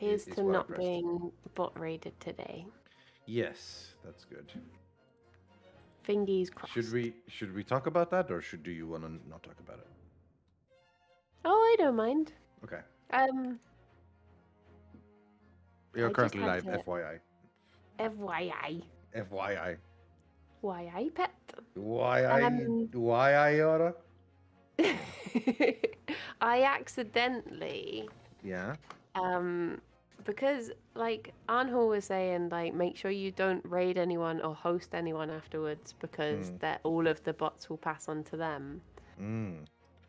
Here's is to what I not pressed. being bot raided today. Yes, that's good. Fingies crossed. Should we talk about that, or do you want to not talk about it? Oh, I don't mind. Okay. You're I just currently had live, to FYI. FYI. FYI. YI pet. Why I oughta? I accidentally Yeah. because like Arnhall was saying, like, make sure you don't raid anyone or host anyone afterwards because that all of the bots will pass on to them.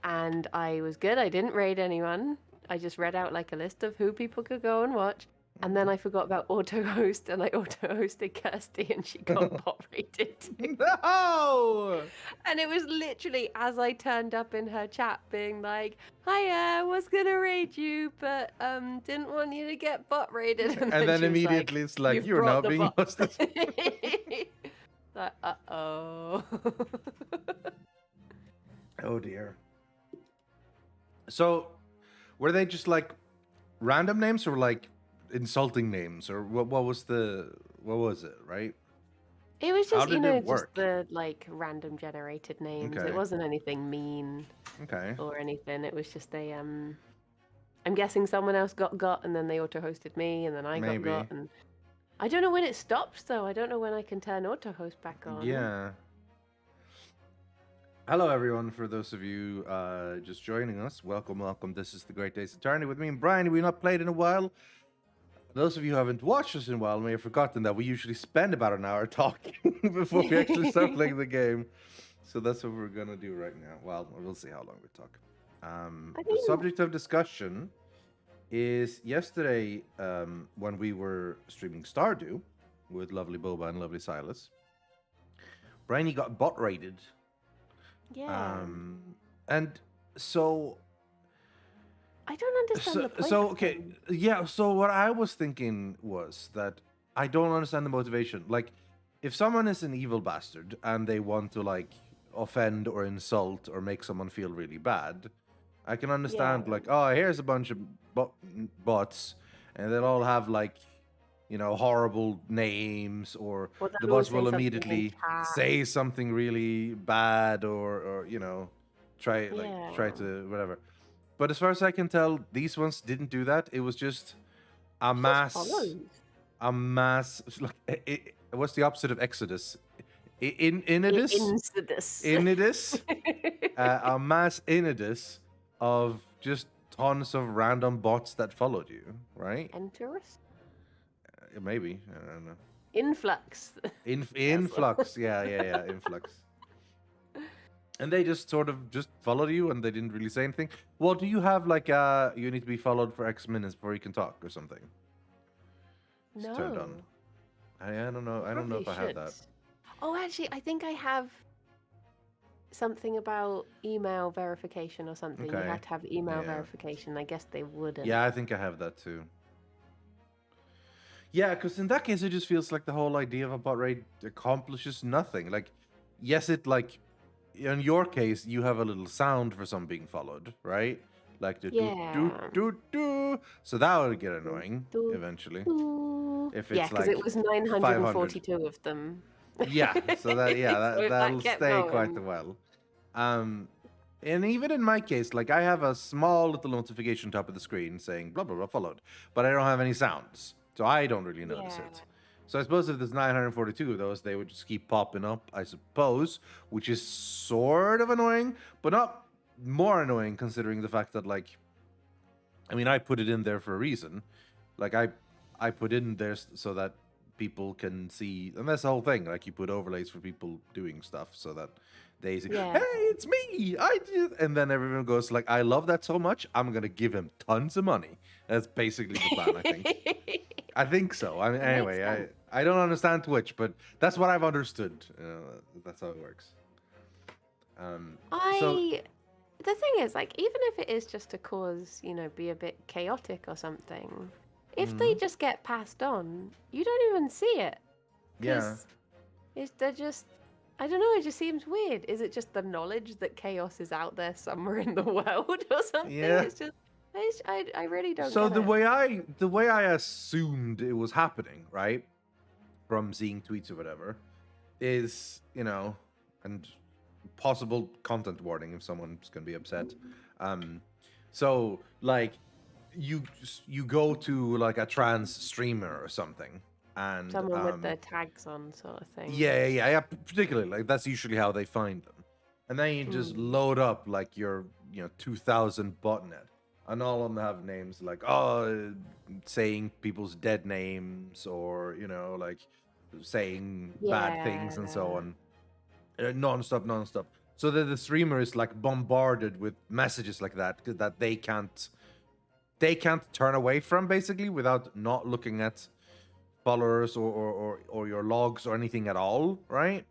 And I was good. I didn't raid anyone. I just read out like a list of who people could go and watch. And then I forgot about auto host, and I auto hosted Kirsty, and she got bot raided too. No! And it was literally as I turned up in her chat, being like, "Hiya, was gonna raid you, but didn't want you to get bot raided." And then she was immediately it's like, "You've you're now brought the being bot." hosted. Like, uh-oh. Oh dear. So, were they just like random names or like insulting names, or what was it, right? It was How just, did it just work? the like random generated names. Okay. It wasn't anything mean Okay. or anything. It was just a I'm guessing someone else got and then they auto hosted me and then I Maybe. got and I don't know when it stops though. I don't know when I can turn auto host back on. Yeah. Hello everyone, for those of you just joining us, welcome. This is the Great Days Eternity with me and Briony. We've not played in a while. Those of you who haven't watched us in a while may have forgotten that we usually spend about an hour talking before we actually start playing the game. So that's what we're gonna do right now. Well, we'll see how long we talk. The subject of discussion is yesterday, when we were streaming Stardew with lovely Boba and lovely Silas, Briony got bot raided. Yeah. And so I don't understand the point. So okay, yeah. So what I was thinking was that I don't understand the motivation. Like, if someone is an evil bastard and they want to like offend or insult or make someone feel really bad, I can understand. Yeah. Like, oh, here's a bunch of bots, and they'll all have like, horrible names, or the bots will immediately say something really bad, or try to whatever. But as far as I can tell, these ones didn't do that. It was just a mass. Like, what's the opposite of Exodus? Inodus. A mass inodus of just tons of random bots that followed you, right? Enterus? Maybe, I don't know. Influx. Influx. Yeah. Influx. And they just sort of just followed you, and they didn't really say anything. Well, do you have like you need to be followed for X minutes before you can talk or something? It's no. turned on. I don't know. I don't know if I have that. Oh, actually, I think I have something about email verification or something. Okay. You have to have email verification. I guess they wouldn't. Yeah, I think I have that too. Yeah, because in that case, it just feels like the whole idea of a bot raid accomplishes nothing. Like, yes, it like. In your case, you have a little sound for some being followed, right? Like the do. So that would get annoying eventually. If it's because it was 942 of them. Yeah, so that'll stay quite a while. And even in my case, like, I have a small little notification top of the screen saying blah blah blah followed, but I don't have any sounds, so I don't really notice it. So I suppose if there's 942 of those, they would just keep popping up, I suppose, which is sort of annoying, but not more annoying considering the fact that, like, I mean, I put it in there for a reason. Like, I put it in there so that people can see, and that's the whole thing. Like, you put overlays for people doing stuff so that they say, hey, it's me, I did. And then everyone goes like, I love that so much, I'm going to give him tons of money. That's basically the plan, I think. I think so. I mean, anyway, I don't understand Twitch, but that's what I've understood. That's how it works. The thing is, like, even if it is just to cause, be a bit chaotic or something, if they just get passed on, you don't even see it. Yeah. They're just, I don't know, it just seems weird. Is it just the knowledge that chaos is out there somewhere in the world or something? Yeah. It's just, I really don't So get the way I assumed it was happening, right, from seeing tweets or whatever, is, and possible content warning if someone's gonna be upset. So like you go to like a trans streamer or something, and someone with their tags on, sort of thing. yeah. Particularly, like, that's usually how they find them, and then you just load up like your 2000 botnet, and all of them have names like saying people's dead names, or like saying bad things and so on, non-stop. So that the streamer is like bombarded with messages like that they can't turn away from, basically, without not looking at followers or your logs or anything at all, right?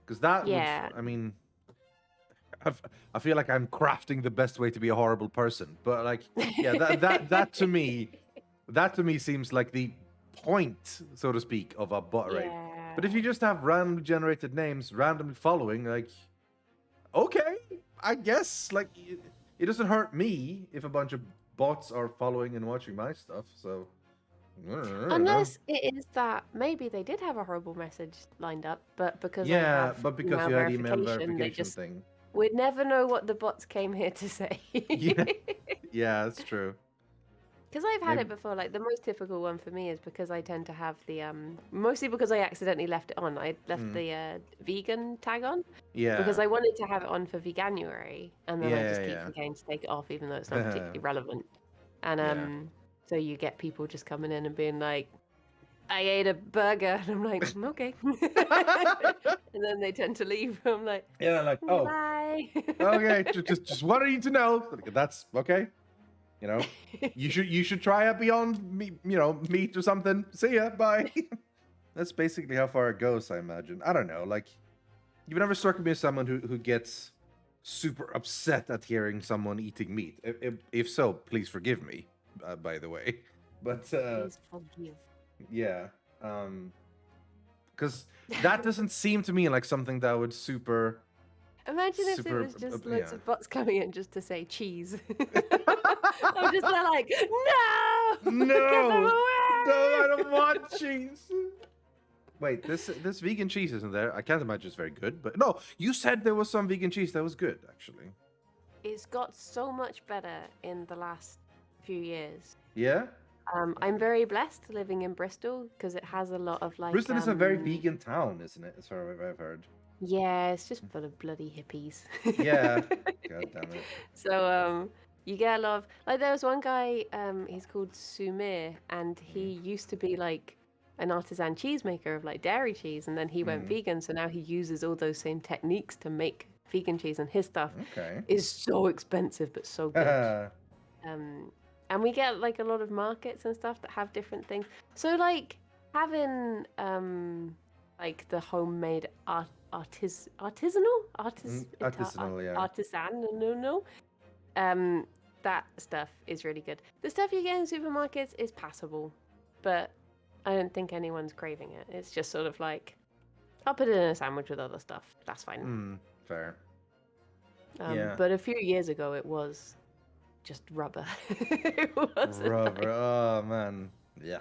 Because that would, I mean, I feel like I'm crafting the best way to be a horrible person, but like, yeah, that to me seems like the point, so to speak, of a bot rape. But if you just have randomly generated names randomly following, like, okay, I guess, like, it doesn't hurt me if a bunch of bots are following and watching my stuff, so unless it is that maybe they did have a horrible message lined up, but because I have because you had email verification they just thing, we'd never know what the bots came here to say. yeah, that's true. Because I've had it before. Like, the most typical one for me is because I tend to have the mostly because I accidentally left it on. I left the vegan tag on. Yeah. Because I wanted to have it on for Veganuary, and then I just keep forgetting to take it off, even though it's not particularly relevant. And so you get people just coming in and being like, "I ate a burger," and I'm like, "Okay," and then they tend to leave. I'm like, like, "Oh, bye." Okay, just what I need to know. That's okay. You should try a Beyond Meat or something. See ya, bye. That's basically how far it goes, I imagine. I don't know. Like, you've never struck me as someone who gets super upset at hearing someone eating meat. If so, please forgive me. By the way, but please forgive. Yeah, because that doesn't seem to me like something that would super. Imagine if it was just loads of bots coming in just to say cheese. I'm just like, no! No! Get them away! No, I don't want cheese! Wait, this vegan cheese isn't there? I can't imagine it's very good, but no, you said there was some vegan cheese that was good, actually. It's got so much better in the last few years. Yeah? I'm very blessed living in Bristol because it has a lot of like. Bristol is a very vegan town, isn't it? As far as I've heard. Yeah, it's just full of bloody hippies. Yeah. God damn it. So you get a lot of, like, there was one guy, he's called Sumir, and he used to be like an artisan cheesemaker of like dairy cheese, and then he went vegan, so now he uses all those same techniques to make vegan cheese, and his stuff is so expensive but so good. And we get like a lot of markets and stuff that have different things. So like having like the homemade artisanal, that stuff is really good. The stuff you get in supermarkets is passable, but I don't think anyone's craving it. It's just sort of like, I'll put it in a sandwich with other stuff. That's fine. Fair. But a few years ago, it was just rubber. It wasn't rubber. Nice. Oh man, yeah.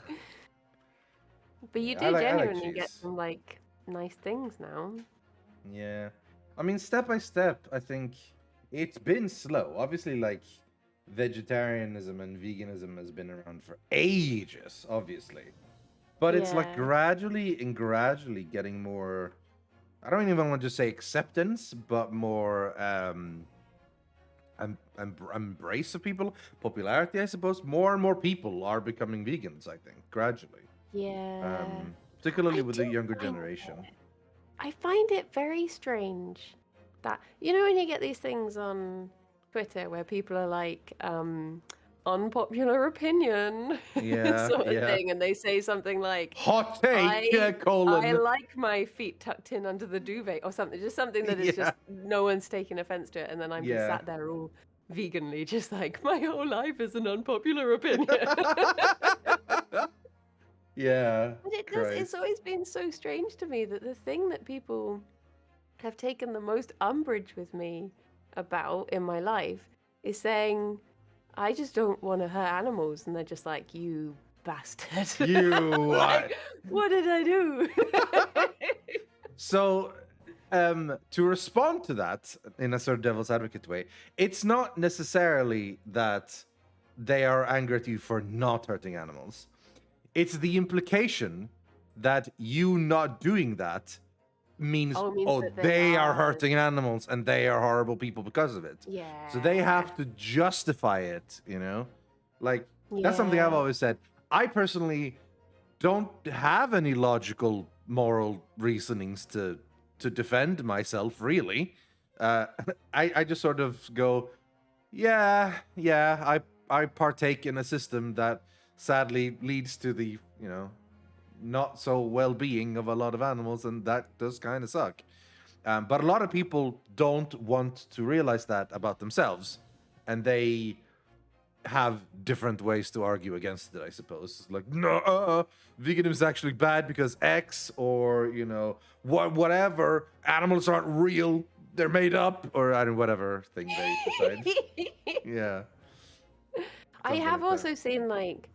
But you do genuinely get some like nice things now. Yeah, I mean, step by step, I think it's been slow. Obviously, like, vegetarianism and veganism has been around for ages, obviously. But it's like gradually getting more, I don't even want to say acceptance, but more embrace of people, popularity, I suppose. More and more people are becoming vegans, I think, gradually. Yeah. Particularly with the younger generation. I find it very strange that, when you get these things on Twitter where people are like, unpopular opinion, sort of thing, and they say something like, hot take, I like my feet tucked in under the duvet, or something, just something that is just, no one's taking offense to it, and then I'm just sat there all veganly, just like, my whole life is an unpopular opinion. Yeah. But it's always been so strange to me that the thing that people have taken the most umbrage with me about in my life is saying, I just don't want to hurt animals. And they're just like, you bastard. You like, what did I do? So, to respond to that in a sort of devil's advocate way, it's not necessarily that they are angry at you for not hurting animals. It's the implication that you not doing that means, that they are hurting animals and they are horrible people because of it. Yeah. So they have to justify it, you know? Like, that's something I've always said. I personally don't have any logical, moral reasonings to defend myself, really. I just sort of go, I partake in a system that sadly leads to the, not so well-being of a lot of animals, and that does kind of suck. But a lot of people don't want to realize that about themselves, and they have different ways to argue against it, I suppose. Like, no, veganism is actually bad because X, or, whatever, animals aren't real, they're made up, or I don't know, whatever thing they decide. Yeah. I have also seen like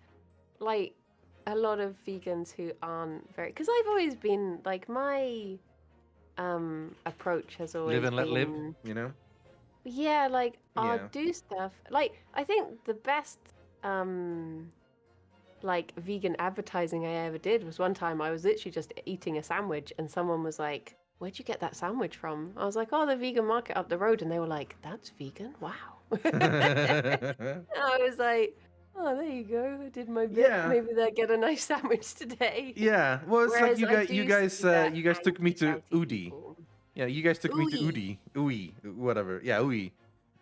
a lot of vegans who aren't very, because I've always been like, my approach has always live and let live, Yeah, like I'll do stuff. Like, I think the best like vegan advertising I ever did was one time I was literally just eating a sandwich and someone was like, "Where'd you get that sandwich from?" I was like, "Oh, the vegan market up the road," and they were like, "That's vegan? Wow." I was like, "Oh, there you go. I did my bit. Yeah. Maybe they'll get a nice sandwich today." Yeah. Well, it's Whereas like you guys took me to Udi. people. Yeah, you guys took me to Udi. Whatever. Yeah, Ui.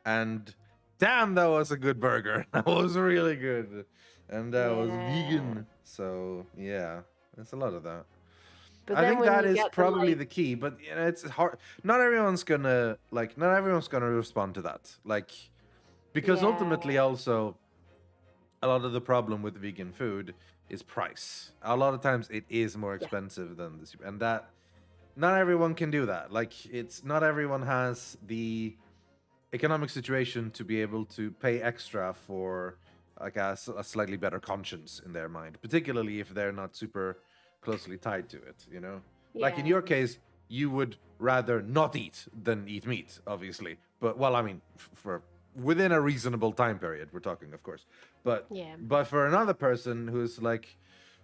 And damn, that was a good burger. That was really good. And that was vegan. So, yeah, there's a lot of that. But I think that is probably the the key, but it's hard. Not everyone's gonna respond to that. Like, because ultimately also a lot of the problem with vegan food is price. A lot of times it is more expensive than this, and that not everyone can do that. Like, it's not everyone has the economic situation to be able to pay extra for like a slightly better conscience in their mind, particularly if they're not super closely tied to it, Like in your case, you would rather not eat than eat meat, obviously. But, well, I mean, for within a reasonable time period, we're talking, of course. But for another person who's like,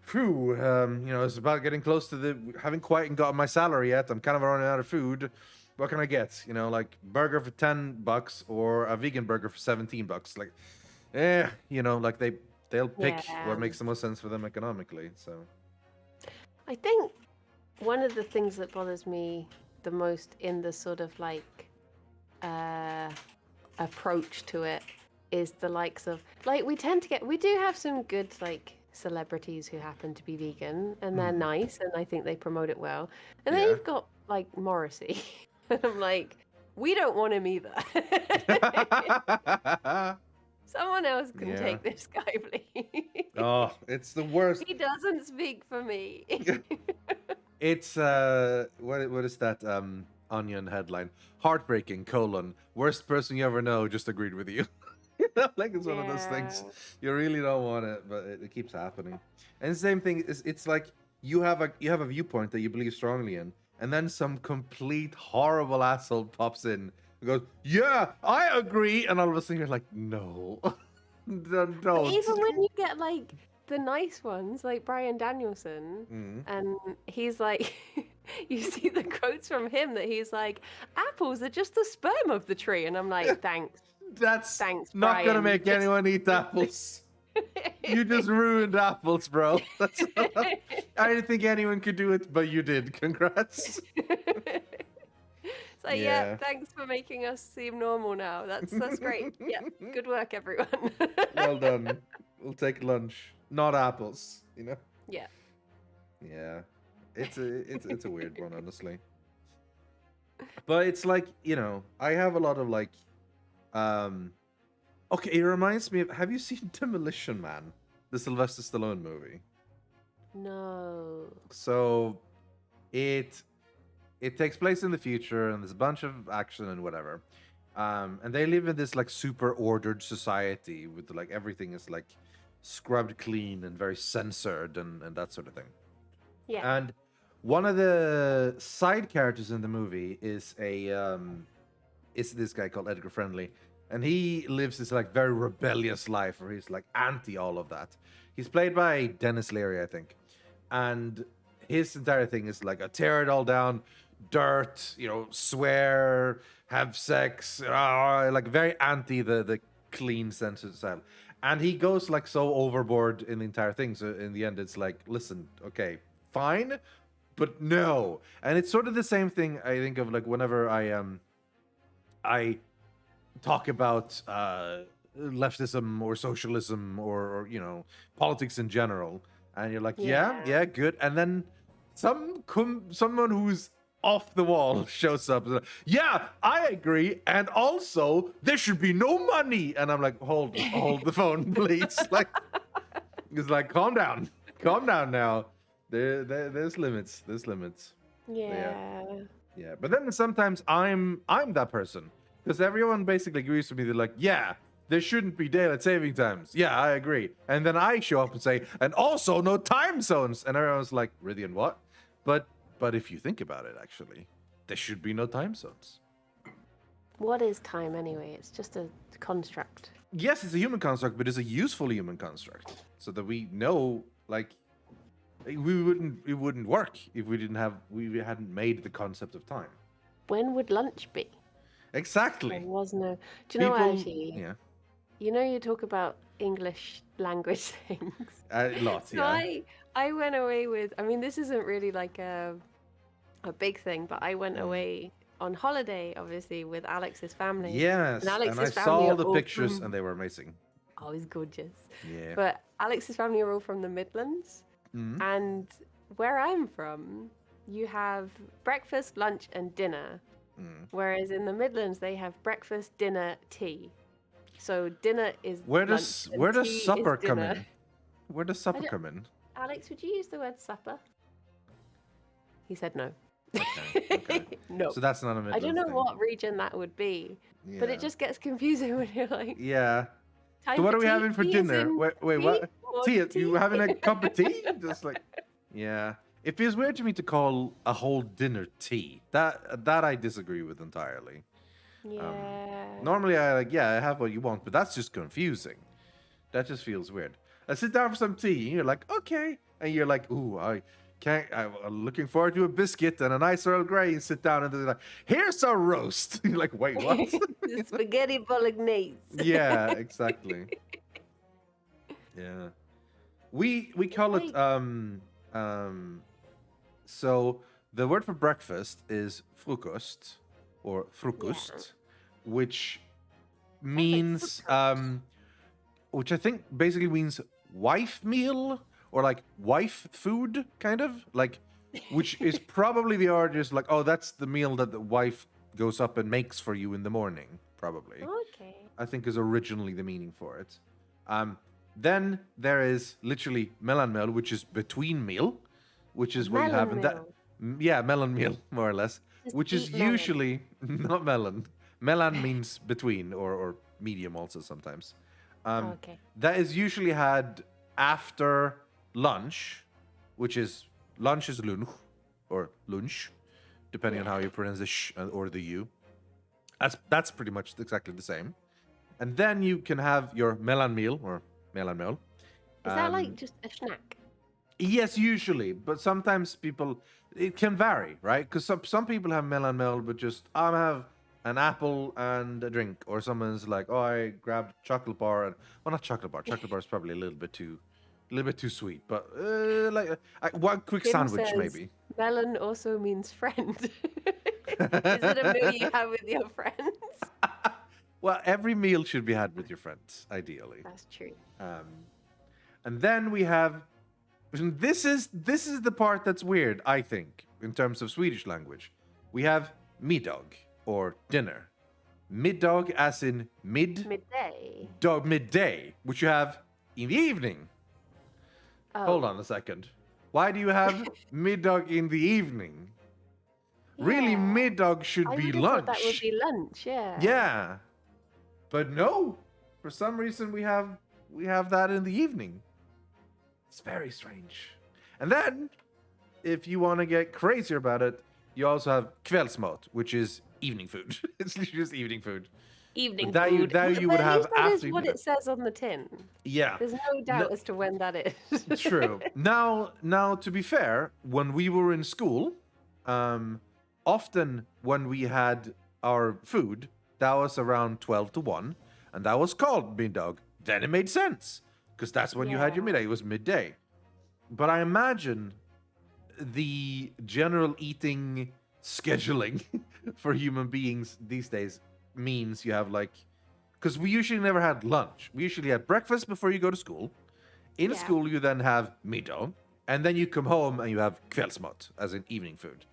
phew, it's about getting close to haven't quite gotten my salary yet. I'm kind of running out of food. What can I get? Like burger for $10 or a vegan burger for $17. Like, like they'll pick what makes the most sense for them economically. So, I think one of the things that bothers me the most in the sort of like approach to it is the likes of, like, we do have some good like celebrities who happen to be vegan and they're nice and I think they promote it well. And then you've got like Morrissey. And I'm like, we don't want him either. Someone else can take this guy, please. Oh, it's the worst. He doesn't speak for me. It's what is that Onion headline? Heartbreaking, worst person you ever know just agreed with you. Like, it's one of those things you really don't want it, but it keeps happening. And the same thing is, it's like you have a viewpoint that you believe strongly in, and then some complete horrible asshole pops in and goes, "Yeah, I agree," and all of a sudden you're like, "No, don't." But even when you get like the nice ones, like Brian Danielson, and he's like, you see the quotes from him that he's like, "Apples are just the sperm of the tree," and I'm like, "Thanks." Thanks, not Brian. Gonna make anyone eat apples. You just ruined apples, bro. I didn't think anyone could do it, but you did. Congrats. It's like, thanks for making us seem normal now. That's great. Yeah, good work, everyone. Well done. We'll take lunch, not apples. Yeah. Yeah, it's a weird one, honestly. But it's like, I have a lot of like, okay, it reminds me of, have you seen Demolition Man, the Sylvester Stallone movie? No. So it takes place in the future and there's a bunch of action and whatever. And they live in this like super ordered society with like everything is like scrubbed clean and very censored and that sort of thing. Yeah. And one of the side characters in the movie is is this guy called Edgar Friendly, and he lives this like very rebellious life where he's like anti all of that. He's played by Dennis Leary, I think, and his entire thing is like tear it all down, dirt, swear, have sex, like very anti the clean censored style. And he goes like so overboard in the entire thing. So in the end, it's like, listen, okay, fine, but no. And it's sort of the same thing I think of like whenever I talk about leftism or socialism or politics in general, and you're like, yeah, good, and then someone who's off the wall shows up. Yeah, I agree, and also there should be no money. And I'm like, hold the phone, please. Like, it's like, calm down now. There's limits. Yeah. But then sometimes I'm that person because everyone basically agrees with me. They're like, yeah, there shouldn't be daylight saving times. Yeah, I agree. And then I show up and say, and also no time zones. And everyone's like, really, and what? But if you think about it, actually, there should be no time zones. What is time anyway? It's just a construct. Yes, it's a human construct, but it's a useful human construct, so that we know, like, it wouldn't work if we hadn't made the concept of time. When would lunch be? Exactly. There was no. Do you know actually? Yeah. You talk about English language things. A lot, yeah. So I went away with. I mean, this isn't really like a big thing, but I went away on holiday, obviously, with Alex's family. Yes, and I saw all the pictures, and they were amazing. Oh, it's gorgeous. Yeah. But Alex's family are all from the Midlands, and where I'm from, you have breakfast, lunch, and dinner. Whereas in the Midlands, they have breakfast, dinner, tea. So dinner is where does supper come in? Where does supper come in? Alex, would you use the word supper? He said no. Okay. No. So that's not a Midlands I don't know thing. what region that would be, but it just gets confusing when you're like. Yeah. So what are we having for dinner? Wait, what? Tea? You having a cup of tea? Just like, yeah. It feels weird to me to call a whole dinner tea. That I disagree with entirely. Yeah. Normally I have what you want, but that's just confusing. That just feels weird. I sit down for some tea, and you're like, okay, and you're like, ooh, I'm looking forward to a biscuit and a nice Earl Grey, and sit down and they're like, here's a roast. You're like, wait, what? Spaghetti bolognese. Yeah, exactly. Yeah. We call it so the word for breakfast is frukost or frukust, which means which I think basically means wife meal or like wife food, kind of like, which is probably the origin. Like, oh, that's the meal that the wife goes up and makes for you in the morning, probably. Okay. I think is originally the meaning for it. Then there is literally mellanmel, which is between meal, which is what you have in that. Yeah, melon meal, more or less, which is usually not melon. Melon means between or medium also sometimes. Okay. That is usually had after lunch, which is lunch or lunch, depending on how you pronounce the sh or the u. That's pretty much exactly the same. And then you can have your melon meal or mellanmel. Is that like just a snack? Yes, usually, but sometimes it can vary, right? Because some people have mellanmel, but just I have an apple and a drink, or someone's like, oh, I grabbed chocolate bar and not chocolate bar. Chocolate bar is probably a little bit too sweet, but one quick Kim sandwich says, maybe. Melon also means friend. Is it a meal you have with your friends? Well, every meal should be had with your friends, ideally. That's true. And then we have. This is the part that's weird, I think, in terms of Swedish language. We have middag, or dinner. Middag as in midday. Midday, which you have in the evening. Oh. Hold on a second. Why do you have middag in the evening? Really, Yeah. mid-dog should I be would have thought that would lunch. be lunch, yeah. Yeah. But no. For some reason we have that in the evening. It's very strange. And then, if you want to get crazier about it, you also have kvällsmat, which is evening food. It's just evening food. Evening But food. that you But would at have least that after is you what do it says on the tin. Yeah. There's no doubt as to when that is. True. Now, to be fair, when we were in school, often when we had our food, that was around 12 to 1, and that was called middag. Then it made sense, because that's when you had your midday. It was midday. But I imagine the general eating scheduling for human beings these days means you have like, because we usually never had lunch. We usually had breakfast before you go to school. In school, you then have middag, and then you come home and you have kvällsmat, as in evening food.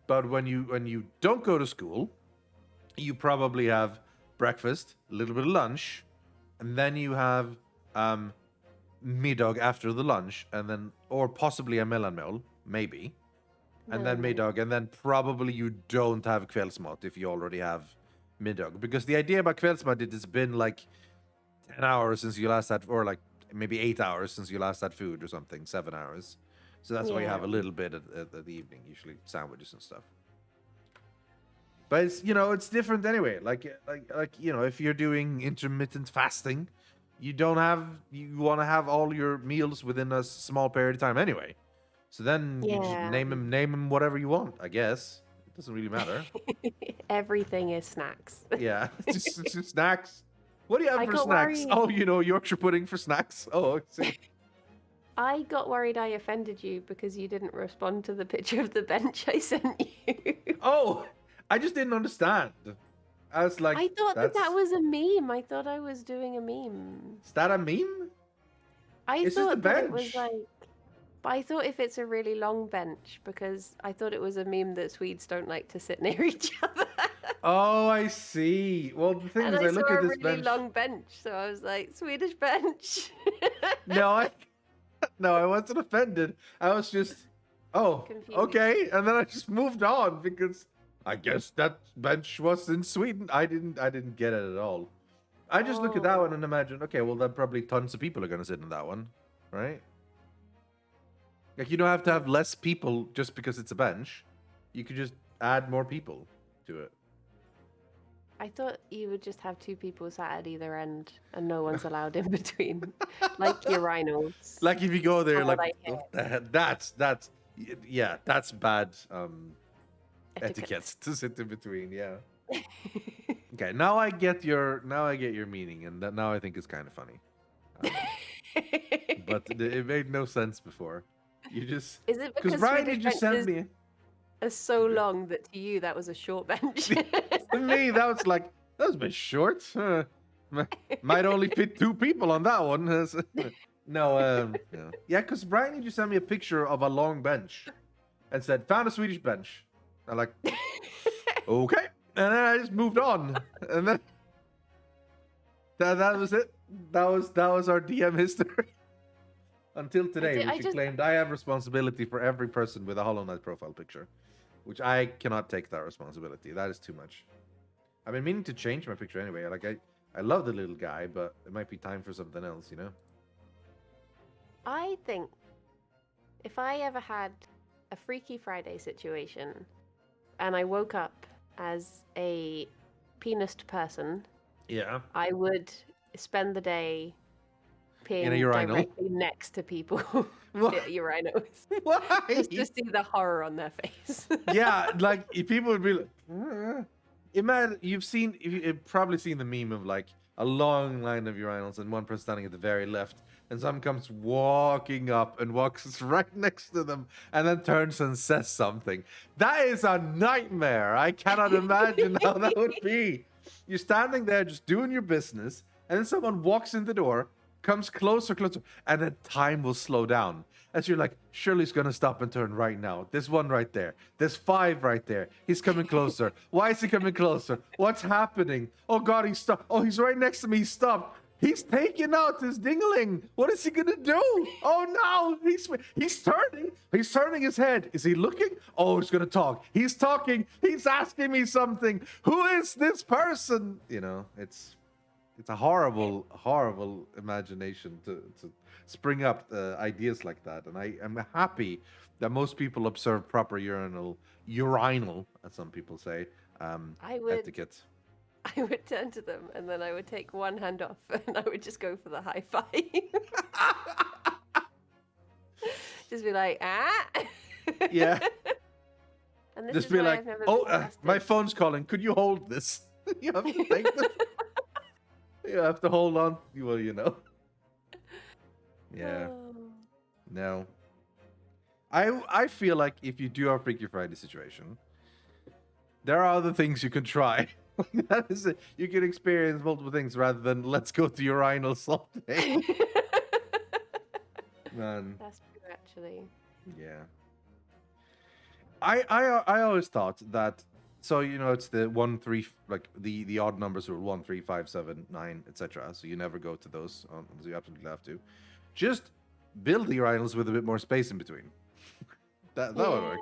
But when you don't go to school, you probably have breakfast, a little bit of lunch, and then you have middag after the lunch, and then, or possibly a mellanmål, maybe, and then middag, and then probably you don't have kvällsmat if you already have middag, because the idea about kvällsmat, it has been like 10 hours since you last had, or like maybe 8 hours since you last had food or something, 7 hours. So that's why you have a little bit at the evening, usually sandwiches and stuff. But it's, it's different anyway. Like if you're doing intermittent fasting, you want to have all your meals within a small period of time anyway. So then you just name them whatever you want, I guess. It doesn't really matter. Everything is snacks. Yeah, just snacks. What do you have for snacks? Worried. Oh, Yorkshire pudding for snacks. Oh, see. I got worried I offended you because you didn't respond to the picture of the bench I sent you. Oh, I just didn't understand. I was like, I thought that was a meme. I thought I was doing a meme. Is that a meme? I thought that it was like, but I thought if it's a really long bench, because I thought it was a meme that Swedes don't like to sit near each other. Oh, I see. Well, the thing is, I look at this really long bench, so I was like, Swedish bench. No, I wasn't offended. I was just, confused. Okay, and then I just moved on because I guess that bench was in Sweden. I didn't get it at all. I just look at that one and imagine, okay, well, then probably tons of people are gonna sit in that one, right? Like, you don't have to have less people just because it's a bench. You could just add more people to it. I thought you would just have two people sat at either end and no one's allowed in between. Like urinals. Like if you go there, that's bad etiquette to sit in between, yeah. Okay, now I get your meaning, and now I think it's kind of funny. But it made no sense before. You just is it because Briony just sent me is so long that to you that was a short bench? To me, that was a bit short. Might only fit 2 people on that one. No, yeah, because Briony just sent me a picture of a long bench and said, "Found a Swedish bench." I'm like, okay, and then I just moved on, and then that was it. That was our DM history. Until today, when she claimed I have responsibility for every person with a Hollow Knight profile picture, which I cannot take that responsibility. That is too much. I've been meaning to change my picture anyway. Like I love the little guy, but it might be time for something else, I think if I ever had a Freaky Friday situation and I woke up as a penised person, I would spend the day peeing in a urinal directly next to people at urinals. Why? Just to see the horror on their face. Yeah, like if people would be like, imagine you've probably seen the meme of like a long line of urinals and one person standing at the very left, and someone comes walking up and walks right next to them and then turns and says something. That is a nightmare. I cannot imagine how that would be. You're standing there just doing your business, and then someone walks in the door, comes closer, and then time will slow down. As you're like, surely he's gonna stop and turn right now. There's one right there. There's 5 right there. He's coming closer. Why is he coming closer? What's happening? Oh God, he stopped. Oh, he's right next to me. He stopped. He's taking out his dingling. What is he gonna do? Oh no! He's turning. He's turning his head. Is he looking? Oh, he's gonna talk. He's talking. He's asking me something. Who is this person? You know, it's a horrible, horrible imagination to spring up ideas like that. And I am happy that most people observe proper urinal, as some people say, etiquette. I would turn to them and then I would take one hand off and I would just go for the high five. Just be like, ah. Yeah. And this just is be why like, I've never oh, been arrested. my phone's calling. Could you hold this? You have to take this. You have to hold on. Well, you know. Yeah. Oh. No. I feel like if you do a Freaky Friday situation, there are other things you can try. That is it. You can experience multiple things rather than let's go to urinal salt day. Man. That's true, actually. Yeah. I always thought that, so you know, it's the 1 3, like the odd numbers are 1 3 5 7 9 etc. So you never go to those. So you absolutely have to just build the urinals with a bit more space in between. That would work.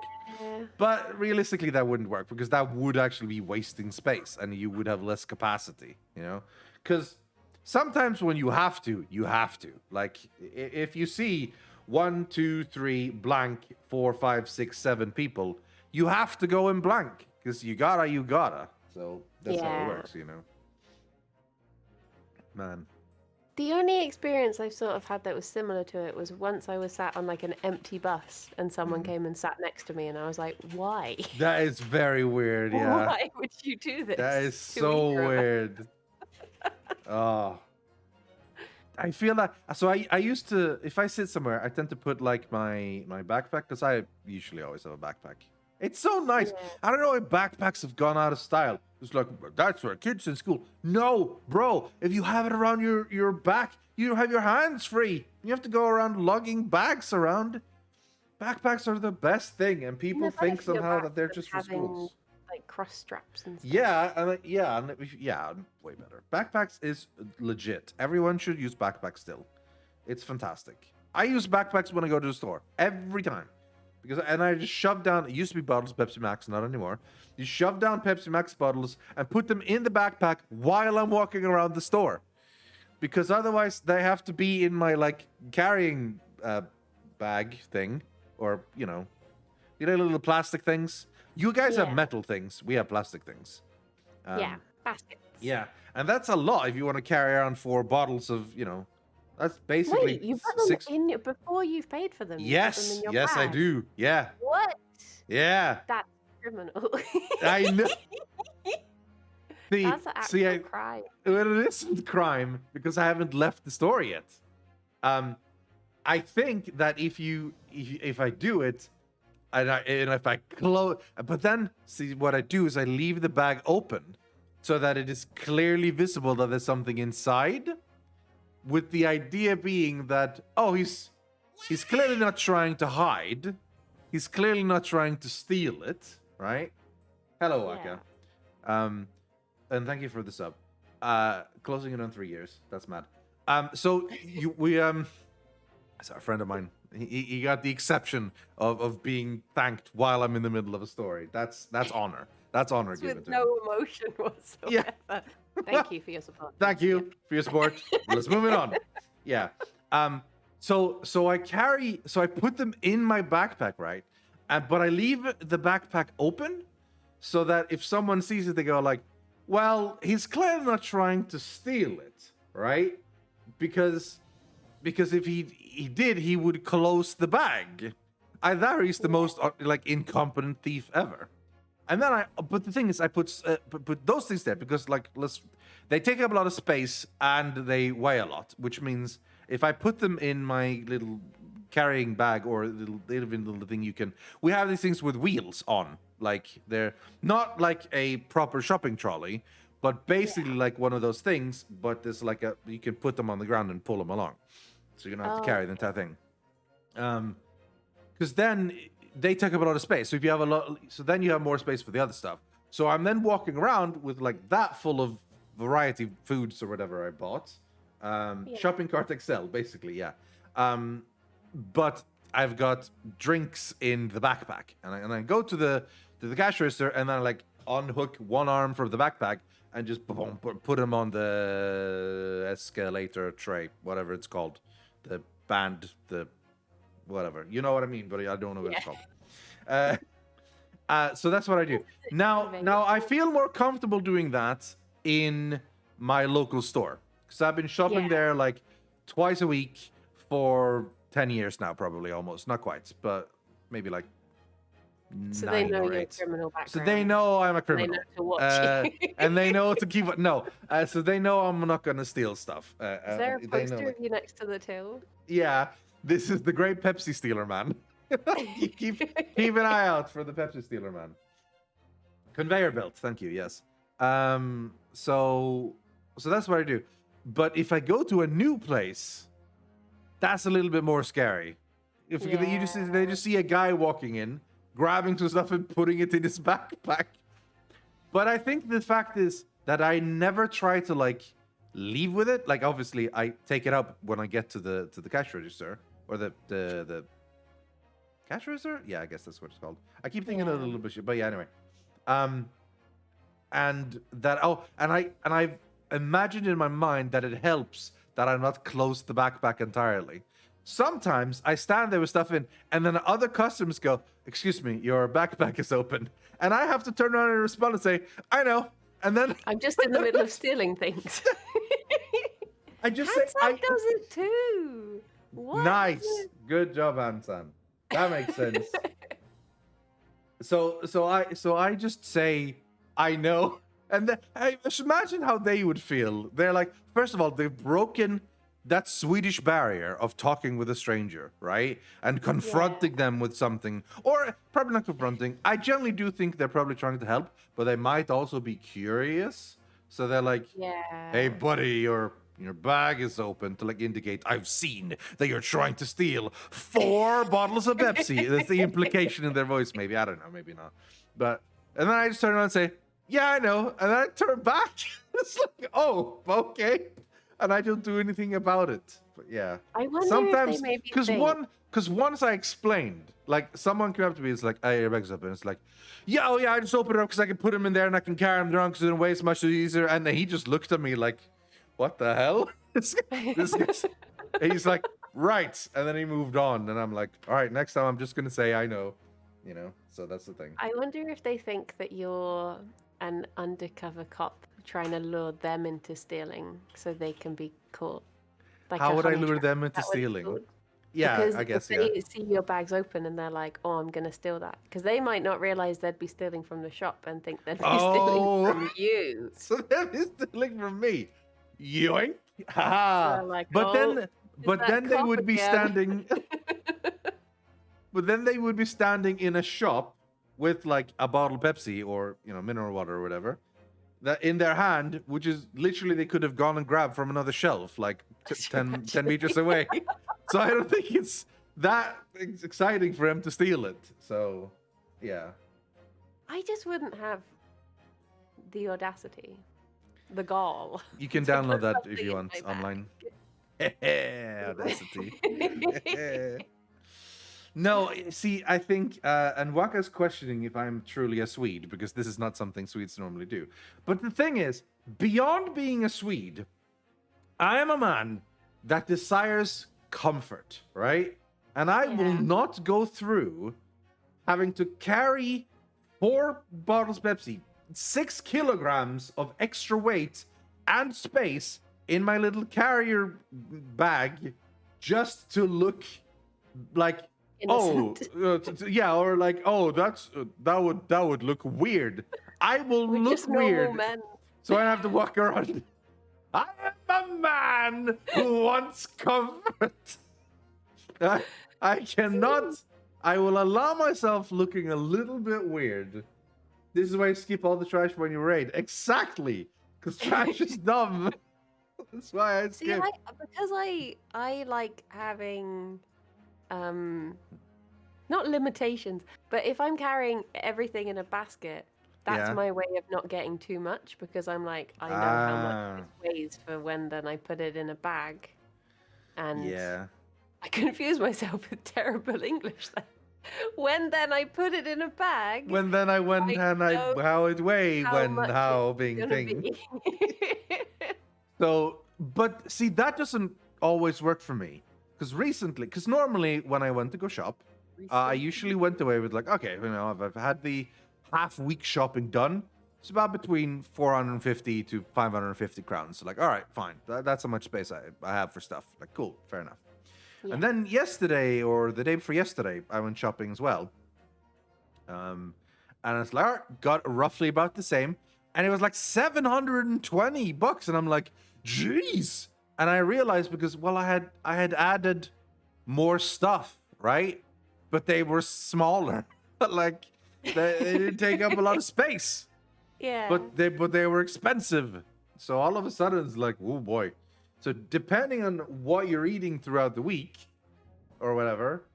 But realistically, that wouldn't work because that would actually be wasting space and you would have less capacity, you know? Because sometimes when you have to, you have to. Like, if you see 1, 2, 3, blank, 4, 5, 6, 7 people, you have to go in blank because you gotta. So that's how it works, you know? Man. The only experience I've sort of had that was similar to it was once I was sat on like an empty bus and someone came and sat next to me and I was like, why? That is very weird, yeah. Why would you do this? That is so weird. Oh. I feel like, so I used to, if I sit somewhere, I tend to put like my backpack, because I usually always have a backpack. It's so nice. Yeah. I don't know if backpacks have gone out of style. It's like, that's for kids in school. No, bro. If you have it around your back, you have your hands free. You have to go around lugging bags around. Backpacks are the best thing, and people think somehow that they're just for schools. Like cross straps and stuff. Yeah, way better. Backpacks is legit. Everyone should use backpacks still. It's fantastic. I use backpacks when I go to the store every time. And I just shove down, it used to be bottles of Pepsi Max, not anymore. You shove down Pepsi Max bottles and put them in the backpack while I'm walking around the store. Because otherwise they have to be in my like carrying bag thing. Or, you know little plastic things. You guys have metal things. We have plastic things. Baskets. Yeah, and that's a lot if you want to carry around 4 bottles of, that's basically Wait, you put them in before you've paid for them? Yes, in your yes, bag? I do. Yeah. What? Yeah. That's criminal. I know. That's an actual crime. Well, it isn't crime because I haven't left the store yet. I think that if I do it, and if I close, but then see what I do is I leave the bag open so that it is clearly visible that there's something inside. With the idea being that, he's clearly not trying to hide. He's clearly not trying to steal it, right? Hello, Waka. And thank you for the sub. Closing in on 3 years. That's mad. So a friend of mine. He got the exception of being thanked while I'm in the middle of a story. That's honor. That's honor given to me. With no emotion whatsoever. Yeah. Thank you for your support. Thank you for your support. Let's move it on. Yeah. So I put them in my backpack, right? But I leave the backpack open so that if someone sees it, they go like, well, he's clearly not trying to steal it, right? Because if he did, he would close the bag. Either he's the most incompetent thief ever. And then but the thing is, I put those things there because they take up a lot of space and they weigh a lot, which means if I put them in my little carrying bag or little thing, we have these things with wheels on, like they're not like a proper shopping trolley, but basically like one of those things. But there's you can put them on the ground and pull them along, so you don't have to carry the entire thing. Because then they take up a lot of space. So if you have then you have more space for the other stuff. So I'm then walking around with that full of variety foods or whatever I bought, Shopping cart XL, basically, yeah. But I've got drinks in the backpack, and I go to the cash register, and then I like unhook one arm from the backpack and just boom, put them on the escalator tray, whatever it's called, the band, the whatever. You know what I mean, but I don't know what it's called. So that's what I do. Now I feel more comfortable doing that in my local store because I've been shopping there like twice a week for 10 years now, probably almost. Not quite, but maybe like 9 or 8. Criminal background. So they know I'm a criminal. They know to watch you. And they know to keep it. No. So they know I'm not going to steal stuff. Is there a poster of you next to the till? Yeah. This is the great Pepsi stealer man. keep an eye out for the Pepsi stealer man. Conveyor belt. Thank you. Yes. So that's what I do. But if I go to a new place, that's a little bit more scary. If they just see a guy walking in, grabbing some stuff and putting it in his backpack. But I think the fact is that I never try to like leave with it. Like obviously I take it up when I get to the cash register or the cash register. Yeah, I guess that's what it's called. I keep thinking of a little bit, but yeah, anyway. And that I've imagined in my mind that it helps that I'm not close the backpack entirely. Sometimes I stand there with stuff in, and then other customers go, "Excuse me, your backpack is open," and I have to turn around and respond and say, "I know," and then I'm just in the middle of stealing things. I just say, "I does it too." What? Nice, good job, Hansan. That makes sense. So I just say, "I know," and I just imagine how they would feel. They're like, first of all, they've broken that Swedish barrier of talking with a stranger, right? And confronting them with something. Or probably not confronting. I generally do think they're probably trying to help, but they might also be curious. So they're like, "Hey, buddy, your bag is open," to like indicate, "I've seen that you're trying to steal 4 bottles of Pepsi." That's the implication in their voice, maybe. I don't know, maybe not. But, and then I just turn around and say, "Yeah, I know." And then I turn back. It's like, oh, okay. And I don't do anything about it. But yeah. I wonder sometimes, if they maybe because once I explained, like someone came up to me, it's like, "Hey, your bag's open." It's like, "Yeah, oh yeah, I just opened it up because I can put them in there and I can carry them around because it weighs much easier." And then he just looked at me like, "What the hell?" this guy's, he's like, "Right." And then he moved on. And I'm like, "All right, next time I'm just going to say, I know." You know, so that's the thing. I wonder if they think that you're an undercover cop trying to lure them into stealing so they can be caught. Like how would I lure them into stealing? Yeah, because I guess, if they see your bags open and they're like, "Oh, I'm going to steal that." Because they might not realize they'd be stealing from the shop and think they'd be stealing from you. So they'd be stealing from me. Yoink. Haha. So like, but then they would be standing... But then they would be standing in a shop with like a bottle of Pepsi or, you know, mineral water or whatever, that in their hand, which is literally they could have gone and grabbed from another shelf, like 10 meters away. So I don't think it's that exciting for them to steal it. So, yeah. I just wouldn't have the audacity, the gall. You can download that if you want online. Audacity. No, see, I think, and Waka's questioning if I'm truly a Swede, because this is not something Swedes normally do. But the thing is, beyond being a Swede, I am a man that desires comfort, right? And I will not go through having to carry 4 bottles of Pepsi, 6 kilograms of extra weight and space in my little carrier bag just to look like... Innocent. Or like, "Oh, that would look weird." I will look weird, men. So I have to walk around. I am a man who wants comfort. I cannot. I will allow myself looking a little bit weird. This is why you skip all the trash when you raid. Exactly, because trash is dumb. That's why I skip. See, because I like having. Not limitations, but if I'm carrying everything in a basket, That's my way of not getting too much, because I'm like, I know how much this weighs for when then I put it in a bag. And I confuse myself with terrible English then. When then I put it in a bag. When then I went and how it weigh when how being thing. So, but see, that doesn't always work for me. Because normally when I went to go shop, I usually went away with like, okay, I've had the half-week shopping done. It's about between 450 to 550 crowns. So like, all right, fine. That's how much space I have for stuff. Like, cool, fair enough. Yeah. And then yesterday, or the day before yesterday, I went shopping as well. And it's like, all right, got roughly about the same. And it was like $720. And I'm like, jeez. And I realized because, well, I had added more stuff, right? But they were smaller. Like, they didn't take up a lot of space. Yeah. But they were expensive. So all of a sudden it's like, oh boy. So depending on what you're eating throughout the week or whatever,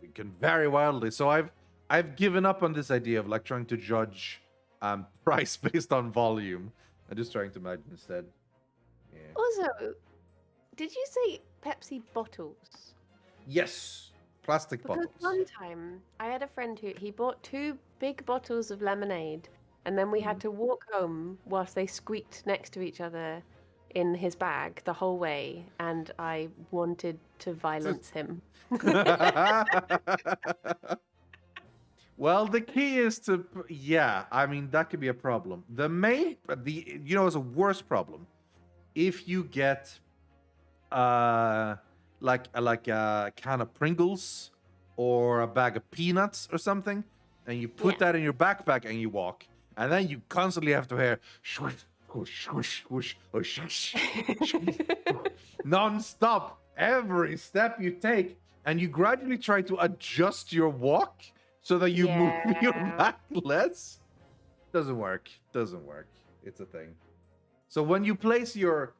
it can vary wildly. So I've given up on this idea of like trying to judge price based on volume. I'm just trying to imagine instead. Yeah. Also, did you say Pepsi bottles? Yes. Plastic bottles. Because one time I had a friend who he bought 2 big bottles of lemonade, and then we had to walk home whilst they squeaked next to each other in his bag the whole way, and I wanted to violence him. Well, the key is to, I mean, that could be a problem. It's a worse problem if you get like a can of Pringles or a bag of peanuts or something, and you put that in your backpack and you walk, and then you constantly have to hear swoosh, whoosh, whoosh, whoosh, whoosh, whoosh, non-stop every step you take, and you gradually try to adjust your walk so that you move your back less. Doesn't work. It's a thing. So when you place your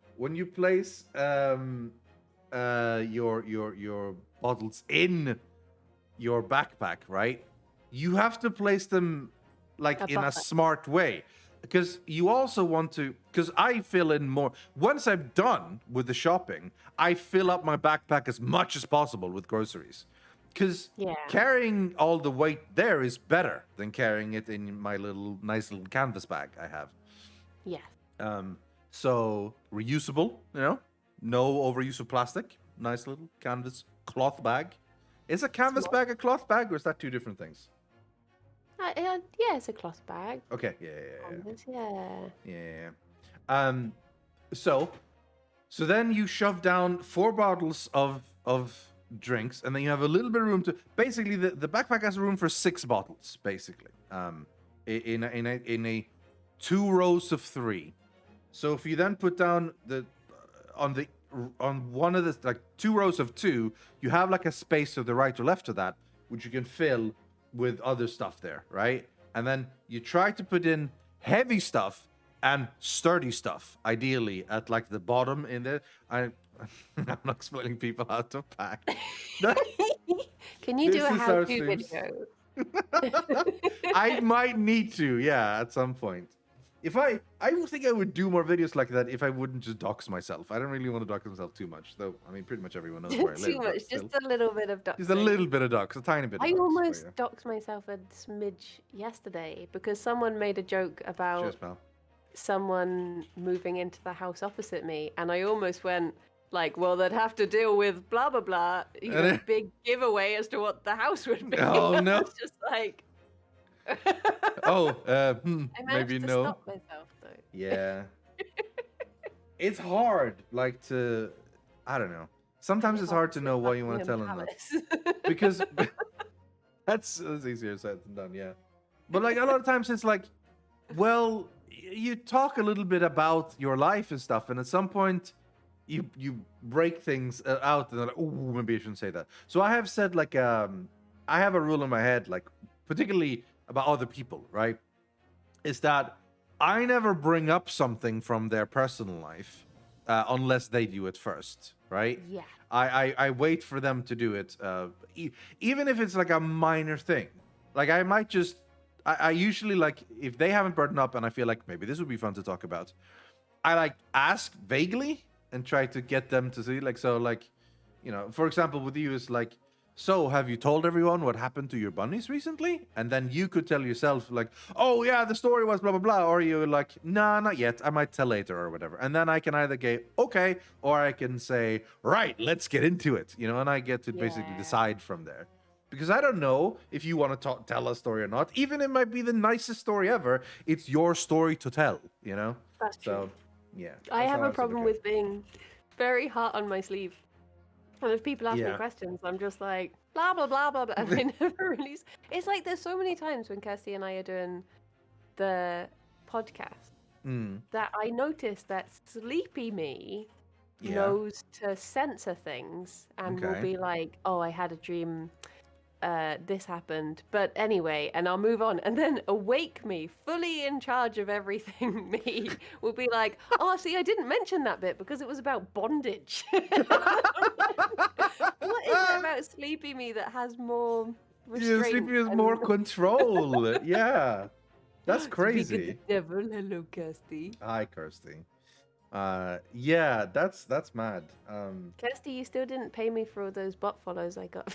bottles in your backpack, right? You have to place them like in a smart way, because you also want to, because I fill in more. Once I'm done with the shopping, I fill up my backpack as much as possible with groceries, because carrying all the weight there is better than carrying it in my nice little canvas bag I have. Yeah. So reusable, no overuse of plastic. Nice little canvas cloth bag. Is a canvas bag a cloth bag, or is that two different things? It's a cloth bag. Okay, Yeah. So then you shove down 4 bottles of drinks, and then you have a little bit of room to. Basically, the backpack has room for 6 bottles, basically. In a 2 rows of 3. So if you then put down on one of the, like 2 rows of 2, you have like a space to the right or left of that, which you can fill with other stuff there, right? And then you try to put in heavy stuff and sturdy stuff, ideally at like the bottom in there. I'm not explaining people how to pack. Can you do a how-to video? I might need to, at some point. I would think I would do more videos like that if I wouldn't just dox myself. I don't really want to dox myself too much, though. I mean, pretty much everyone knows where I live. Too much, just a little bit of doxing. Just a little bit of dox, a tiny bit of dox. I almost doxed myself a smidge yesterday because someone made a joke about someone moving into the house opposite me, and I almost went like, well, they'd have to deal with blah, blah, blah. Big giveaway as to what the house would be. Oh, no. It's just like... maybe no. Stop myself, though. Yeah. It's hard, like, to, I don't know. Sometimes it's hard to know what you want to tell them. Because that's easier said than done, yeah. But like a lot of times it's like, well, you talk a little bit about your life and stuff, and at some point you break things out, and they're like, oh, maybe I shouldn't say that. So I have said like, I have a rule in my head, like particularly about other people, right? Is that I never bring up something from their personal life unless they do it first, right? Yeah. I wait for them to do it, even if it's like a minor thing. Like I might just I usually like if they haven't brought it up and I feel like maybe this would be fun to talk about, I like ask vaguely and try to get them to see for example with you is like, so have you told everyone what happened to your bunnies recently? And then you could tell yourself like, oh yeah, the story was blah blah blah, or you're like, nah, not yet, I might tell later or whatever. And then I can either go okay, or I can say, right, let's get into it, and I get to basically decide from there. Because I don't know if you want to tell a story or not. Even it might be the nicest story ever. It's your story to tell, That's true. So, yeah. I have a problem with being very hot on my sleeve. And if people ask me questions, I'm just like, blah, blah, blah, blah, blah. And I never release. It's like there's so many times when Kirsty and I are doing the podcast that I notice that sleepy me knows to censor things and will be like, oh, I had a dream. This happened, but anyway, and I'll move on. And then awake me, fully in charge of everything, me will be like, oh, see, I didn't mention that bit because it was about bondage. What is it about sleepy me that has more restraint? Sleepy has more control. Yeah, that's crazy. The devil. Hello, Kirsty. Hi, Kirsty. Yeah, that's mad. Kirsty, you still didn't pay me for all those bot follows I got.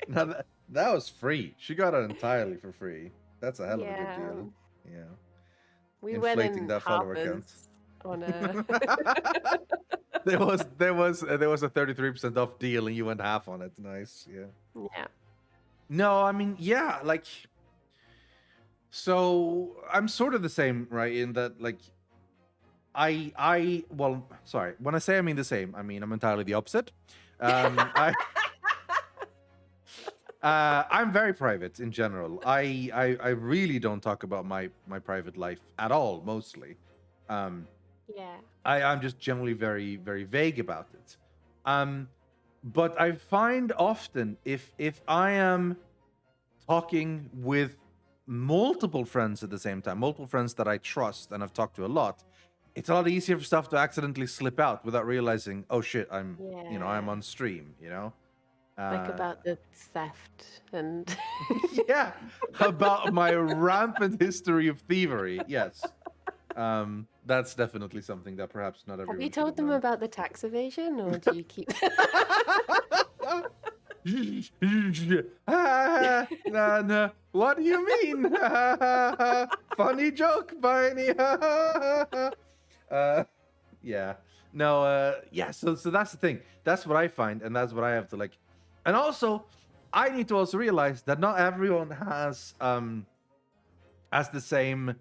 No, that was free. She got it entirely for free. That's a hell of a good deal. Yeah. We inflating went in that follower count. On a... there was a 33% off deal and you went half on it. Nice. Yeah. Yeah. No, I mean, yeah, like, so I'm sort of the same, right? In that, like, well, sorry. When I say I mean the same, I mean I'm entirely the opposite. I'm very private in general. I really don't talk about my private life at all, mostly. I'm just generally very, very vague about it. But I find often if I am talking with multiple friends at the same time, multiple friends that I trust and I've talked to a lot, it's a lot easier for stuff to accidentally slip out without realizing, oh shit, I'm on stream, Like about the theft and... yeah, about my rampant history of thievery, yes. That's definitely something that perhaps not everyone... Have you told them about the tax evasion, or do you keep... No. What do you mean? Funny joke, Briony. Yeah. No, yeah, so that's the thing. That's what I find, and that's what I have to like... And also, I need to also realize that not everyone has the same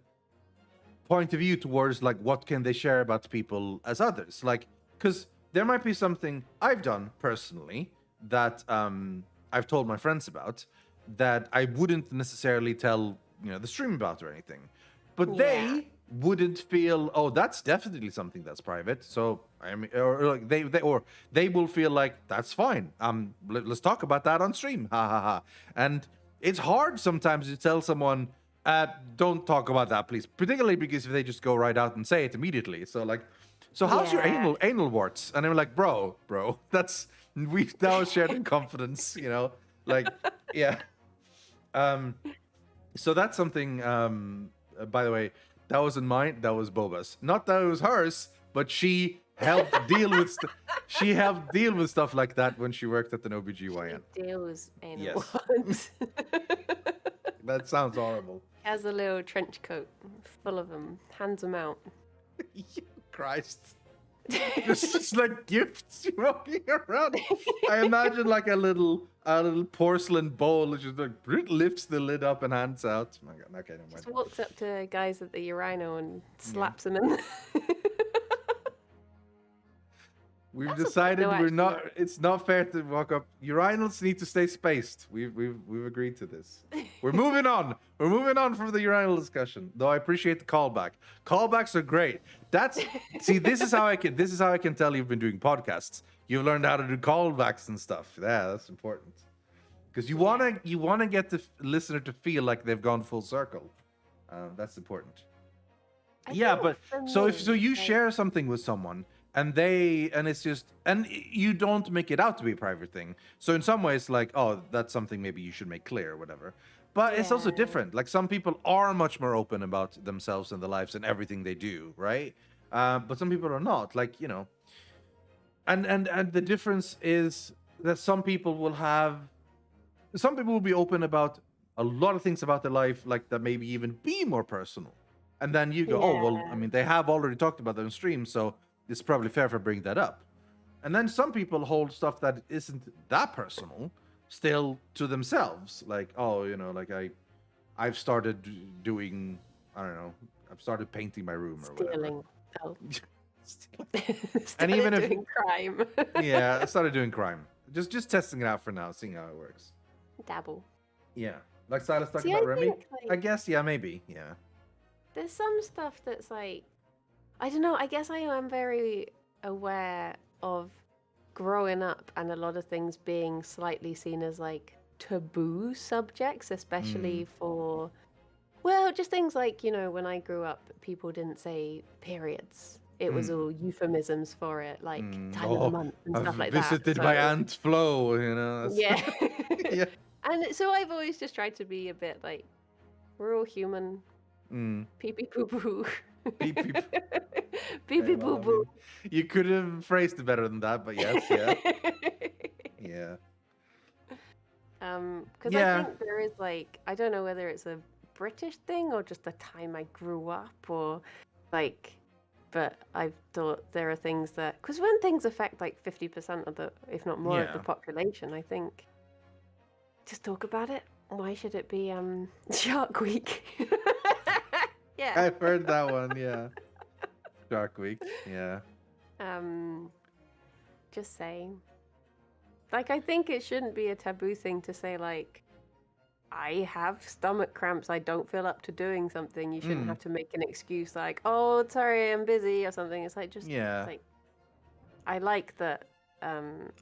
point of view towards like what can they share about people as others. Like, because there might be something I've done personally that I've told my friends about that I wouldn't necessarily tell the stream about or anything, but they wouldn't feel, oh, that's definitely something that's private. So I mean, or like they will feel like that's fine. Let's talk about that on stream. Ha ha ha. And it's hard sometimes to tell someone, don't talk about that, please. Particularly because if they just go right out and say it immediately. So like, how's your anal warts? And I'm like, bro, that was shared in confidence, like, yeah. So that's something. By the way, that wasn't mine. That was Boba's. Not that it was hers, but she helped deal with stuff like that when she worked at an OBGYN. She deals anal warts. That sounds horrible. He has a little trench coat full of them. Hands them out. Christ. Just like gifts walking around. I imagine like a little porcelain bowl that just like lifts the lid up and hands out. Oh my God, okay, never mind. Just walks up to guys at the urinal and slaps them in. We've decided it's not fair to walk up. Urinals need to stay spaced. We've agreed to this. We're moving on. We're moving on from the urinal discussion. Though I appreciate the callback. Callbacks are great. This is how I can tell you've been doing podcasts. You've learned how to do callbacks and stuff. Yeah, that's important. Because you wanna get the listener to feel like they've gone full circle. That's important. Yeah, but so you share something with someone and it's just, and you don't make it out to be a private thing. So in some ways, like, oh, that's something maybe you should make clear or whatever. But it's also Yeah. different. Like, some people are much more open about themselves and their lives and everything they do, right? But some people are not. Like, you know, and the difference is that some people will be open about a lot of things about their life, like that maybe even be more personal. And then you go, oh, well, I Yeah. mean, they have already talked about that on stream, so it's probably fair for bringing that up. And then some people hold stuff that isn't that personal still to themselves. Like, oh, you know, like I've started doing, I don't know, I've started painting my room or whatever. Stealing. Oh. And even if doing crime. yeah, I started doing crime. Just testing it out for now, seeing how it works. Dabble. Yeah. Like Silas talking See, about I Remy? think, I guess, yeah, maybe. Yeah. there's some stuff that's like, I don't know, I guess I am very aware of growing up and a lot of things being slightly seen as like taboo subjects, especially for, well, just things like, you know, when I grew up, people didn't say periods. It was all euphemisms for it, like time of the month and stuff I've like that. visited my Aunt Flo, you know. Yeah. Yeah. And so I've always just tried to be a bit like, we're all human. Pee pee poo poo. Beep, beep. Pee pee Well, poo I poo. mean, you could have phrased it better than that, but yes, yeah. Yeah. Because Yeah. I think there is like, I don't know whether it's a British thing or just the time I grew up or like, but I've thought there are things that, because when things affect like 50% of the, if not more of the Yeah. population, I think just talk about it. Why should it be Shark Week? Yeah. I've heard that one, yeah. Shark Week, yeah. Just saying. Like, I think it shouldn't be a taboo thing to say, like, I have stomach cramps, I don't feel up to doing something. You shouldn't have to make an excuse like, oh, sorry, I'm busy or something. It's like, just, Yeah. like, I like that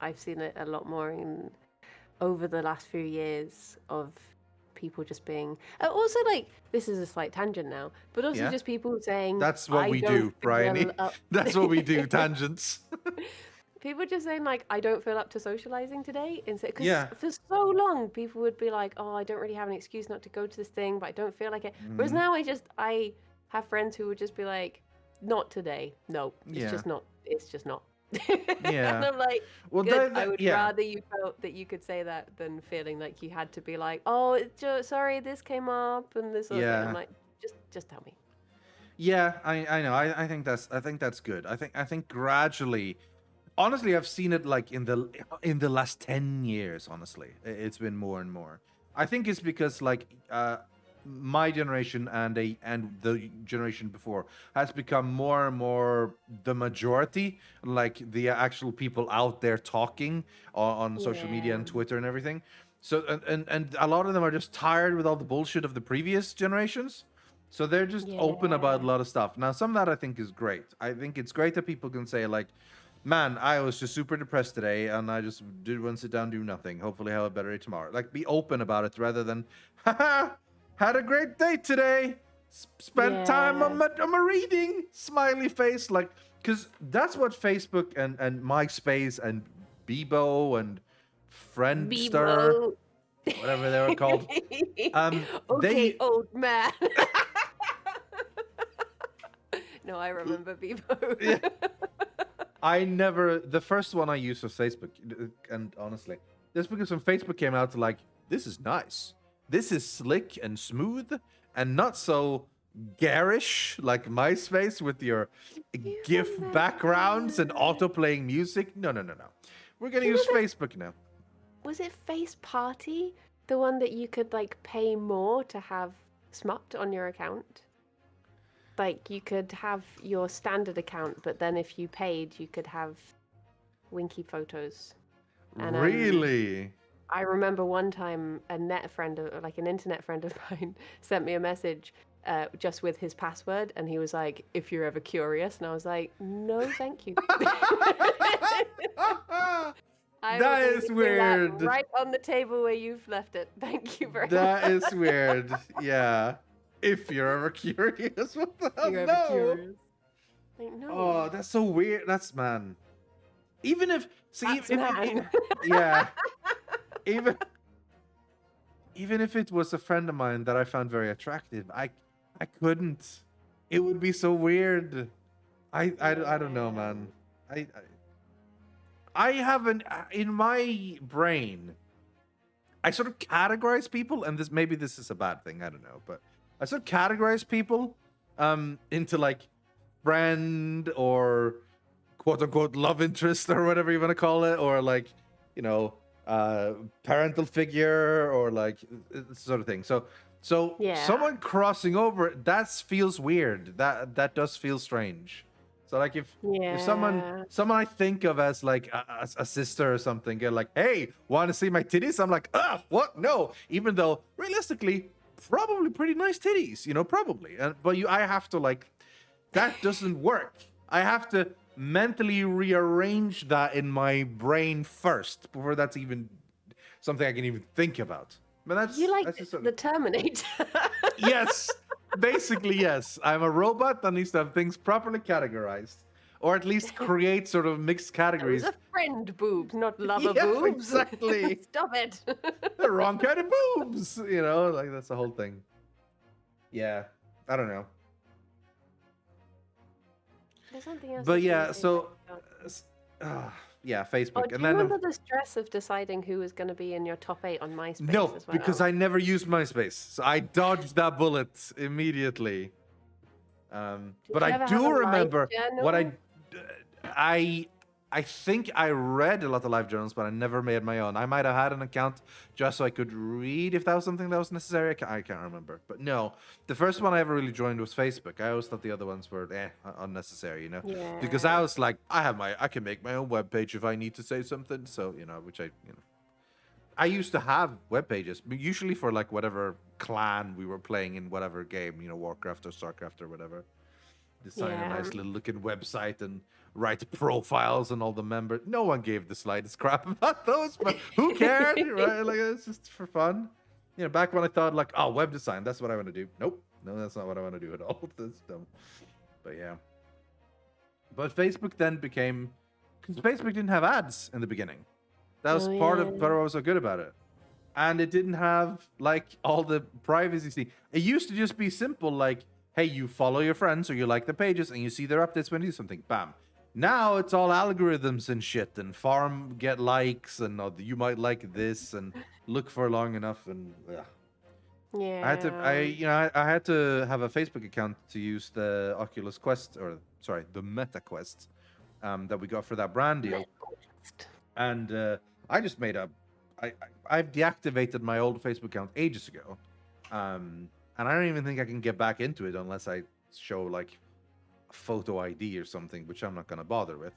I've seen it a lot more over the last few years of people just being, also, like, this is a slight tangent now, but also Yeah. just people saying, That's what I we don't do, feel Briony. up. That's what we do, tangents. People just saying, like, I don't feel up to socializing today. Because Yeah. for so long, people would be like, oh, I don't really have an excuse not to go to this thing, but I don't feel like it. Whereas now I have friends who would just be like, not today. No, it's just not. It's just not. Yeah. And I'm like, Well, good. I would rather you felt that you could say that than feeling like you had to be like, oh, it's just, sorry, this came up and this sort of thing. I'm like, just tell me. Yeah, I know. I think that's good. I think gradually, honestly, I've seen it like in the last 10 years. Honestly, it's been more and more. I think it's because like my generation and the generation before has become more and more the majority, like the actual people out there talking on social media and Twitter and everything. So and a lot of them are just tired with all the bullshit of the previous generations. So they're just open about a lot of stuff. Now, some of that I think is great. I think it's great that people can say like, man, I was just super depressed today and I just did want to sit down, do nothing. Hopefully have a better day tomorrow. Like, be open about it rather than, haha, had a great day today. Spent time on my reading. Smiley face. Like, because that's what Facebook and MySpace and Bebo and Friendster, whatever they were called. Okay, old man. No, I remember Bebo. Yeah. The first one I used was Facebook. And honestly, just because when Facebook came out, like, this is nice. This is slick and smooth and not so garish like MySpace with your GIF backgrounds and auto-playing music. No. We're going to use Facebook now. Was it Face Party? The one that you could, like, pay more to have smut on your account? Like, you could have your standard account, but then if you paid, you could have winky photos. And, really? I remember one time an internet friend of mine sent me a message just with his password, and he was like, if you're ever curious. And I was like, no, thank you. That is weird. That right on the table where you've left it. Thank you very much. That is weird. Yeah. If you're ever curious, what the hell? No. Like, no. Oh, that's so weird. That's man. Even if That's man. yeah, even if it was a friend of mine that I found very attractive, I couldn't. It would be so weird. I don't know, man. I haven't in my brain. I sort of categorize people, and this is a bad thing. I don't know, but I sort of categorize people into like friend or quote unquote love interest or whatever you want to call it, or like, you know, parental figure or like sort of thing. So someone crossing over, that feels weird. That does feel strange. So like if someone I think of as like a sister or something, get like, hey, want to see my titties? I'm like, what? No. Even though realistically, probably pretty nice titties, you know, probably. But I have to like, that doesn't work. I have to mentally rearrange that in my brain first before that's even something I can even think about. But that's just the Terminator. Yes, basically yes. I'm a robot that needs to have things properly categorized, or at least create sort of mixed categories. It was a friend boobs, not lover boobs. Exactly. Stop it. The wrong kind of boobs, you know, like that's the whole thing. Yeah, I don't know. There's something else. But yeah, so yeah, Facebook. Do you remember the stress of deciding who was going to be in your top 8 on MySpace? No, as well? because I never used MySpace, so I dodged that bullet immediately. But I do remember what I think I read a lot of live journals, but I never made my own. I might have had an account just so I could read if that was something that was necessary. I can't remember. But no, the first one I ever really joined was Facebook. I always thought the other ones were unnecessary, you know? Yeah. Because I was like, I can make my own webpage if I need to say something. So, you know, I used to have web pages, usually for like whatever clan we were playing in whatever game, you know, Warcraft or Starcraft or whatever. Design a nice little looking website and write profiles and all the members. No one gave the slightest crap about those, but who cared, right? Like, it's just for fun. You know, back when I thought like, oh, web design, that's what I want to do. Nope, no, that's not what I want to do at all. That's dumb. But yeah. But Facebook then became, because Facebook didn't have ads in the beginning. That was part of what was so good about it. And it didn't have like all the privacy. It used to just be simple, like, hey, you follow your friends or you like the pages and you see their updates when you do something. Bam. Now it's all algorithms and shit and get likes and you might like this and look for long enough and yeah. I had to have a Facebook account to use the Oculus Quest the Meta Quest that we got for that brand deal. And I just I've deactivated my old Facebook account ages ago. And I don't even think I can get back into it unless I show like a photo ID or something, which I'm not going to bother with.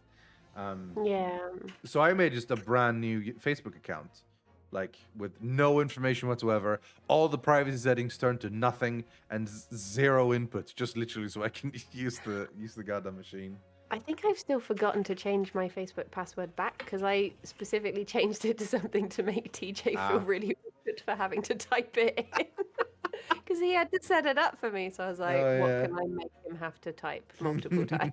So I made just a brand new Facebook account, like with no information whatsoever. All the privacy settings turned to nothing and zero input, just literally so I can use the goddamn machine. I think I've still forgotten to change my Facebook password back because I specifically changed it to something to make TJ feel really good for having to type it in. Because he had to set it up for me. So I was like, what can I make him have to type multiple times?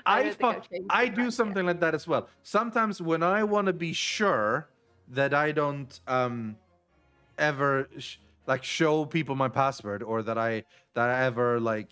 I do something like that as well. Sometimes when I want to be sure that I don't ever show people my password, or that I ever like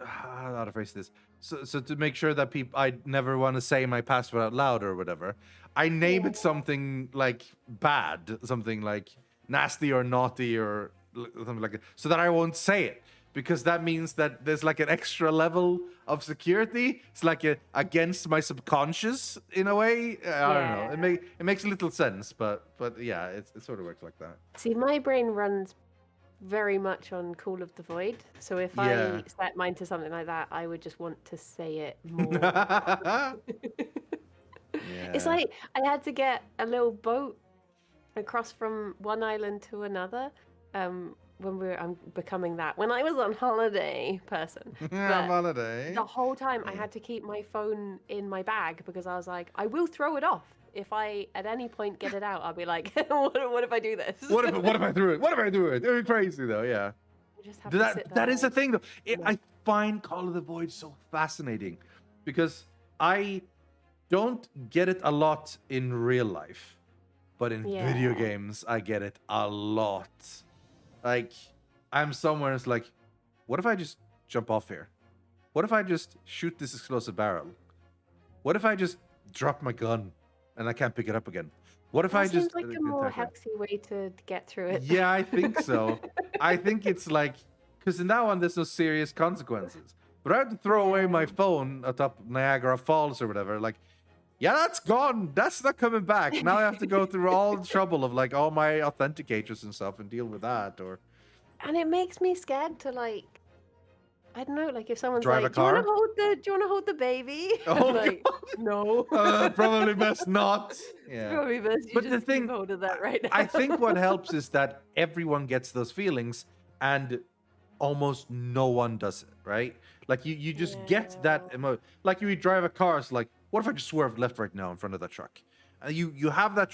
how to phrase this. So to make sure that I never want to say my password out loud or whatever, I name it something like bad, something like nasty or naughty or something like that, so that I won't say it, because that means that there's like an extra level of security. It's like against my subconscious in a way. I don't know. It makes a little sense, but yeah, it sort of works like that. See, my brain runs very much on Call of the Void, so if I set mine to something like that, I would just want to say it more. It's like I had to get a little boat across from one island to another when I'm becoming that. When I was on holiday person. On holiday. The whole time I had to keep my phone in my bag because I was like, I will throw it off. If I at any point get it out, I'll be like, what if I do this? What if I threw it? What if I do it? It would be crazy though, yeah. just have to sit there. That is the thing, though. I find Call of the Void so fascinating because I don't get it a lot in real life, but in video games, I get it a lot. Like, I'm somewhere and it's like, what if I just jump off here? What if I just shoot this explosive barrel? What if I just drop my gun and I can't pick it up again? What if I just... seems like a more healthy way to get through it. Yeah, I think so. I think it's like... Because in that one, there's no serious consequences. But I have to throw away my phone atop Niagara Falls or whatever. Like, yeah, that's gone. That's not coming back. Now I have to go through all the trouble of like all my authenticators and stuff and deal with that. And it makes me scared to like... I don't know, like if someone's Drive like, a car? do you want to hold the baby? Oh, I'm like, no. probably best not. Yeah. Probably best you just keep hold of that right now. I think what helps is that everyone gets those feelings and almost no one does it, right? Like you just get that like you drive a car, it's like, what if I just swerve left right now in front of that truck? And you have that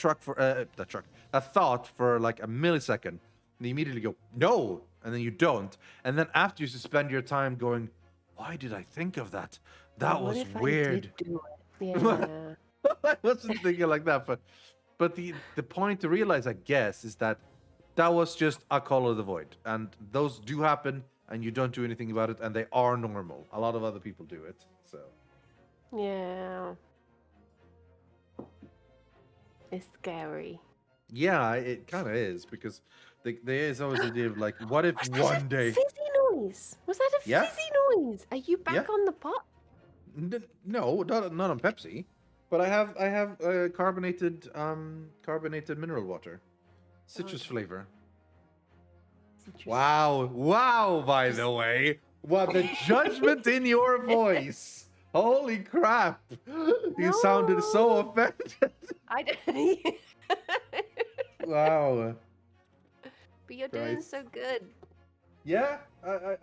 thought for like a millisecond, and you immediately go, no, and then you don't. And then after you spend your time going, why did I think of that? That was weird. I did do it? Yeah. I wasn't thinking like that, but the point to realize, I guess, is that was just a Call of the Void, and those do happen, and you don't do anything about it, and they are normal. A lot of other people do it, so. Yeah. It's scary. Yeah, it kind of is, because there is always the idea of like, what if one day... Fizzy noise? Was that a fizzy noise? Are you back on the pot? No, not on Pepsi, but I have carbonated mineral water, citrus flavor. Wow! By the way, what the judgment in your voice! Holy crap! You sounded so offended. I didn't. Wow. But you're doing so good. Yeah, I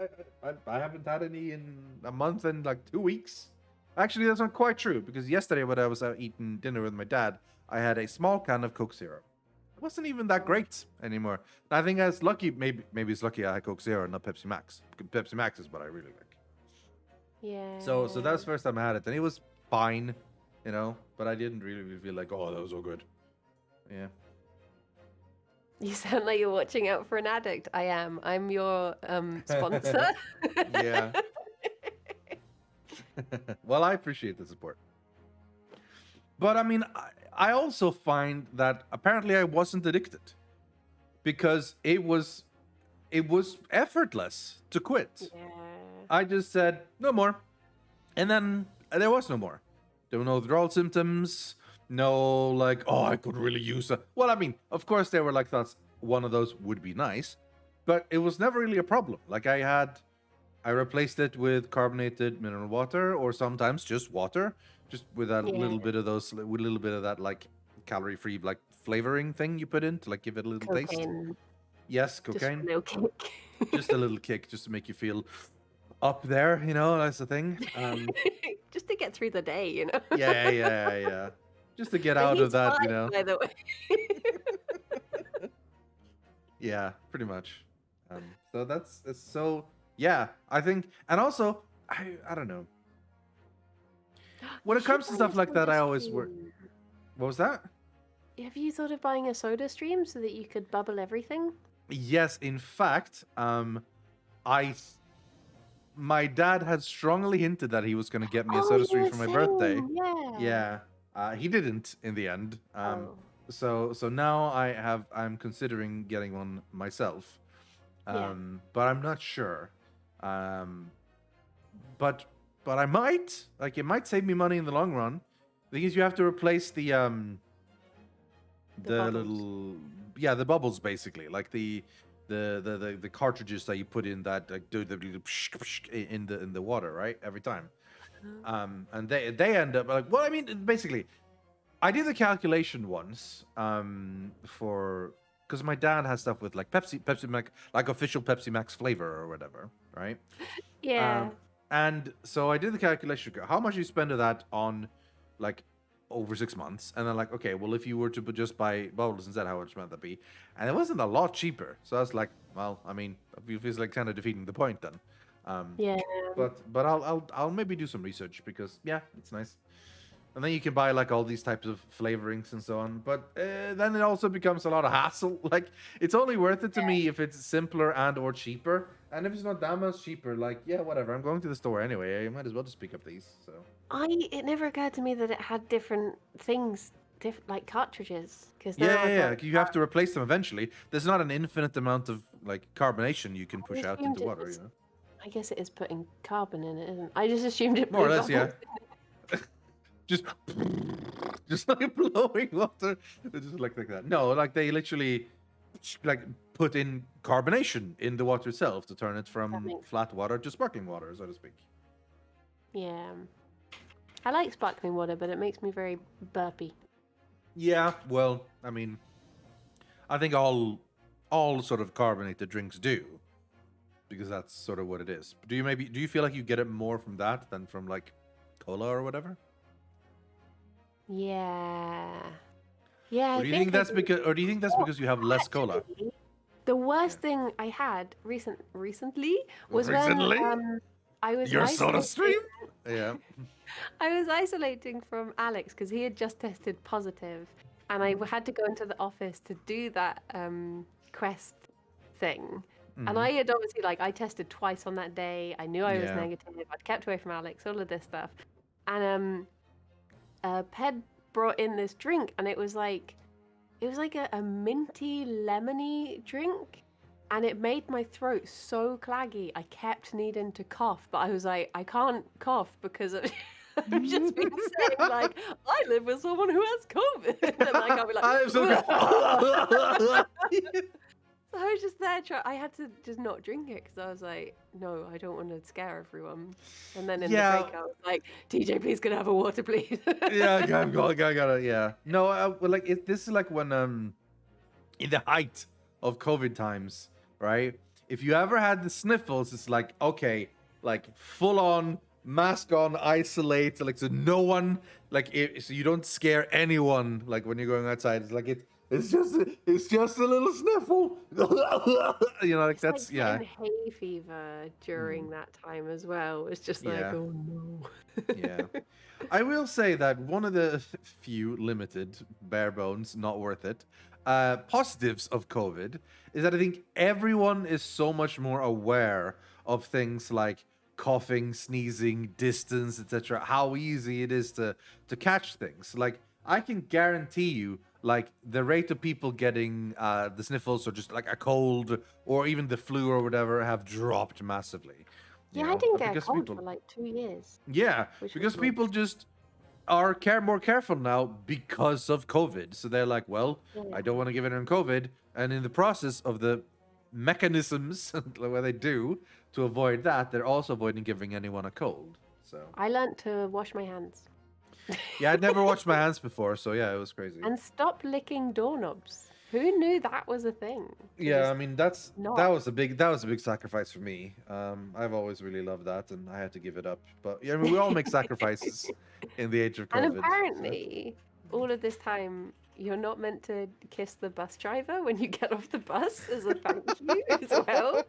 haven't had any in a month and like 2 weeks. Actually, that's not quite true, because yesterday when I was out eating dinner with my dad, I had a small can of Coke Zero. It wasn't even that great anymore. I think I was lucky. Maybe it's lucky I had Coke Zero and not Pepsi Max. Pepsi Max is what I really like. Yeah. So that was the first time I had it, and it was fine, but I didn't really feel like, oh, that was so good. Yeah. You sound like you're watching out for an addict. I am. I'm your sponsor. Yeah. Well, I appreciate the support. But I mean, I also find that apparently I wasn't addicted, because it was effortless to quit. Yeah. I just said no more, and then there was no more. There were no withdrawal symptoms. No, like, oh, I could really use a... Well, I mean, of course, there were like thoughts, one of those would be nice, but it was never really a problem. Like I replaced it with carbonated mineral water, or sometimes just water, just with a little bit of that like calorie-free like flavoring thing you put in to like give it a little taste. Yes, cocaine. Just a little kick. Just a little kick, just to make you feel up there, that's the thing. Just to get through the day, Yeah. Just to get out of that, By the way. Yeah, pretty much. Yeah, I think, and also, I don't know. When it comes to stuff like that, I always work. What was that? Have you thought of buying a soda stream so that you could bubble everything? Yes, in fact, my dad had strongly hinted that he was going to get me a soda stream for my birthday. Yeah. He didn't in the end. So now I'm considering getting one myself. But I'm not sure. But I might. Like, it might save me money in the long run. Because you have to replace the the bubbles, basically, like the cartridges that you put in that like do the in the water, right, every time. And they end up like, well, I mean, basically, I did the calculation once because my dad has stuff with like Pepsi Max, like official Pepsi Max flavor or whatever, right? Yeah. And so I did the calculation. How much you spend of that on like over 6 months. And then like, okay, well, if you were to just buy bubbles instead, how much might that be? And it wasn't a lot cheaper. So I was like, well, I mean, it feels like kind of defeating the point then. Yeah. But I'll maybe do some research because yeah, it's nice. And then you can buy like all these types of flavorings and so on. But then it also becomes a lot of hassle. Like it's only worth it to me if it's simpler and or cheaper. And if it's not that much cheaper, like yeah, whatever. I'm going to the store anyway. I might as well just pick up these. So it never occurred to me that it had different things, like cartridges. Because yeah. You have to replace them eventually. There's not an infinite amount of like carbonation you can push out into water. You know. I guess it is putting carbon in it, isn't it? I just assumed it. More or less, yeah. just like blowing water, just like that. No, like they literally like put in carbonation in the water itself to turn it from flat water to sparkling water, so to speak. Yeah, I like sparkling water, but it makes me very burpy. Yeah, well, I mean, I think all sort of carbonated drinks do, because that's sort of what it is. Do you feel like you get it more from that than from like cola or whatever? Yeah. Or do you think that's because you have less cola? The worst thing I had recently was when I was your soda stream. Yeah. I was isolating from Alex because he had just tested positive, and I had to go into the office to do that quest thing. And I had obviously I tested twice on that day. I knew I was negative. I'd kept away from Alex, all of this stuff, and Ped brought in this drink, and it was like a minty lemony drink, and it made my throat so claggy I kept needing to cough, but I was like, I can't cough because I've just been saying like I live with someone who has COVID, and I can't be like I'm so So I was just there I had to just not drink it because I was like, no, I don't want to scare everyone. And then in the break, I was like, TJ, please can I have a water, please? Yeah, I gotta, yeah. No, this is like when in the height of COVID times, right? If you ever had the sniffles, it's like, okay, like full on mask on, isolate, like so no one, so you don't scare anyone, like when you're going outside. It's like it's just a little sniffle. You know, like that's like hay fever during that time as well. It's just like, oh no. Yeah. I will say that one of the few limited, bare bones, not worth it, positives of COVID is that I think everyone is so much more aware of things like coughing, sneezing, distance, etc. How easy it is to catch things. Like I can guarantee you, like the rate of people getting the sniffles or just like a cold or even the flu or whatever have dropped massively. Yeah, I didn't get a cold for like 2 years. Yeah, because people just are more careful now because of COVID. So they're like, well, I don't want to give anyone COVID. And in the process of the mechanisms where they do to avoid that, they're also avoiding giving anyone a cold. So I learned to wash my hands. Yeah, I'd never washed my hands before, so yeah, it was crazy. And stop licking doorknobs. Who knew that was a thing? Yeah, I mean that was a big sacrifice for me. I've always really loved that, and I had to give it up. But yeah, I mean, we all make sacrifices in the age of COVID. And apparently, all of this time, you're not meant to kiss the bus driver when you get off the bus as a thank you as well.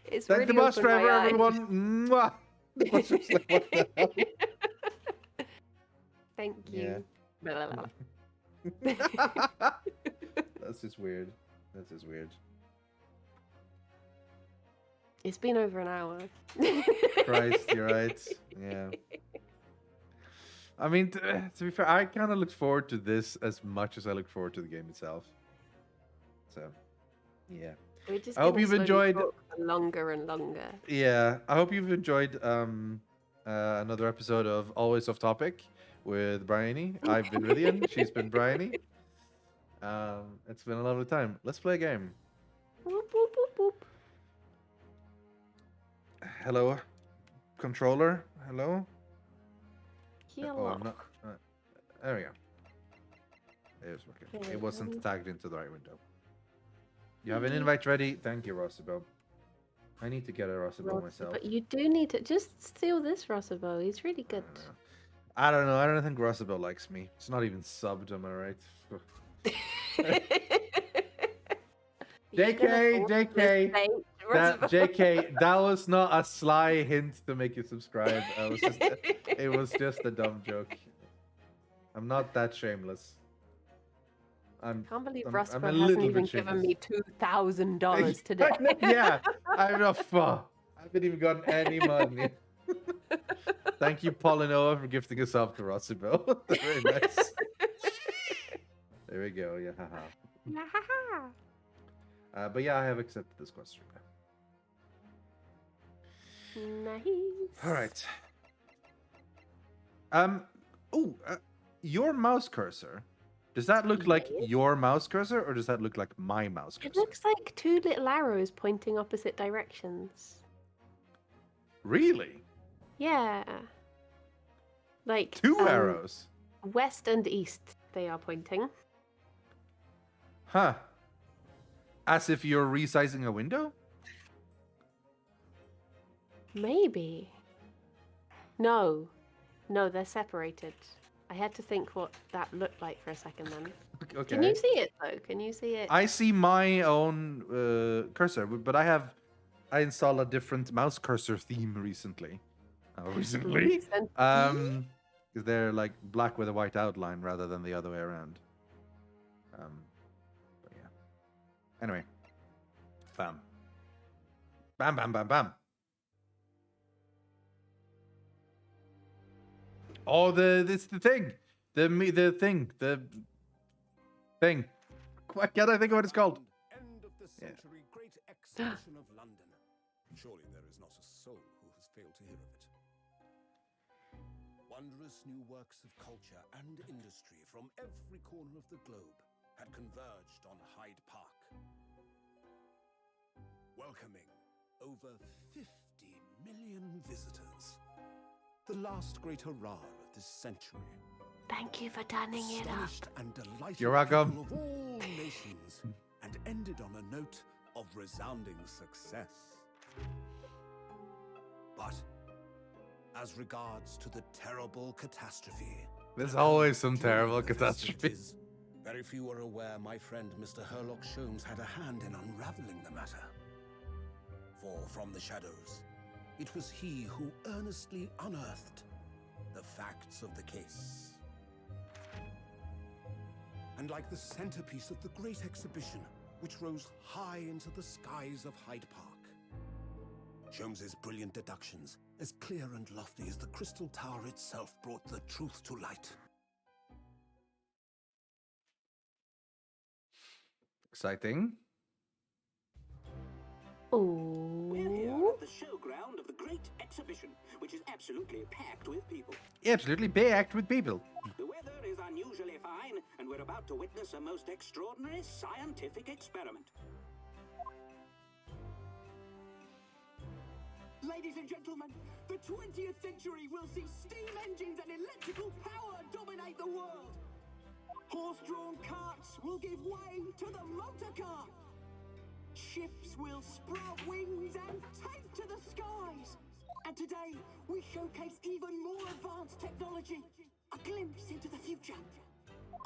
It's thank really the bus driver, everyone. Mwah. Like, what the hell? Thank you. Yeah. That's just weird. It's been over an hour. Christ, you're right. Yeah. I mean, to be fair, I kind of looked forward to this as much as I look forward to the game itself. So, yeah. I hope you've enjoyed longer and longer. Yeah, I hope you've enjoyed another episode of Always Off Topic with Briony. I've been Rydian. She's been Briony. It's been a lovely time. Let's play a game. Boop, boop, boop, boop. Hello, controller. Hello. Hello. I'm not. There we go. It was working. It wasn't tagged into the right window. You have an invite ready. Thank you, Rossabo. I need to get a Rossabo myself. But you do need to just steal this Rossabo. He's really good. I don't know. I don't think Rossabelle likes me. It's not even subbed, am I right? JK, that was not a sly hint to make you subscribe. It was just a dumb joke. I'm not that shameless. I can't believe Rossabelle hasn't even given me $2,000 today. Yeah, I haven't even gotten any money. Thank you, Paulinoa, for gifting us up to Rossabelle. Very nice. There we go. Yeah, haha. But yeah, I have accepted this question. Nice. All right. Your mouse cursor. Does that look like your mouse cursor, or does that look like my mouse cursor? It looks like two little arrows pointing opposite directions. Really? Yeah. Like two arrows. West and east they are pointing. Huh. As if you're resizing a window? Maybe. No, they're separated. I had to think what that looked like for a second then. Okay. Can you see it though? Can you see it? I see my own cursor, but I installed a different mouse cursor theme recently. Recently? They're like black with a white outline rather than the other way around. But yeah. Anyway. Bam. Bam, bam, bam, bam. Oh, it's the thing. The thing. Why can't I think of what it's called? End of the century great exhibition of London. Surely there is not a soul who has failed to hear of it. Wondrous new works of culture and industry from every corner of the globe had converged on Hyde Park, welcoming over 50 million visitors. The last great hurrah of this century. Thank you for turning it up. And delighted You're welcome. people of all nations, and ended on a note of resounding success. But as regards to the terrible catastrophe, there's always some terrible catastrophes. Very few are aware my friend Mr. Herlock Sholmes had a hand in unraveling the matter. For from the shadows, it was he who earnestly unearthed the facts of the case. And like the centerpiece of the great exhibition, which rose high into the skies of Hyde Park, Sholmes's brilliant deductions, as clear and lofty as the crystal tower itself, brought the truth to light. Exciting. We're here at the showground of the Great Exhibition, which is absolutely packed with people. Absolutely packed with people. The weather is unusually fine, and we're about to witness a most extraordinary scientific experiment. Ladies and gentlemen, the 20th century will see steam engines and electrical power dominate the world. Horse-drawn carts will give way to the motor car. Ships will sprout wings and take to the skies. And today, we showcase even more advanced technology. A glimpse into the future.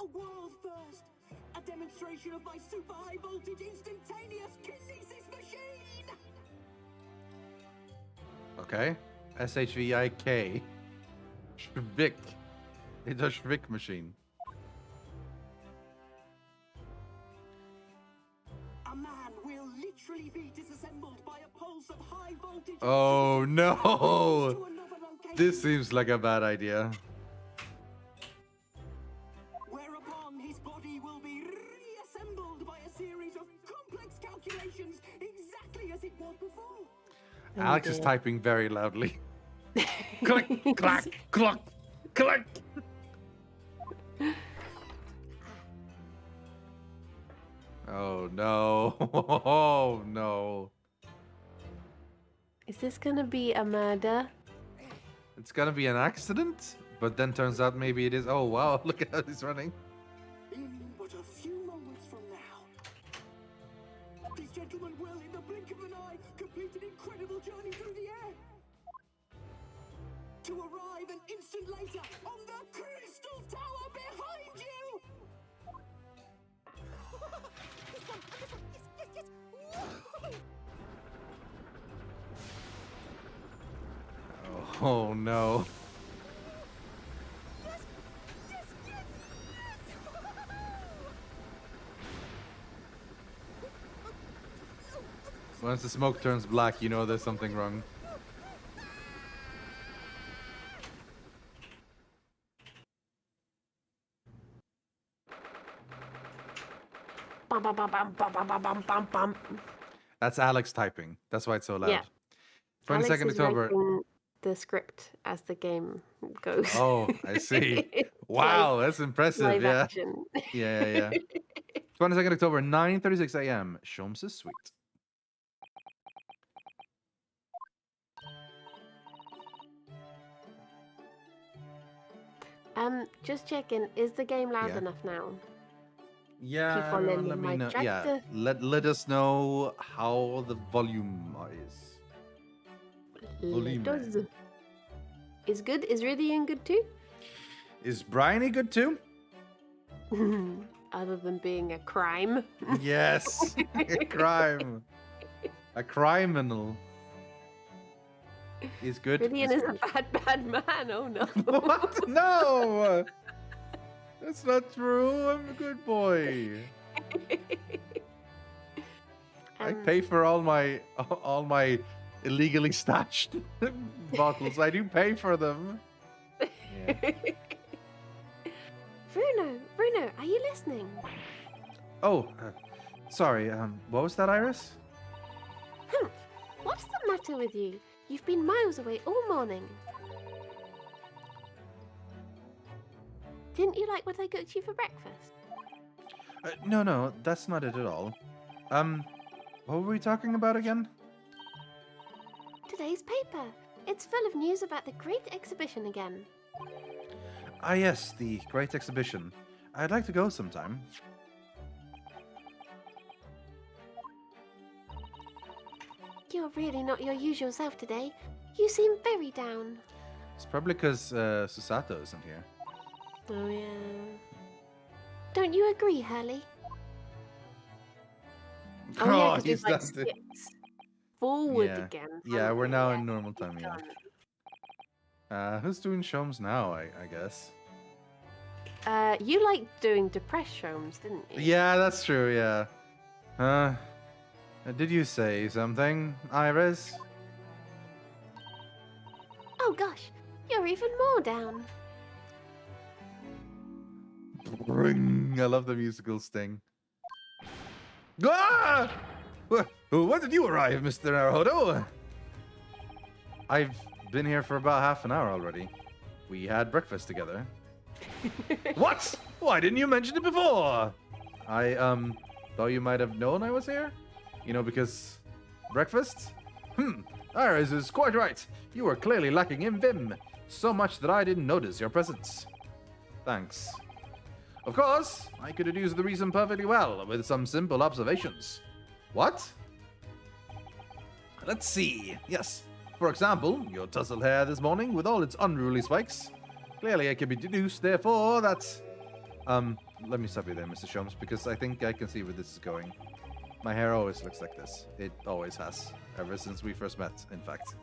A world first. A demonstration of my super high voltage instantaneous kinesis machine. Okay. SHVIK. Shvik. It's a Shvik machine. A man will literally be disassembled by a pulse of high voltage. Oh no! This seems like a bad idea. Whereupon his body will be reassembled by a series of complex calculations exactly as it was before. Alex is typing very loudly. Click, clack, cluck, click. Oh no. Oh no. Is this gonna be a murder? It's gonna be an accident, but then turns out maybe it is. Oh wow, look at how he's running. In but a few moments from now, these gentlemen will, in the blink of an eye, complete an incredible journey through the air. to arrive an instant later on the Crystal Tower behind you! This one! Yes! Oh no. Yes! Once the smoke turns black, you know there's something wrong. Bum, bum, bum, bum, bum, bum, bum, bum, bum. That's Alex typing. That's why it's so loud. Yeah. 22nd Alex is October. writing the script as the game goes. Oh, I see. Wow, that's impressive. Live Yeah. action. Yeah. 22nd October, 9:36 a.m. Sholmes' Suite. Just checking. Is the game loud Yeah. enough now? Yeah, People everyone in let me my know. chat, Yeah, let us know how the volume is. Volume. Does is good? Is Rydian good too? Is Briony good too? Other than being a crime. Yes, a crime, a criminal. Is good. Rydian is a bad man. Oh no. What? No, that's not true. I'm a good boy. I pay for all my illegally stashed bottles. I do pay for them. Yeah. Bruno, are you listening? Oh, sorry. What was that, Iris? What's the matter with you? You've been miles away all morning. Didn't you like what I cooked you for breakfast? No, that's not it at all. What were we talking about again? Today's paper. It's full of news about the Great Exhibition again. Ah, yes, the Great Exhibition. I'd like to go sometime. You're really not your usual self today. You seem very down. It's probably because Susato isn't here. Oh, yeah. Don't you agree, Hurley? Oh, yeah, 'cause he's we've, like, done it. skipped forward Yeah. again. Yeah, haven't we're we? now Yeah, in normal time again. done. Who's doing Sholmes now, I guess? You liked doing depressed shows, didn't you? Yeah, that's true, yeah. Did you say something, Iris? Oh gosh, you're even more down. Ring. I love the musical sting. Ah! When did you arrive, Mr. Naruhodo? I've been here for about half an hour already. We had breakfast together. What? Why didn't you mention it before? I thought you might have known I was here. You know, because breakfast? Iris is quite right. You were clearly lacking in vim. So much that I didn't notice your presence. Thanks. Of course, I could deduce the reason perfectly well with some simple observations. What? Let's see. Yes. For example, your tousled hair this morning with all its unruly spikes. Clearly, it can be deduced, therefore, that... let me stop you there, Mr. Sholmes, because I think I can see where this is going. My hair always looks like this. It always has. Ever since we first met, in fact.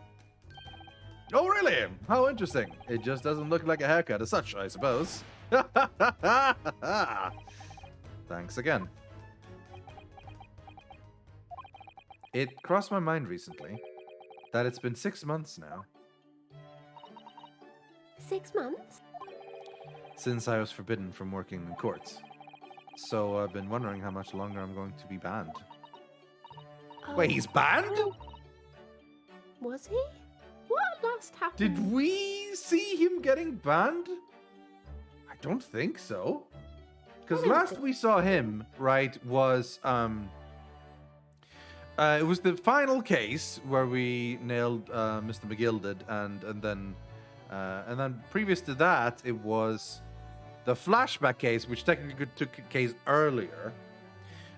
Oh, really? How interesting. It just doesn't look like a haircut as such, I suppose. Thanks again. It crossed my mind recently that it's been 6 months now 6 months? since I was forbidden from working in courts. So I've been wondering how much longer I'm going to be banned. Wait, he's banned? Was he? What last happened? Did we see him getting banned? I don't think so. Because last we saw him, right, was it was the final case where we nailed Mr. McGill did, and then previous to that it was the flashback case, which technically took a case earlier.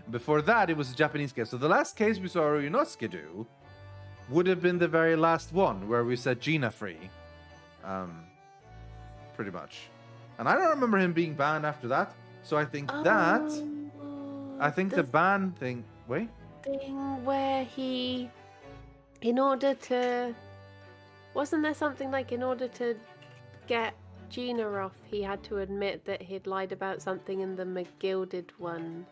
Before that, it was a Japanese case. So the last case we saw Ryunosuke do would have been the very last one where we set Gina free. Pretty much. And I don't remember him being banned after that. So I think the ban thing. Wait. Thing where he, in order to, wasn't there something like in order to get Gina off, he had to admit that he'd lied about something in the McGilded one,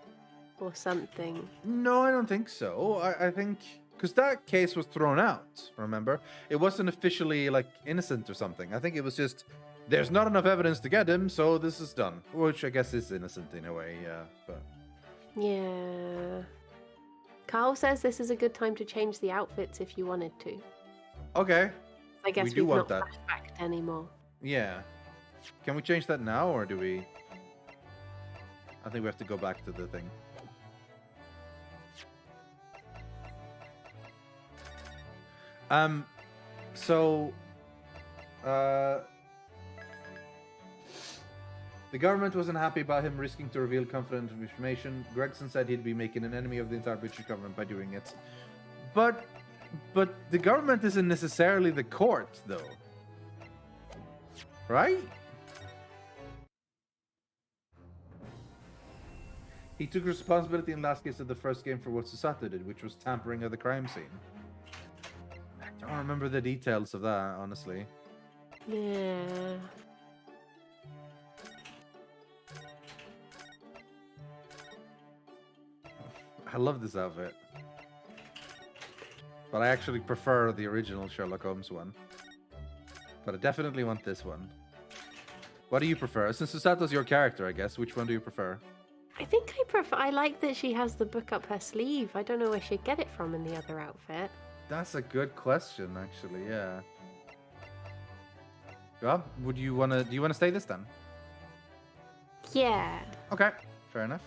or something? No, I don't think so. I think because that case was thrown out. Remember, it wasn't officially like innocent or something. I think it was just there's not enough evidence to get him, so this is done. Which I guess is innocent in a way, yeah. But yeah. Carl says this is a good time to change the outfits if you wanted to. Okay. I guess we do we've want not that flashbacked anymore. Yeah. Can we change that now, or do we? I think we have to go back to the thing. So, the government wasn't happy about him risking to reveal confidential information. Gregson said he'd be making an enemy of the entire British government by doing it. But the government isn't necessarily the court, though. Right? He took responsibility in last case of the first game for what Susato did, which was tampering of the crime scene. I don't remember the details of that, honestly. Yeah. I love this outfit. But I actually prefer the original Sherlock Holmes one. But I definitely want this one. What do you prefer? Since Susato's your character, I guess, which one do you prefer? I think I like that she has the book up her sleeve. I don't know where she'd get it from in the other outfit. That's a good question, actually, yeah. Well, do you want to stay this then? Yeah. Okay, fair enough.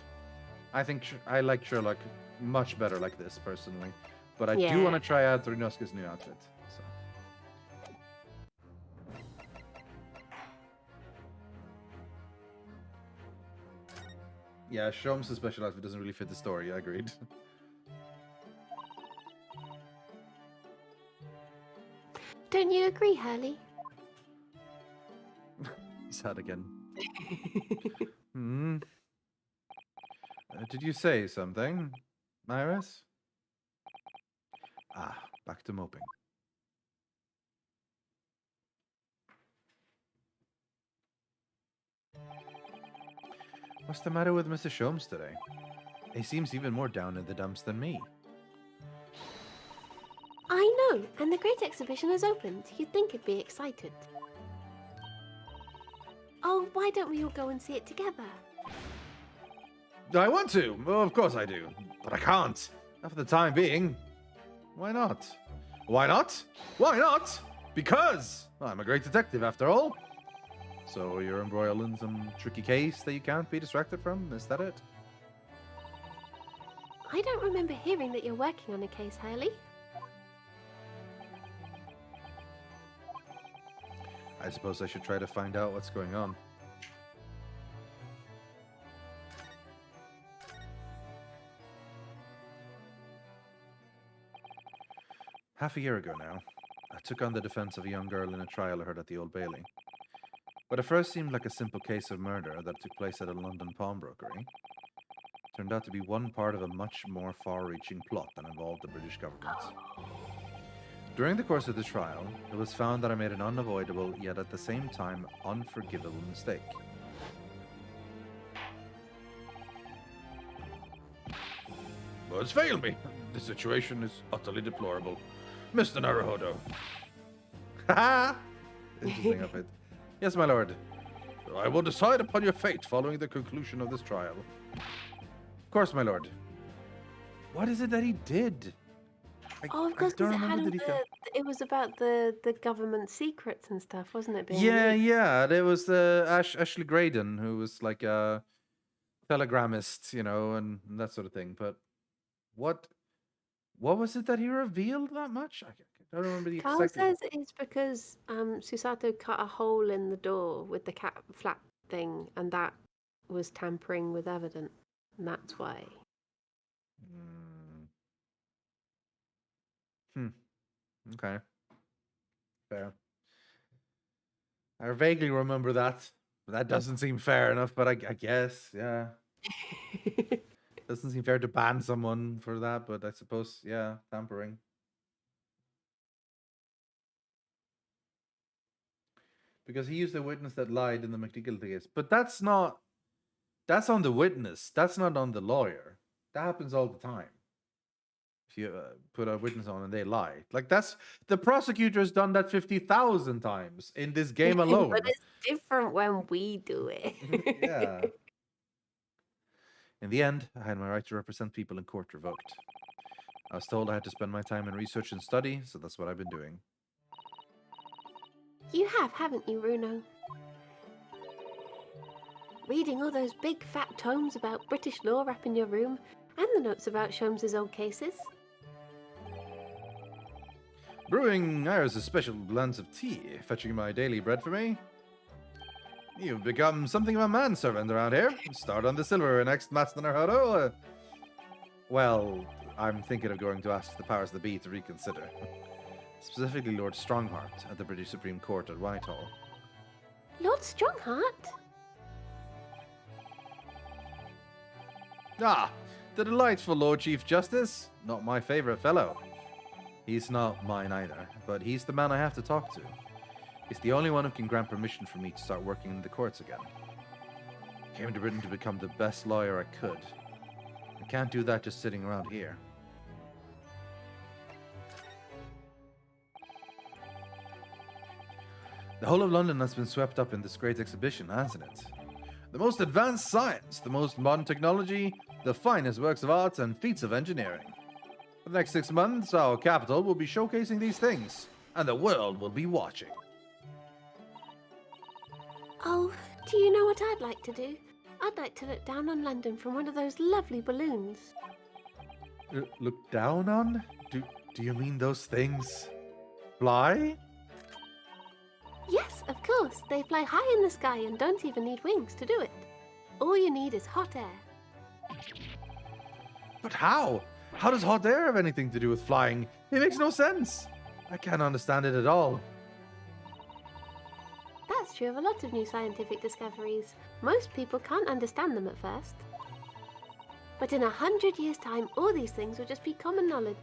I think I like Sherlock much better like this, personally. But I do want to try out Ryunosuke's new outfit. So. Yeah, Sholmes' special outfit doesn't really fit the story, I agreed. Don't you agree, Hurley? Sad again. Did you say something, Iris? Ah, back to moping. What's the matter with Mr. Sholmes today? He seems even more down in the dumps than me. I know, and the Great Exhibition has opened. You'd think he'd be excited. Oh, why don't we all go and see it together? I want to. Well, of course I do. But I can't. Not for the time being. Why not? Why not? Why not? Because I'm a great detective after all. So you're embroiled in some tricky case that you can't be distracted from? Is that it? I don't remember hearing that you're working on a case, Hurley. I suppose I should try to find out what's going on. Half a year ago now, I took on the defense of a young girl in a trial I heard at the Old Bailey. What at first seemed like a simple case of murder that took place at a London pawnbrokery turned out to be one part of a much more far-reaching plot that involved the British government. During the course of the trial, it was found that I made an unavoidable, yet at the same time unforgivable mistake. Words fail me. The situation is utterly deplorable. Mr. Naruhodo. Ha! Interesting of it. Yes, my lord. I will decide upon your fate following the conclusion of this trial. Of course, my lord. What is it that he did? Of course, it was about the government secrets and stuff, wasn't it? Yeah. There was Ashley Graydon, who was like a telegrammist, and that sort of thing. But what was it that he revealed that much? I don't remember the exact. Carl says it's because Susato cut a hole in the door with the cat flap thing, and that was tampering with evidence, and that's why. Okay. Fair. I vaguely remember that. That doesn't seem fair enough, but I guess, yeah. Doesn't seem fair to ban someone for that, but I suppose, yeah, tampering. Because he used a witness that lied in the McNichol case. But that's on the witness. That's not on the lawyer. That happens all the time. If you put a witness on and they lie. Like, that's... The prosecutor has done that 50,000 times in this game alone. But it's different when we do it. Yeah. In the end, I had my right to represent people in court revoked. I was told I had to spend my time in research and study, so that's what I've been doing. You have, haven't you, Bruno? Reading all those big fat tomes about British law up in your room, and the notes about Sholmes' old cases. Brewing Iris' special blends of tea, fetching my daily bread for me. You've become something of a manservant around here. Start on the silver next, Master Naruto. Well, I'm thinking of going to ask the powers that be to reconsider. Specifically Lord Strongheart at the British Supreme Court at Whitehall. Lord Strongheart? Ah, the delightful Lord Chief Justice. Not my favorite fellow. He's not mine either, but he's the man I have to talk to. He's the only one who can grant permission for me to start working in the courts again. I came to Britain to become the best lawyer I could. I can't do that just sitting around here. The whole of London has been swept up in this great exhibition, hasn't it? The most advanced science, the most modern technology, the finest works of art and feats of engineering. For the next 6 months, our capital will be showcasing these things, and the world will be watching. Oh, do you know what I'd like to do? I'd like to look down on London from one of those lovely balloons. Look down on? Do you mean those things fly? Yes, of course. They fly high in the sky and don't even need wings to do it. All you need is hot air. But how? How does hot air have anything to do with flying? It makes no sense. I can't understand it at all. That's true of a lot of new scientific discoveries. Most people can't understand them at first. But in 100 years' time, all these things will just be common knowledge.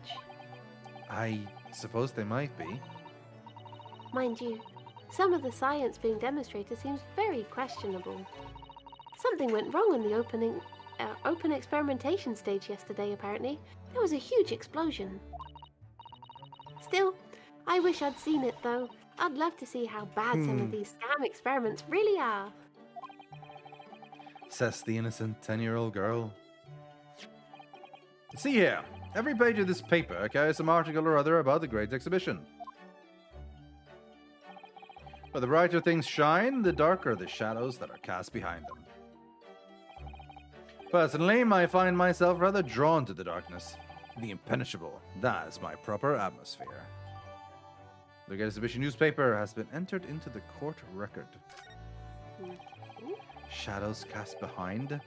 I suppose they might be. Mind you, some of the science being demonstrated seems very questionable. Something went wrong in the open experimentation stage yesterday, apparently. There was a huge explosion. Still, I wish I'd seen it, though. I'd love to see how bad some of these scam experiments really are. Says the innocent 10-year-old girl. See here. Every page of this paper carries some article or other about the Great Exhibition. But the brighter things shine, the darker the shadows that are cast behind them. Personally, I find myself rather drawn to the darkness, the impenetrable. That is my proper atmosphere. The Great Exhibition newspaper has been entered into the court record. Shadows cast behind?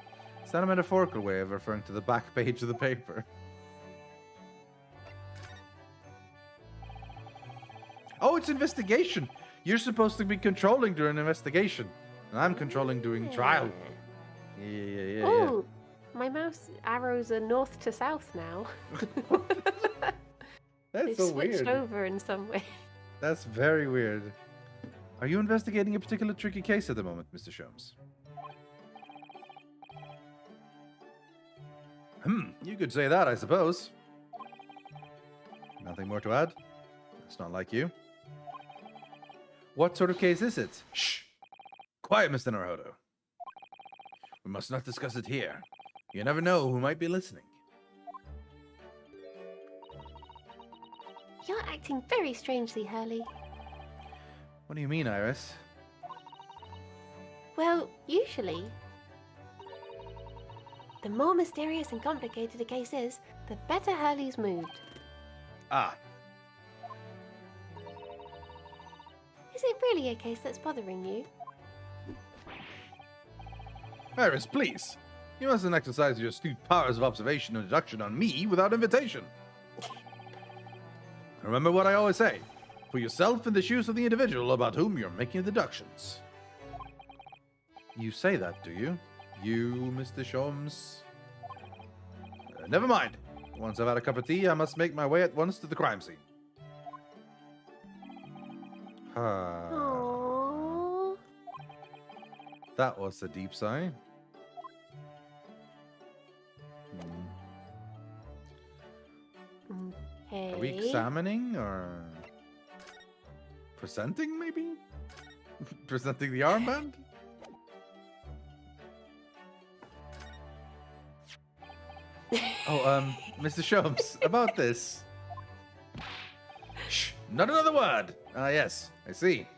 Is that a metaphorical way of referring to the back page of the paper? Oh, it's investigation! You're supposed to be controlling during investigation. And I'm controlling during trial. Yeah. Oh, my mouse arrows are north to south now. That's so weird. Switched over in some way. That's very weird. Are you investigating a particular tricky case at the moment, Mr. Sholmes? You could say that, I suppose. Nothing more to add? It's not like you. What sort of case is it? Shh! Quiet, Mr. Naruto. We must not discuss it here. You never know who might be listening. You're acting very strangely, Hurley. What do you mean, Iris? Well, usually, the more mysterious and complicated a case is, the better Hurley's mood. Ah. Is it really a case that's bothering you? Iris, please. You mustn't exercise your astute powers of observation and deduction on me without invitation. Remember what I always say. Put yourself in the shoes of the individual about whom you're making deductions. You say that, do you? You, Mr. Sholmes? Never mind. Once I've had a cup of tea, I must make my way at once to the crime scene. Aww. That was a deep sigh. Okay. Are we examining or presenting, maybe? Presenting the armband? Oh, Mr. Sholmes, about this. Shh, not another word. Ah, yes, I see.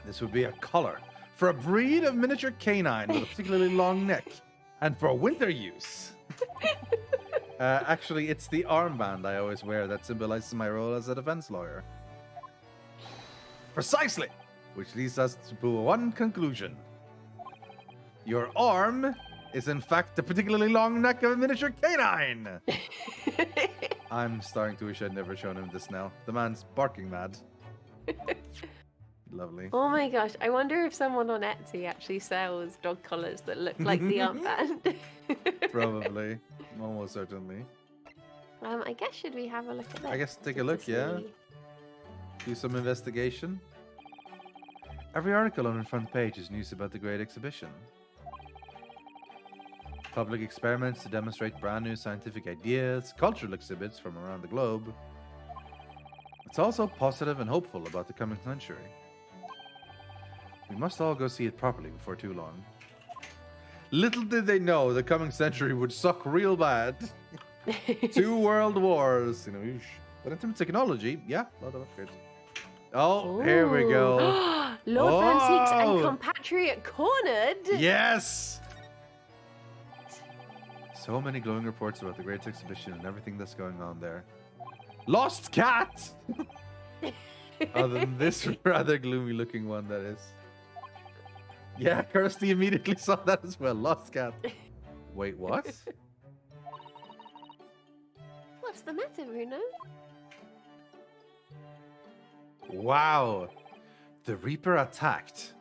This would be a collar for a breed of miniature canine with a particularly long neck and for winter use. Actually, it's the armband I always wear that symbolizes my role as a defense lawyer. Precisely! Which leads us to one conclusion. Your arm is in fact the particularly long neck of a miniature canine! I'm starting to wish I'd never shown him this now. The man's barking mad. Lovely. Oh my gosh, I wonder if someone on Etsy actually sells dog collars that look like the armband. Probably. Almost certainly. I guess, should we have a look at that? I guess take a look, yeah. Do some investigation. Every article on the front page is news about the Great Exhibition. Public experiments to demonstrate brand new scientific ideas, cultural exhibits from around the globe. It's also positive and hopeful about the coming century. We must all go see it properly before too long. Little did they know the coming century would suck real bad. 2 world wars, you know. But in terms of technology, yeah, a lot of upgrades. Oh, here we go. Lord Van Zeeks and compatriot cornered. Yes. So many glowing reports about the Great Exhibition and everything that's going on there. Lost cat. Other than this rather gloomy-looking one, that is. Yeah, Kirsty immediately saw that as well. Lost cat. Wait, what? What's the matter, Bruno? Wow. The Reaper attacked.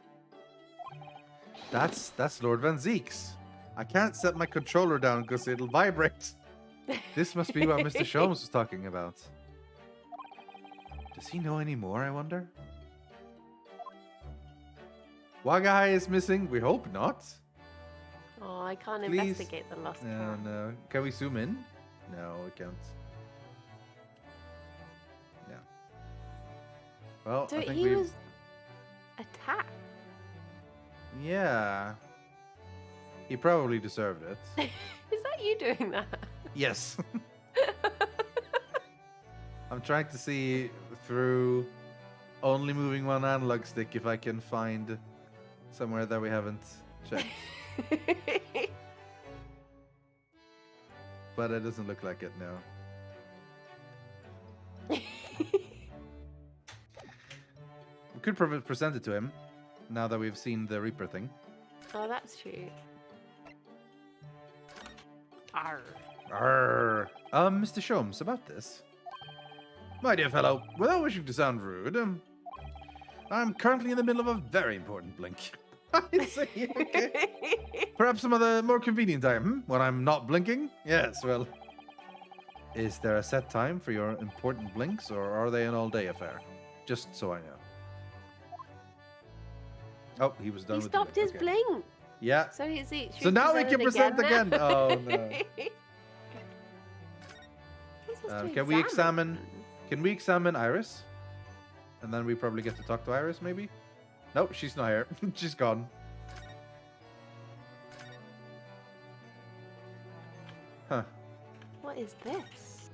That's Lord Van Zeeks. I can't set my controller down because it'll vibrate. This must be what Mr. Sholmes was talking about. Does he know any more, I wonder? Wagahai is missing. We hope not. Oh, I can't Please. investigate the lost cat. No. Can we zoom in? No, we can't. Yeah. Well, So I think he was attacked. Yeah. He probably deserved it. Is that you doing that? Yes. I'm trying to see through only moving one analog stick if I can find somewhere that we haven't checked. But it doesn't look like it, no. We could present it to him now that we've seen the Reaper thing. Oh, that's true. Arr. Arr. Mr. Sholmes, about this. My dear fellow, without wishing to sound rude, I'm currently in the middle of a very important blink. I see, okay. Perhaps some other more convenient time, when I'm not blinking? Yes, well. Is there a set time for your important blinks, or are they an all-day affair? Just so I know. Oh, he was done He with the stopped his blink. Yeah. So is he? So now we can present again. Oh, no. Can we examine? Can we examine Iris? And then we probably get to talk to Iris, maybe? Nope, she's not here. She's gone. Huh. What is this?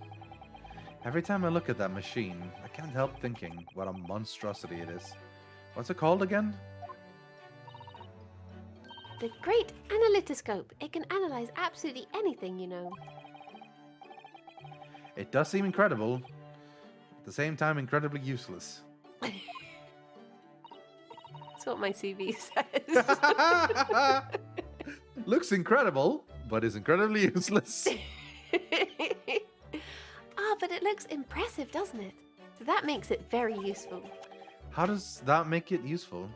Every time I look at that machine, I can't help thinking what a monstrosity it is. What's it called again? The Great Analytoscope. It can analyze absolutely anything, you know. It does seem incredible. At the same time, incredibly useless. That's what my CV says. Looks incredible, but is incredibly useless. Ah, but it looks impressive, doesn't it? That makes it very useful. How does that make it useful?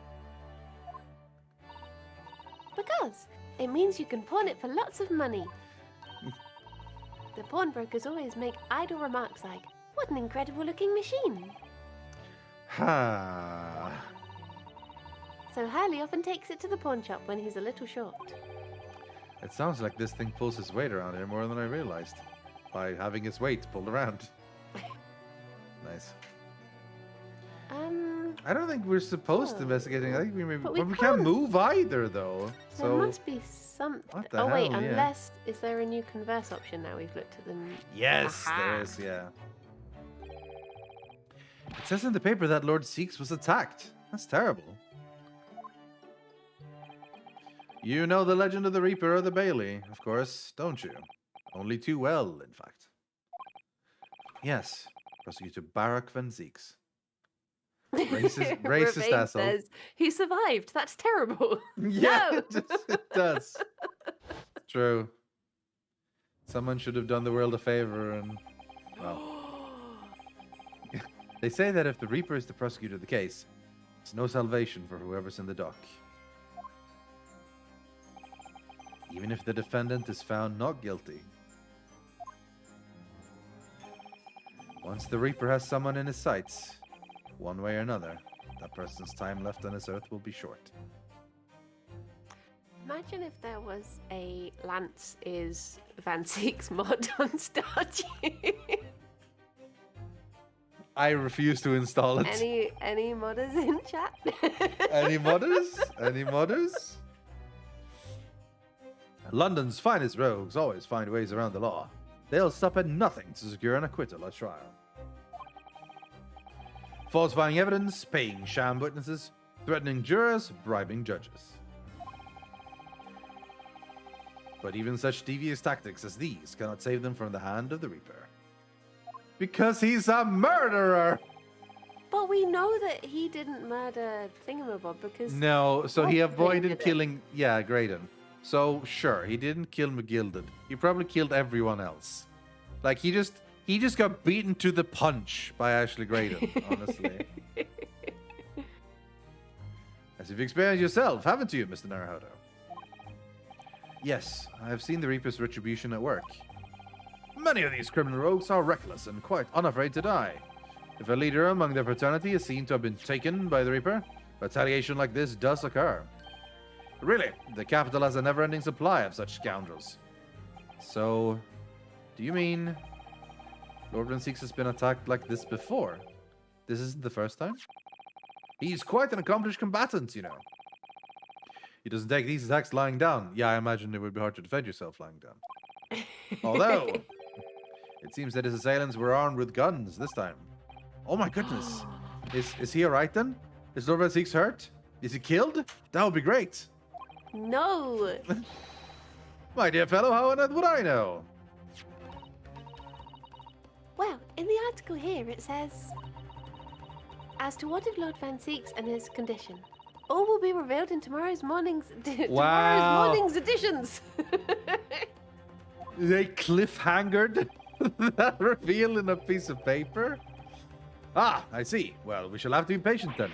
Because it means you can pawn it for lots of money. The pawnbrokers always make idle remarks like, "What an incredible looking machine." Ha. So Hurley often takes it to the pawn shop when he's a little short. It sounds like this thing pulls its weight around here more than I realized. By having its weight pulled around. Nice. I don't think we're supposed to investigate. I think we can't move either, though. There must be some. What the Oh wait, hell, yeah. unless is there a new converse option now? We've looked at them. Yes, there is. Yeah. It says in the paper that Lord Seeks was attacked. That's terrible. You know the legend of the Reaper or the Bailey, of course, don't you? Only too well, in fact. Yes, Prosecutor Barak van Zeeks. Racist asshole. Says, he survived. That's terrible. Yeah, No! it does. True. Someone should have done the world a favor and, well. They say that if the Reaper is the prosecutor of the case, there's no salvation for whoever's in the dock. Even if the defendant is found not guilty. Once the Reaper has someone in his sights, one way or another, that person's time left on this earth will be short. Imagine if there was a Lance is Van Zeeks mod on Stardew. I refuse to install it. Any modders in chat? Any modders? Any modders? London's finest rogues always find ways around the law. They'll stop at nothing to secure an acquittal at trial. Falsifying evidence, paying sham witnesses, threatening jurors, bribing judges. But even such devious tactics as these cannot save them from the hand of the Reaper. Because he's a murderer! But we know that he didn't murder Thingamabob because... No, so he avoided did it. killing... Yeah, Graydon. So, sure, he didn't kill McGilded. He probably killed everyone else. Like, he just got beaten to the punch by Ashley Graydon, honestly. As you've experienced yourself, haven't you, Mr. Naruhodo? Yes, I have seen the Reaper's retribution at work. Many of these criminal rogues are reckless and quite unafraid to die. If a leader among their fraternity is seen to have been taken by the Reaper, retaliation like this does occur. Really, the capital has a never-ending supply of such scoundrels. So, do you mean Lord Van Zeeks has been attacked like this before? This isn't the first time? He's quite an accomplished combatant, you know. He doesn't take these attacks lying down. Yeah, I imagine it would be hard to defend yourself lying down. Although, it seems that his assailants were armed with guns this time. Oh my goodness. Is he alright then? Is Lord Van Zeeks hurt? Is he killed? That would be great. No! My dear fellow, how on earth would I know? Well, in the article here it says... As to what of Lord Van Zeeks and his condition, all will be revealed in tomorrow's morning's editions. They cliffhangered that reveal in a piece of paper? Ah, I see. Well, we shall have to be patient then.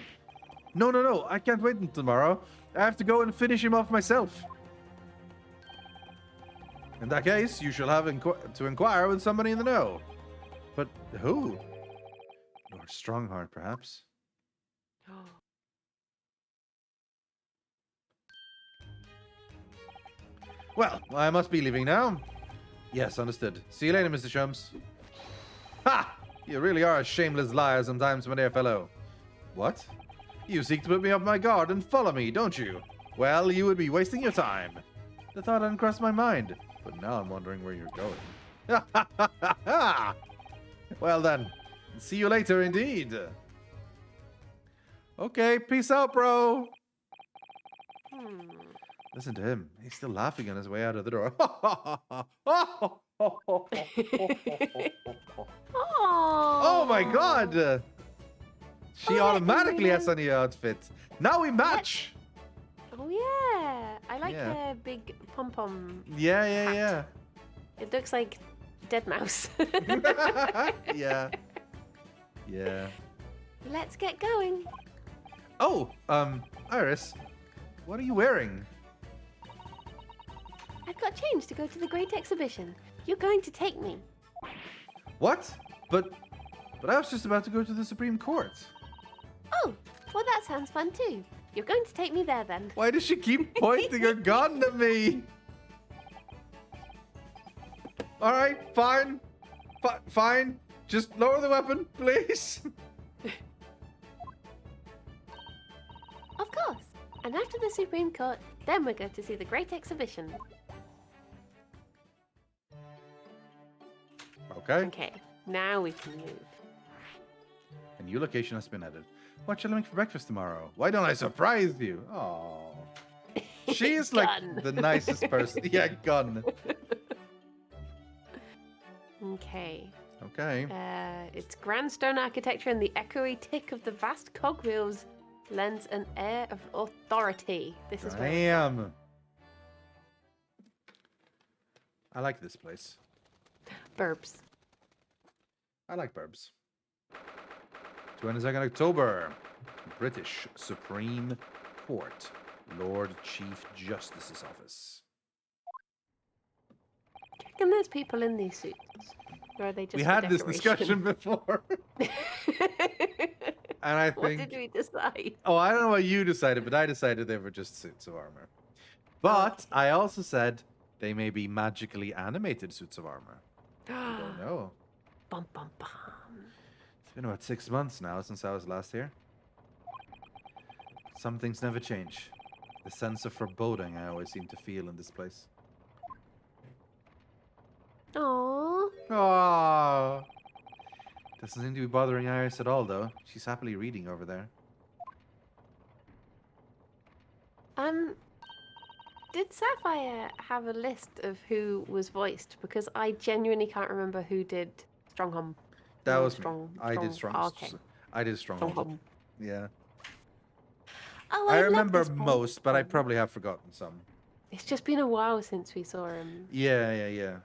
No, I can't wait until tomorrow. I have to go and finish him off myself. In that case, you shall have to inquire with somebody in the know. But who? Lord Strongheart, perhaps? Well, I must be leaving now. Yes, understood. See you later, Mr. Shums. Ha! You really are a shameless liar sometimes, my dear fellow. What? You seek to put me off my guard and follow me, don't you? Well, you would be wasting your time. The thought hadn't crossed my mind, but now I'm wondering where you're going. Well then, see you later indeed. Okay, peace out, bro. Listen to him. He's still laughing on his way out of the door. Oh my god! She automatically has a new outfit. Now we match! Oh yeah! I like the big pom-pom. Yeah. It looks like Dead Mouse. Yeah. Yeah. Let's get going. Oh, Iris, what are you wearing? I've got change to go to the Great Exhibition. You're going to take me. What? But I was just about to go to the Supreme Court. Oh, well that sounds fun too. You're going to take me there then. Why does she keep pointing her gun at me? All right, fine. Fine. Just lower the weapon, please. Of course. And after the Supreme Court, then we're going to see the Great Exhibition. Okay. Okay, now we can move. A new location has been added. What shall I make for breakfast tomorrow? Why don't I surprise you? Oh. She is like the nicest person. Yeah, gun. Okay. Okay. Its grand stone architecture and the echoey tick of the vast cogwheels lends an air of authority. This is Damn. I like this place. Burbs. I like Burbs. 22nd October. British Supreme Court. Lord Chief Justice's office. Do you reckon there's people in these suits? Or are they just We for had this decoration? discussion before. And I think... What did we decide? Oh, I don't know what you decided, but I decided they were just suits of armor. But I also said they may be magically animated suits of armor. I don't know. Bum, bum, bum. It's been about 6 months now since I was last here. Some things never change. The sense of foreboding I always seem to feel in this place. Aww. Aww. Doesn't seem to be bothering Iris at all, though. She's happily reading over there. Did Sapphire have a list of who was voiced? Because I genuinely can't remember who did Strongham. That was Strong. me. I did Strong. Okay. I did Stronghold. Strongham. Yeah. Oh, I love remember this one. most, but I probably have forgotten some. It's just been a while since we saw him. Yeah.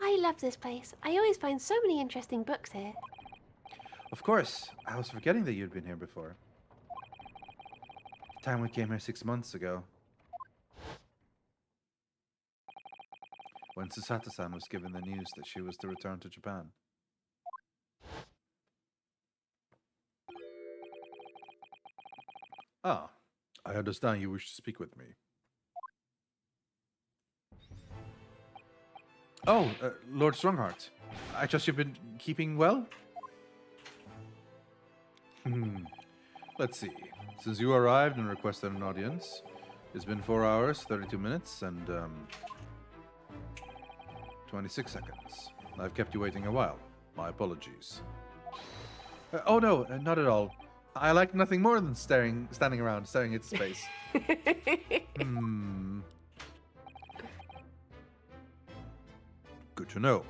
I love this place. I always find so many interesting books here. Of course. I was forgetting that you'd been here before. The time we came here 6 months ago. When Susato-san was given the news that she was to return to Japan. Ah, I understand you wish to speak with me. Oh, Lord Strongheart. I trust you've been keeping well? Let's see. Since you arrived and requested an audience, it's been 4 hours, 32 minutes, and 26 seconds. I've kept you waiting a while. My apologies. Oh no, not at all. I like nothing more than standing around, staring into space. Good to know.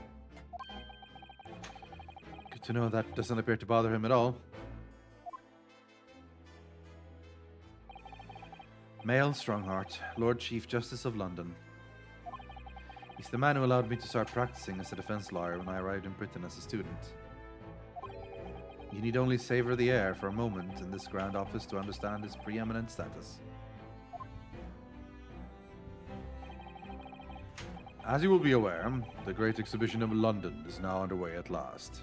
Good to know that doesn't appear to bother him at all. Mael Strongheart, Lord Chief Justice of London. He's the man who allowed me to start practicing as a defense lawyer when I arrived in Britain as a student. You need only savor the air for a moment in this grand office to understand his preeminent status. As you will be aware, the Great Exhibition of London is now underway at last.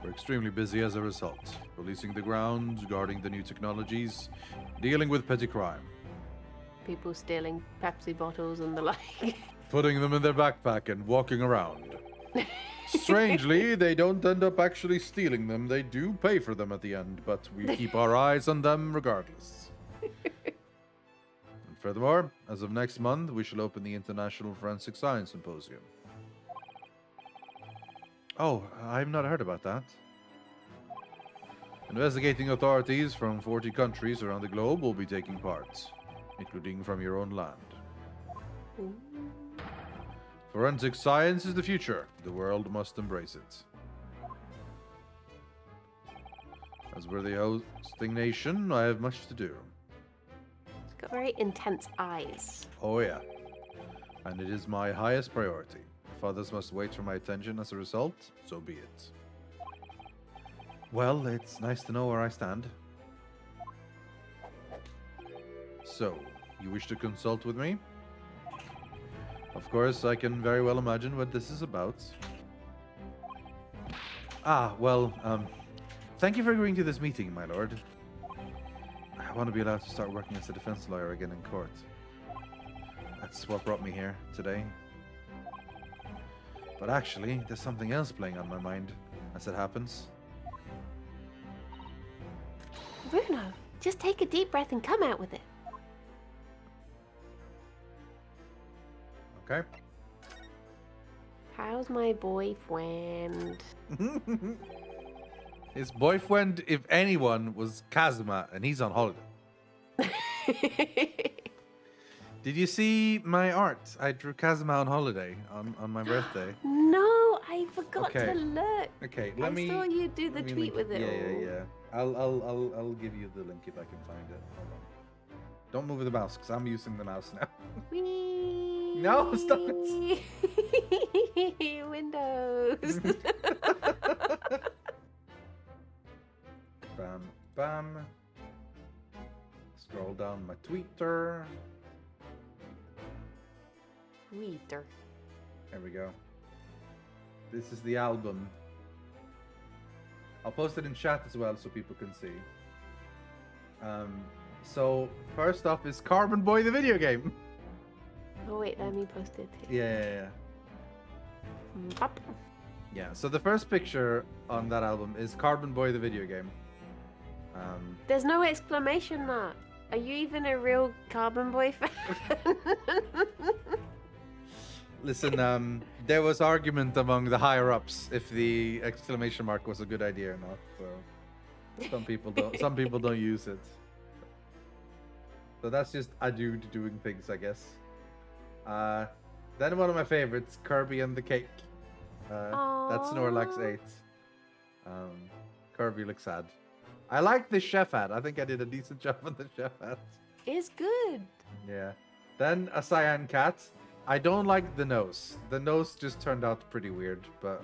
We're extremely busy as a result, policing the grounds, guarding the new technologies, dealing with petty crime. People stealing Pepsi bottles and the like. Putting them in their backpack and walking around. Strangely, they don't end up actually stealing them. They do pay for them at the end, but we keep our eyes on them regardless. And furthermore, as of next month, we shall open the International Forensic Science Symposium. Oh, I've not heard about that. Investigating authorities from 40 countries around the globe will be taking part, including from your own land. Forensic science is the future. The world must embrace it. As we're the hosting nation, I have much to do. It's got very intense eyes. Oh yeah. And it is my highest priority. If others must wait for my attention as a result, so be it. Well, it's nice to know where I stand. So, you wish to consult with me? Of course, I can very well imagine what this is about. Thank you for agreeing to this meeting, my lord. I want to be allowed to start working as a defense lawyer again in court. That's what brought me here today. But actually, there's something else playing on my mind, as it happens. Bruno, just take a deep breath and come out with it. Okay. How's my boyfriend? His boyfriend, if anyone, was Kazuma, and he's on holiday. Did you see my art? I drew Kazuma on holiday on my birthday. No, I forgot Okay. to look. Okay, I saw you do the tweet with it. Yeah. I'll give you the link if I can find it. Hold on. Don't move the mouse, because I'm using the mouse now. Whee! No, stop it. Windows. Bam, bam. Scroll down my Twitter. Tweeter. There we go. This is the album. I'll post it in chat as well so people can see. So first up is Carbon Boy the video game. Oh wait, let me post it. Yeah. Bop. Yeah, so the first picture on that album is Carbon Boy the video game. There's no exclamation mark. Are you even a real Carbon Boy fan? Listen, there was argument among the higher ups if the exclamation mark was a good idea or not. So some people don't use it. So that's just a dude doing things, I guess. Then one of my favorites, Kirby and the Cake. That's Snorlax 8. Kirby looks sad. I like the chef hat. I think I did a decent job on the chef hat. It's good. Yeah. Then a cyan cat. I don't like the nose. The nose just turned out pretty weird, but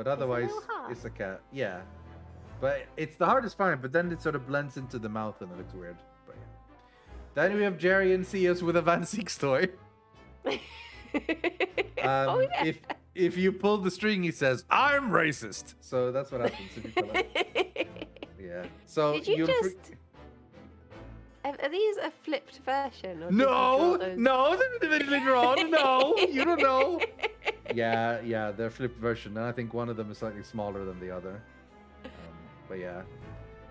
otherwise it's a cat. Yeah. But it's the hardest find, but then it sort of blends into the mouth and it looks weird. But yeah. Then we have Jerry and Cias with a Van Seeks toy. Oh, yeah. If you pull the string, he says, "I'm racist." So that's what happens if you pull it. Yeah. So Did you just? Are these a flipped version? Or No, did you no, they're wrong. No, you don't know. Yeah, they're flipped version, and I think one of them is slightly smaller than the other. But yeah,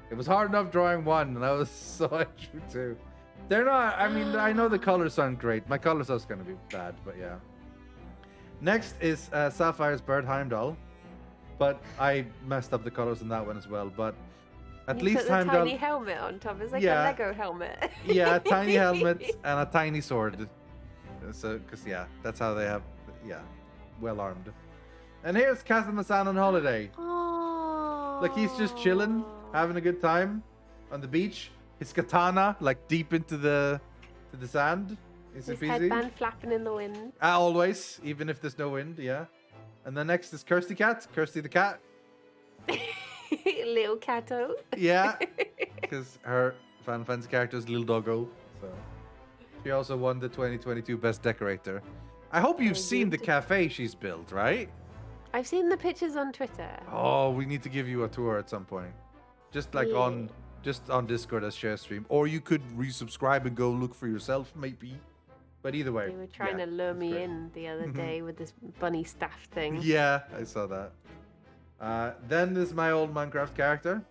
it was hard enough drawing one, and I was so I drew two. They're not. I mean, I know the colors aren't great. My colors are gonna be bad, but yeah. Next is Sapphire's Bird Heimdall, but I messed up the colors in that one as well. But at You least put the Heimdall. tiny helmet on top. It's like Yeah. a Lego helmet. Yeah, a tiny helmet and a tiny sword. So, because that's how they have. Yeah, well armed. And here's Kazuma-san on holiday. Oh. Like he's just chilling, having a good time on the beach. His katana like deep into the sand. Is His it easy? headband flapping in the wind. Always, even if there's no wind. Yeah. And then next is Kirsty Cat. Kirsty the cat. Little Cato. Yeah, because her Final Fantasy character is Little Doggo. So she also won the 2022 Best Decorator. I hope you've seen the cafe she's built, right? I've seen the pictures on Twitter. Oh, we need to give you a tour at some point. Just like on Discord as share stream. Or you could resubscribe and go look for yourself, maybe. But either way. They were trying to lure me in the other day with this bunny staff thing. Yeah, I saw that. Then there's my old Minecraft character.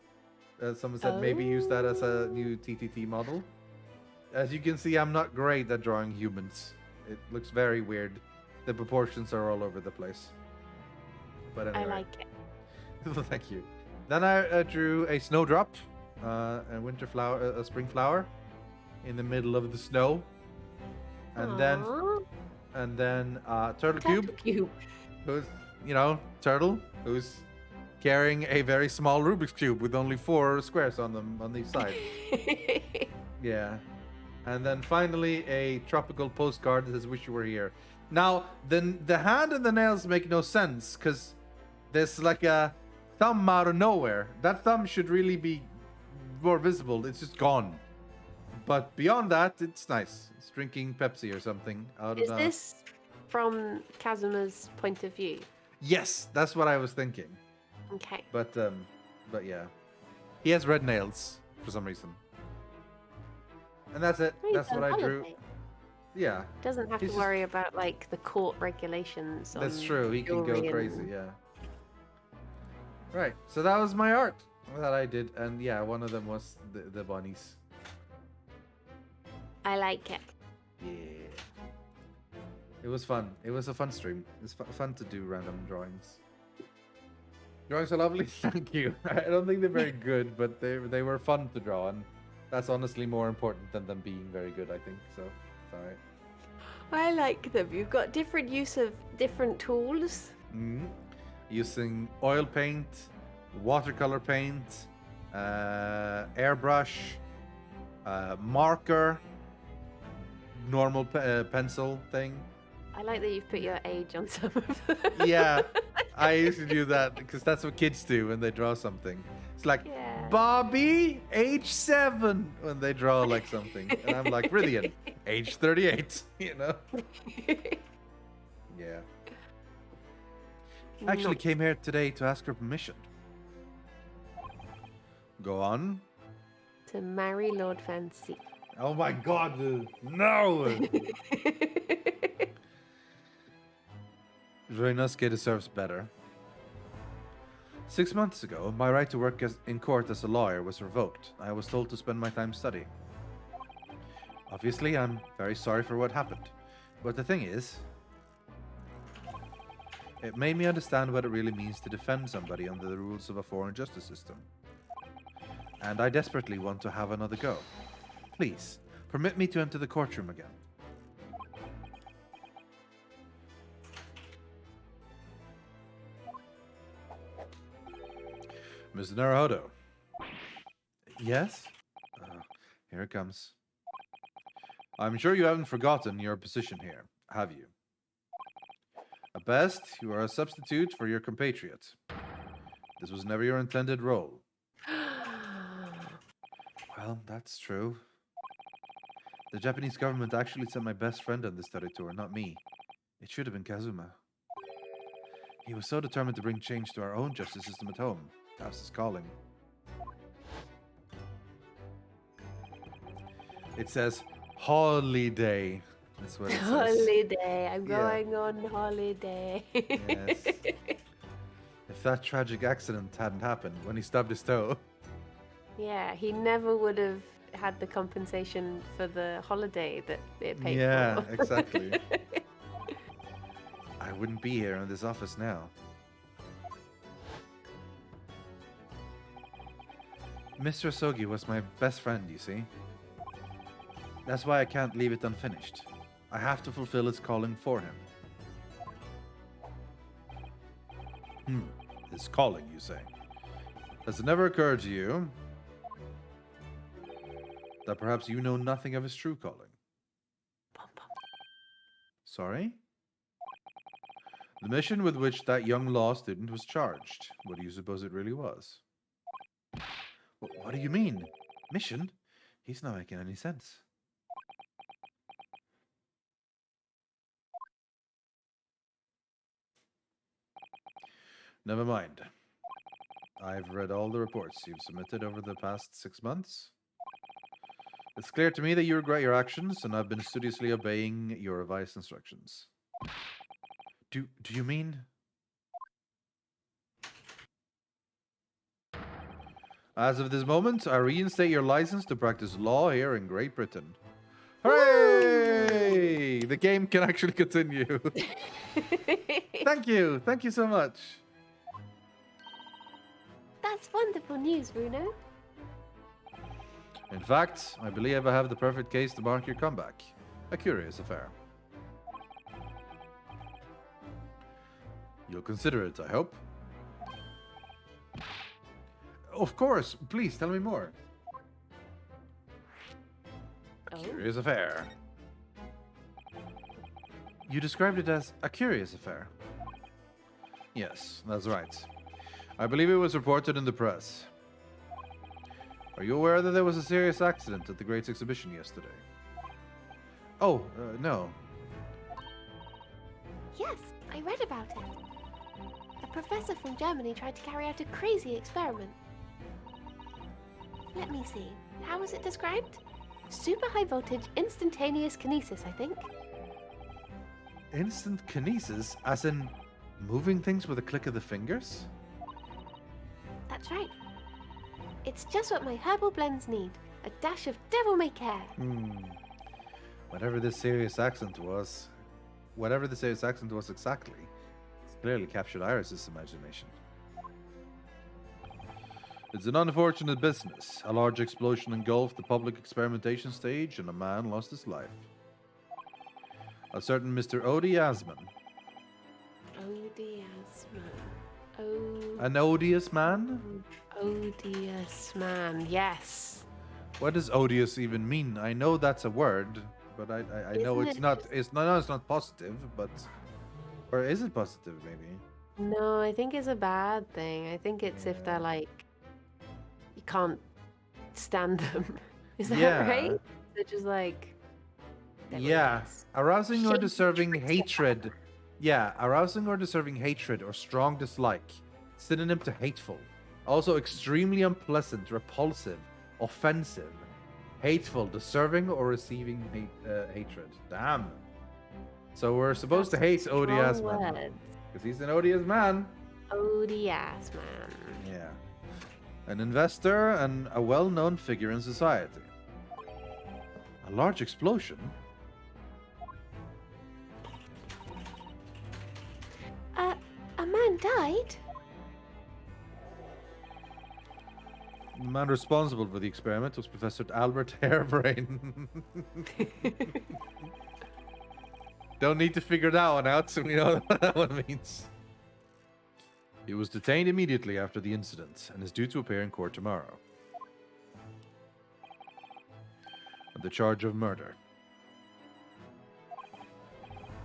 Someone said maybe use that as a new TTT model. As you can see, I'm not great at drawing humans. It looks very weird. The proportions are all over the place. But anyway. I like it. Thank you. Then I drew a snowdrop, a winter flower, a spring flower, in the middle of the snow, and then turtle cube, who's turtle, who's carrying a very small Rubik's cube with only 4 squares on them on each side. Yeah, and then finally a tropical postcard that says "Wish you were here." Now the hand and the nails make no sense because there's like a thumb out of nowhere. That thumb should really be more visible. It's just gone. But beyond that, it's nice. It's drinking Pepsi or something out of. Is this from Kazuma's point of view? Yes, that's what I was thinking. Okay. But yeah, he has red nails for some reason, and that's it. That's what I drew. Yeah. Doesn't have to worry about like the court regulations. That's true. He can go crazy. Yeah. Right. So that was my art that I did, and yeah, one of them was the bunnies. I like it. Yeah. It was fun. It was a fun stream. It's fun to do random drawings. Drawings are lovely. Thank you. I don't think they're very good, but they were fun to draw, and that's honestly more important than them being very good, I think. So, sorry. I like them. You've got different use of different tools. Mm-hmm. Using oil paint, watercolor paint, airbrush, marker, normal pencil thing. I like that you've put your age on some of them. Yeah, I used to do that because that's what kids do when they draw something. It's like, Bobby, age 7, when they draw like something. And I'm like, brilliant, age 38, you know? Yeah. I actually came here today to ask her permission. Go on. To marry Lord Fancy. Oh my god, no! Ryunosuke deserves better. 6 months ago, my right to work in court as a lawyer was revoked. I was told to spend my time studying. Obviously, I'm very sorry for what happened. But the thing is, it made me understand what it really means to defend somebody under the rules of a foreign justice system. And I desperately want to have another go. Please, permit me to enter the courtroom again. Mr. Naruhodo. Yes? Here it comes. I'm sure you haven't forgotten your position here, have you? At best, you are a substitute for your compatriot. This was never your intended role. Well, that's true. The Japanese government actually sent my best friend on this study tour, not me. It should have been Kazuma. He was so determined to bring change to our own justice system at home. That was his calling. It says holiday. That's what it says. Holiday. I'm going on holiday. Yes. If that tragic accident hadn't happened when he stubbed his toe. Yeah, he never would have had the compensation for the holiday that it paid for. Yeah, exactly. I wouldn't be here in this office now. Mr. Asogi was my best friend, you see. That's why I can't leave it unfinished. I have to fulfill its calling for him. His calling, you say? Has it never occurred to you that perhaps you know nothing of his true calling? Sorry? The mission with which that young law student was charged, what do you suppose it really was? What do you mean? Mission? He's not making any sense. Never mind. I've read all the reports you've submitted over the past 6 months. It's clear to me that you regret your actions, and I've been studiously obeying your revised instructions. Do you mean? As of this moment, I reinstate your license to practice law here in Great Britain. Hooray! The game can actually continue. Thank you. Thank you so much. That's wonderful news, Bruno. In fact, I believe I have the perfect case to mark your comeback. A curious affair. You'll consider it, I hope. Of course. Please, tell me more. A curious affair. You described it as a curious affair. Yes, that's right. I believe it was reported in the press. Are you aware that there was a serious accident at the Great Exhibition yesterday? Oh, no. Yes, I read about it. A professor from Germany tried to carry out a crazy experiment. Let me see. How was it described? Super high voltage instantaneous kinesis, I think. Instant kinesis? As in moving things with a click of the fingers? That's right. It's just what my herbal blends need. A dash of devil-may-care. Whatever this serious accent was exactly, it's clearly captured Iris's imagination. It's an unfortunate business. A large explosion engulfed the public experimentation stage and a man lost his life. A certain Mr. Odie Asman. An odious man? Odious man, yes. What does odious even mean? I know that's a word, but I know it's not positive, but or is it positive maybe? No, I think it's a bad thing. I think it's if they're like you can't stand them. Is that right? They're just like arousing or deserving hatred. Yeah, arousing or deserving hatred or strong dislike. Synonym to hateful. Also extremely unpleasant, repulsive, offensive, hateful, deserving or receiving hatred. Damn. So we're supposed to hate odious man. Because he's an odious man. Odious man. Yeah. An investor and a well-known figure in society. A large explosion? A man died? The man responsible for the experiment was Professor Albert Harebrain. Don't need to figure that one out, so we know what that one means. He was detained immediately after the incident and is due to appear in court tomorrow. On the charge of murder.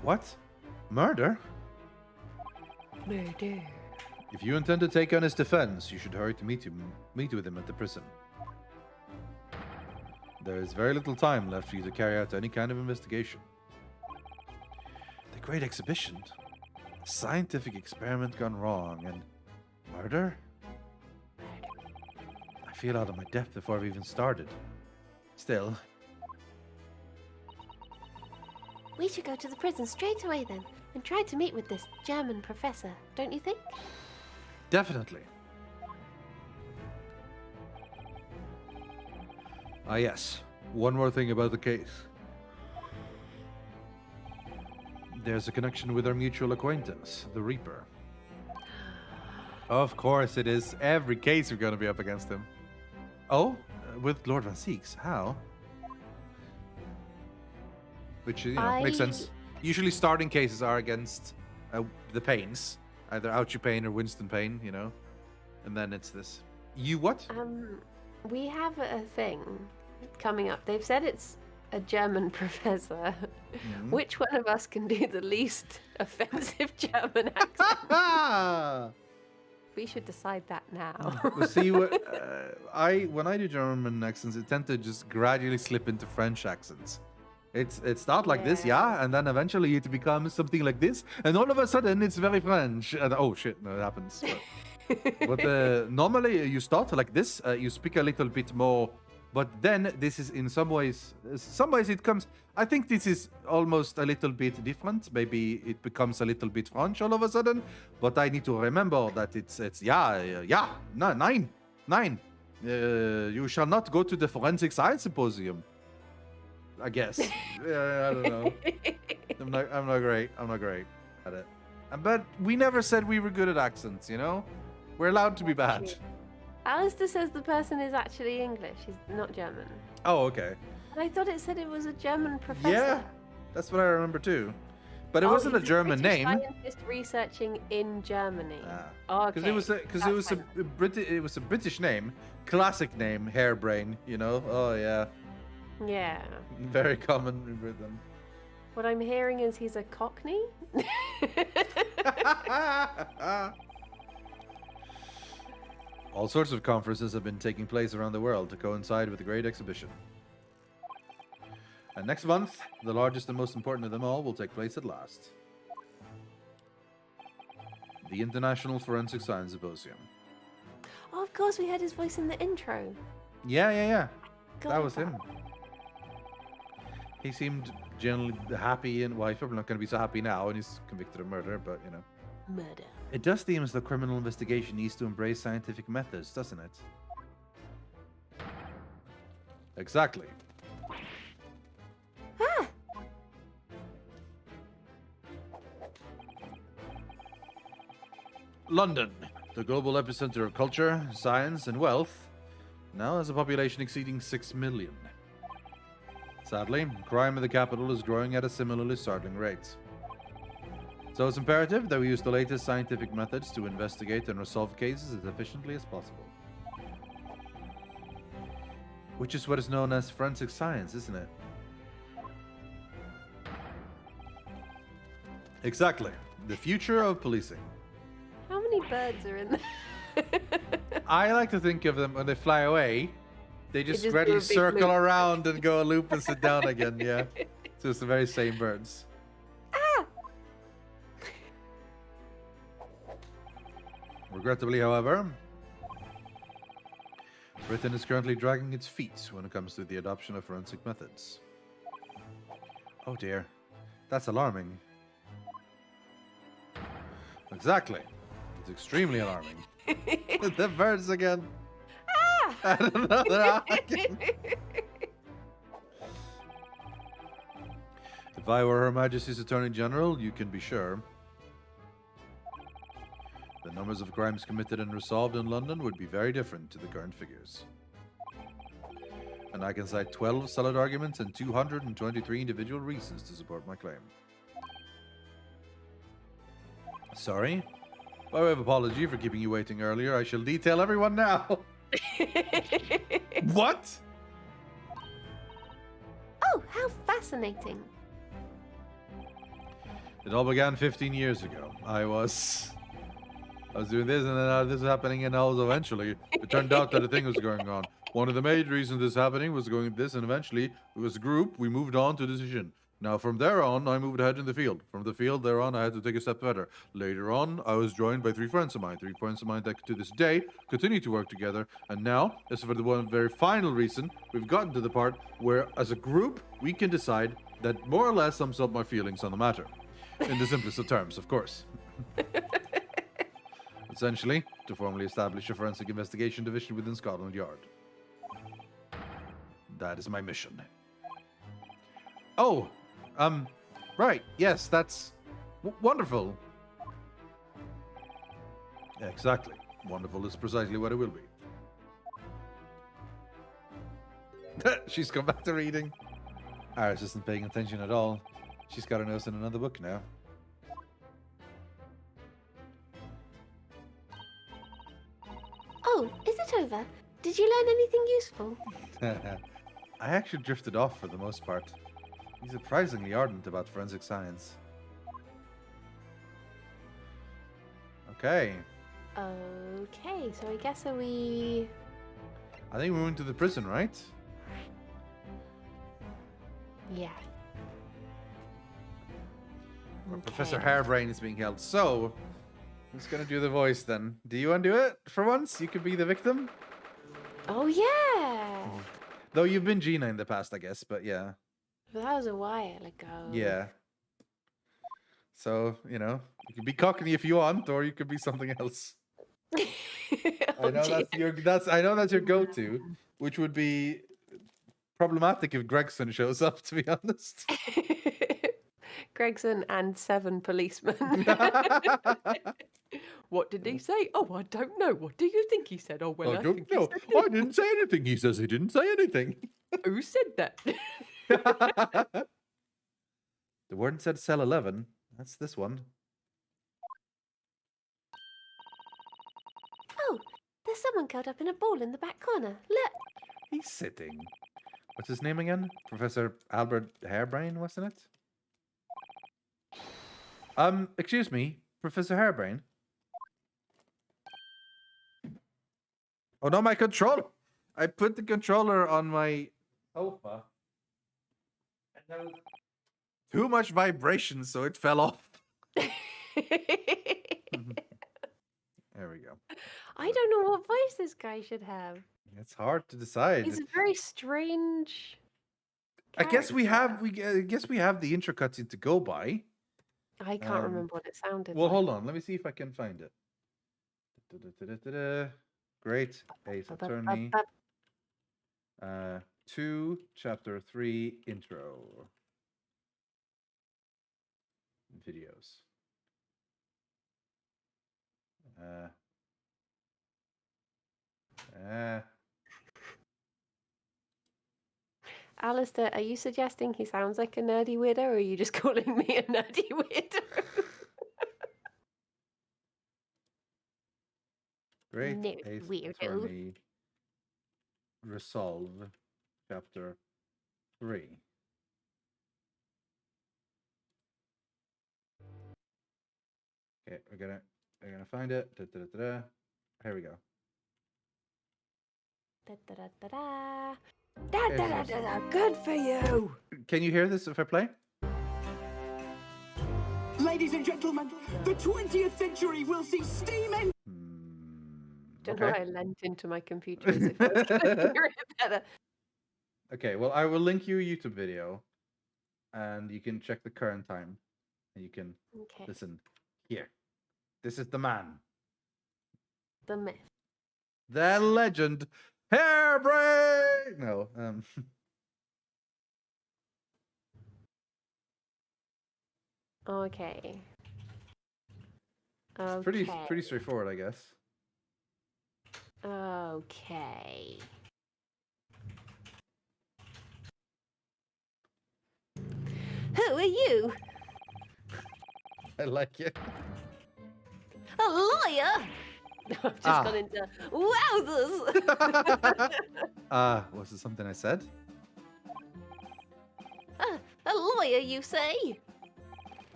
What? Murder? Murder. If you intend to take on his defense, you should hurry to meet with him at the prison. There is very little time left for you to carry out any kind of investigation. The Great Exhibition? A scientific experiment gone wrong, and murder? I feel out of my depth before I've even started. Still. We should go to the prison straight away then, and try to meet with this German professor, don't you think? Definitely. Ah, yes. One more thing about the case. There's a connection with our mutual acquaintance, the Reaper. Of course it is. Every case we're going to be up against him. Oh? With Lord Van Seeks. How? Which, makes sense. Usually starting cases are against the Paynes. Either Ouchie Payne or Winston Payne, And then it's this. You what? We have a thing coming up. They've said it's a German professor. Mm-hmm. Which one of us can do the least offensive German accent? We should decide that now. Well, see, when I do German accents, it tend to just gradually slip into French accents. It's not like this, and then eventually it becomes something like this, and all of a sudden it's very French. And oh shit, no, it happens. But normally you start like this, you speak a little bit more, but then this is in some ways it comes. I think this is almost a little bit different. Maybe it becomes a little bit French all of a sudden. But I need to remember that it's nine. You shall not go to the forensic science symposium. I guess. I don't know. I'm not great at it. But we never said we were good at accents, We're allowed to be bad. Alistair says the person is actually English. He's not German. Oh, okay. And I thought it said it was a German professor. Yeah, that's what I remember too. But it wasn't a German name. Scientist researching in Germany. Because it was a British name, classic name, Harebrain. Oh yeah. Yeah. Very common in Britain. What I'm hearing is he's a Cockney. All sorts of conferences have been taking place around the world to coincide with the Great Exhibition. And next month, the largest and most important of them all will take place at last. The International Forensic Science Symposium. Oh, of course, we heard his voice in the intro. Yeah. God, That was him. He seemed generally happy, and well, he's probably not going to be so happy now, and he's convicted of murder, but you know. Murder. It does seem as though criminal investigation needs to embrace scientific methods, doesn't it? Exactly. Ah! London, the global epicenter of culture, science, and wealth, now has a population exceeding 6 million. Sadly, crime in the capital is growing at a similarly startling rate. So it's imperative that we use the latest scientific methods to investigate and resolve cases as efficiently as possible. Which is what is known as forensic science, isn't it? Exactly. The future of policing. How many birds are in there? I like to think of them when they fly away. They just just readily do a big circle loop. around and go a loop and sit down again. Yeah. So it's the very same birds. Ah! Regrettably, however, Britain is currently dragging its feet when it comes to the adoption of forensic methods. Oh dear. That's alarming. Exactly. It's extremely alarming. The birds again. Ah! Another again. If I were Her Majesty's Attorney General, you can be sure the numbers of crimes committed and resolved in London would be very different to the current figures. And I can cite 12 solid arguments and 223 individual reasons to support my claim. Sorry. By way of apology for keeping you waiting earlier, I shall detail everyone now. What? Oh, how fascinating. It all began 15 years ago. I was doing this, and then this was happening, and I was eventually, it turned out that a thing was going on. One of the major reasons this happening was going this, and eventually, it was a group, we moved on to decision. Now, from there on, I moved ahead in the field. From the field, there on, I had to take a step further. Later on, I was joined by 3 friends of mine. 3 friends of mine that to this day continue to work together. And now, as for the one very final reason, we've gotten to the part where, as a group, we can decide that more or less sums up my feelings on the matter. In the simplest of terms, of course. Essentially, to formally establish a forensic investigation division within Scotland Yard. That is my mission. Oh, right, yes, that's wonderful. Exactly. Wonderful is precisely what it will be. She's come back to reading. Iris isn't paying attention at all. She's got her nose in another book now. Oh, is it over? Did you learn anything useful? I actually drifted off for the most part. He's surprisingly ardent about forensic science. Okay. Okay, so I guess are we... I think we went to the prison, right? Yeah. Where Professor Harebrain is being held. So, who's gonna do the voice then? Do you want to do it for once? You could be the victim? Oh, yeah! Though you've been Gina in the past, I guess, but yeah. But that was a while ago. Yeah. So, you know, you could be Cockney if you want, or you could be something else. I know that's your go-to, which would be problematic if Gregson shows up, to be honest. Gregson and 7 policemen. What did he say? Oh, I don't know. What do you think he said? Oh, well, I don't know. I didn't say anything. He says he didn't say anything. Who said that? The warden said cell 11. That's this one. Oh, there's someone curled up in a ball in the back corner. Look! He's sitting. What's his name again? Professor Albert Harebrain, wasn't it? Excuse me, Professor Harebrain. Oh no, my controller! I put the controller on my sofa. And there was too much vibration, so it fell off. There we go. I don't know what voice this guy should have. It's hard to decide. He's a very strange. I guess we have character. the intro cutscene to go by. I can't remember what it sounded Well, like. hold on. Let me see if I can find it. Great Ace Attorney. 2, Chapter 3, intro. Videos. Alistair, are you suggesting he sounds like a nerdy weirdo, or are you just calling me a nerdy weirdo? Great Nerdy Ace weirdo. Attorney. Resolve. Chapter 3. Okay, we're gonna find it. Here we go. Good for you. Can you hear this if I play? Ladies and gentlemen, the 20th century will see steam engines. Don't know why I leant into my computer as if I was going to hear it better. Okay, well, I will link you a YouTube video, and you can check the current time, and you can listen here. This is the man. The myth. The legend. Hairbrain! No, Okay. It's pretty straightforward, I guess. Okay. Who are you? I like it. A lawyer? I've just gone into wowzers. Was it something I said? A lawyer, you say?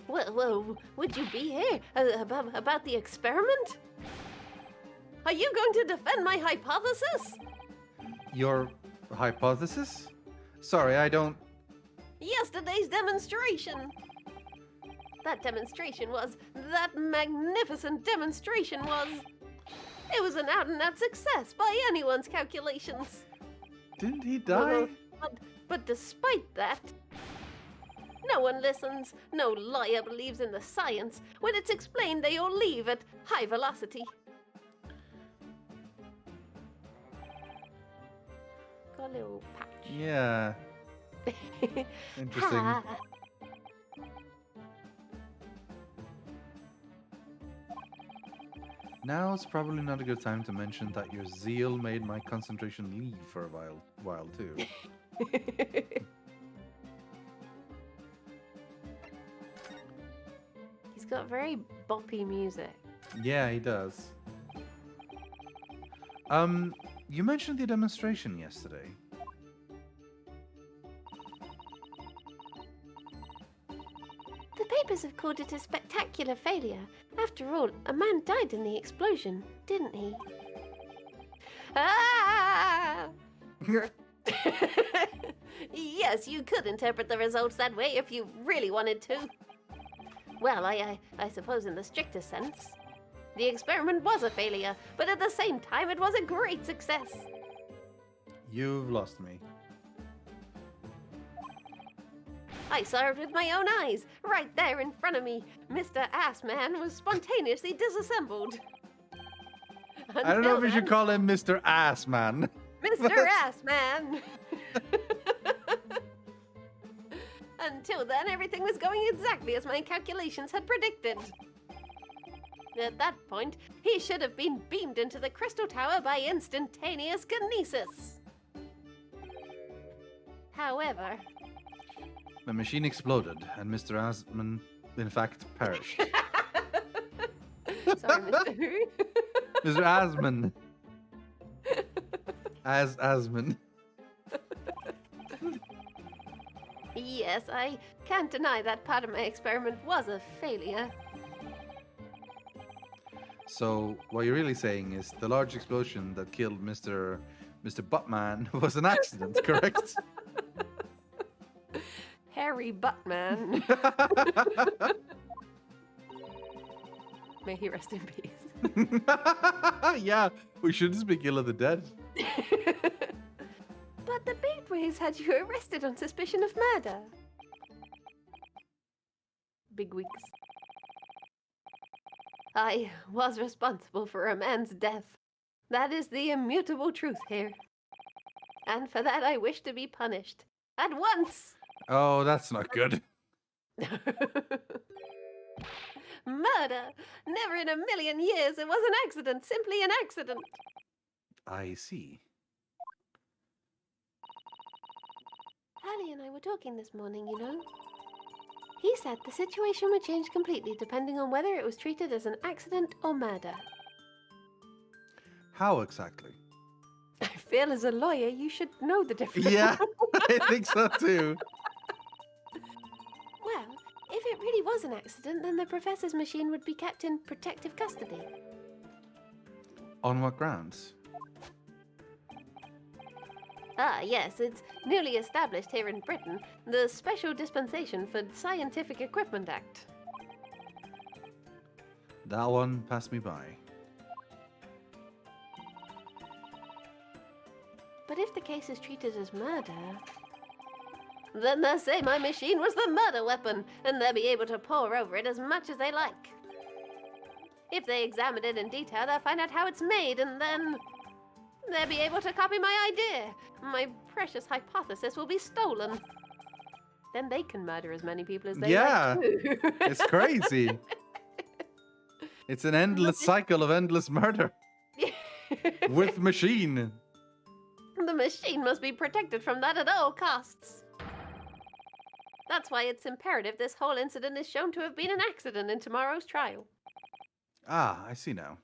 Well, would you be here about the experiment? Are you going to defend my hypothesis? Your hypothesis? Sorry, I don't... Yesterday's demonstration. That magnificent demonstration was... It was an out-and-out success by anyone's calculations. Didn't he die? But despite that, no one listens. No liar believes in the science. When it's explained, they all leave at high velocity. Got a little patch. Yeah. Interesting. Now's probably not a good time to mention that your zeal made my concentration leave for a while too. He's got very boppy music. Yeah, he does. You mentioned the demonstration yesterday. The papers have called it a spectacular failure. After all, a man died in the explosion, didn't he? Ah! Yes, you could interpret the results that way if you really wanted to. Well, I suppose in the strictest sense. The experiment was a failure, but at the same time it was a great success. You've lost me. I saw it with my own eyes, right there in front of me. Mr. Assman was spontaneously disassembled. I don't know if we should call him Mr. Assman. Mr. Assman! Until then, everything was going exactly as my calculations had predicted. At that point, he should have been beamed into the Crystal Tower by instantaneous kinesis. However... The machine exploded, and Mr. Asman, in fact, perished. Sorry, Mr. Who? Mr. Asman. Asman. Yes, I can't deny that part of my experiment was a failure. So what you're really saying is the large explosion that killed Mr. Buttman was an accident, correct? Harry Buttman. May he rest in peace. Yeah, we shouldn't speak ill of the dead. But the Bigwigs had you arrested on suspicion of murder. Bigwigs. I was responsible for a man's death. That is the immutable truth here. And for that I wish to be punished. At once! Oh, that's not good. Murder! Never in a million years! It was an accident! Simply an accident! I see. Ali and I were talking this morning, you know. He said the situation would change completely depending on whether it was treated as an accident or murder. How exactly? I feel as a lawyer you should know the difference. Yeah, I think so too. Well, if it really was an accident, then the professor's machine would be kept in protective custody. On what grounds? Ah, yes, it's newly established here in Britain, the Special Dispensation for Scientific Equipment Act. That one passed me by. But if the case is treated as murder, then they'll say my machine was the murder weapon, and they'll be able to pore over it as much as they like. If they examine it in detail, they'll find out how it's made, and then they'll be able to copy my idea. My precious hypothesis will be stolen. Then they can murder as many people as they Yeah, like too. it's crazy. It's an endless cycle of endless murder with machine. The machine must be protected from that at all costs. That's why it's imperative this whole incident is shown to have been an accident in tomorrow's trial. Ah, I see now.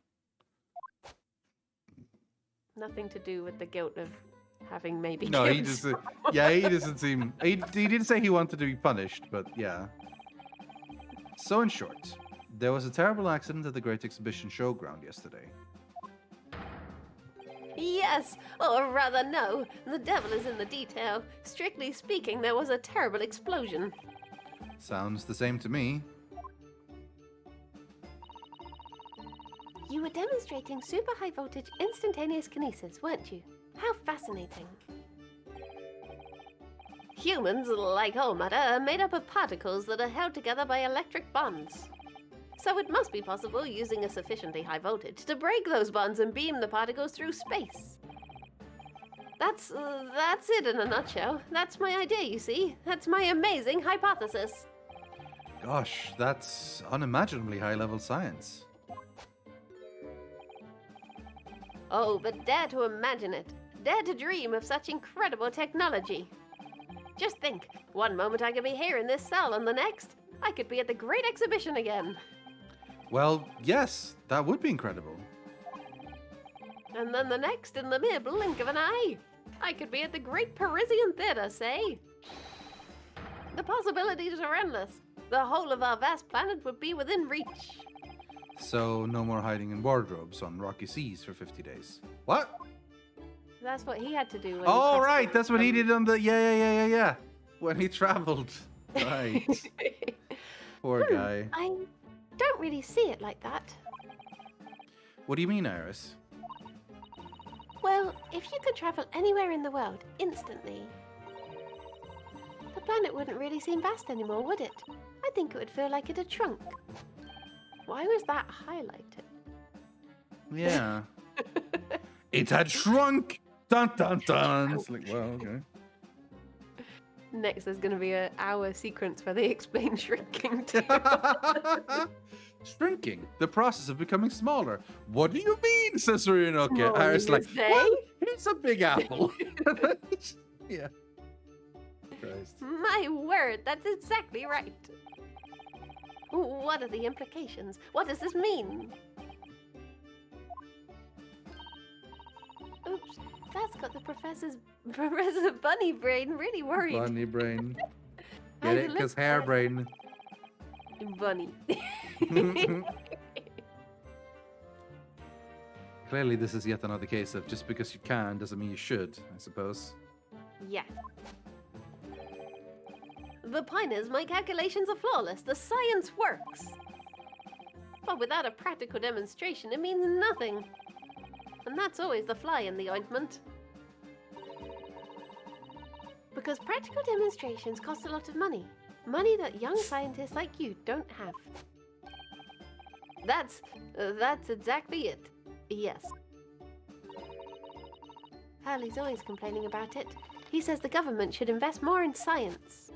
Nothing to do with the guilt of having maybe No, he killed just, someone. yeah, he doesn't seem, he didn't say he wanted to be punished, but yeah. So in short, there was a terrible accident at the Great Exhibition Showground yesterday. Yes, or rather no, the devil is in the detail. Strictly speaking, there was a terrible explosion. Sounds the same to me. You were demonstrating super high voltage instantaneous kinesis, weren't you? How fascinating. Humans, like all matter, are made up of particles that are held together by electric bonds. So it must be possible, using a sufficiently high voltage, to break those bonds and beam the particles through space. That's it in a nutshell. That's my idea, you see. That's my amazing hypothesis. Gosh, that's unimaginably high-level science. Oh, but dare to imagine it. Dare to dream of such incredible technology. Just think, one moment I could be here in this cell, and the next, I could be at the Great Exhibition again. Well, yes, that would be incredible. And then the next, in the mere blink of an eye, I could be at the Great Parisian Theatre, say. The possibilities are endless. The whole of our vast planet would be within reach. So, no more hiding in wardrobes on rocky seas for 50 days. What? That's what he had to do. When Oh, he right, that's what he did on the... Yeah. When he traveled. Right. Poor guy. I don't really see it like that. What do you mean, Iris? Well, if you could travel anywhere in the world instantly, the planet wouldn't really seem vast anymore, would it? I think it would feel like it had shrunk. Why was that highlighted? Yeah. It had shrunk! Dun dun dun! It's like, well, okay. Next, there's going to be an hour sequence where they explain shrinking too. Shrinking. The process of becoming smaller. What do you mean, says Ryunoke? What Iris do you like, say? well, it's a big apple. Yeah. Christ. My word, that's exactly right. What are the implications? What does this mean? Oops, that's got the Professor Bunny Brain really worried. Bunny brain. How Get you it? Because look hair at- brain. Bunny. Clearly, this is yet another case of just because you can doesn't mean you should, I suppose. Yeah. The point is, my calculations are flawless. The science works. But without a practical demonstration, it means nothing. And that's always the fly in the ointment. Because practical demonstrations cost a lot of money. Money that young scientists like you don't have. That's exactly it. Yes. Hurley's always complaining about it. He says the government should invest more in science.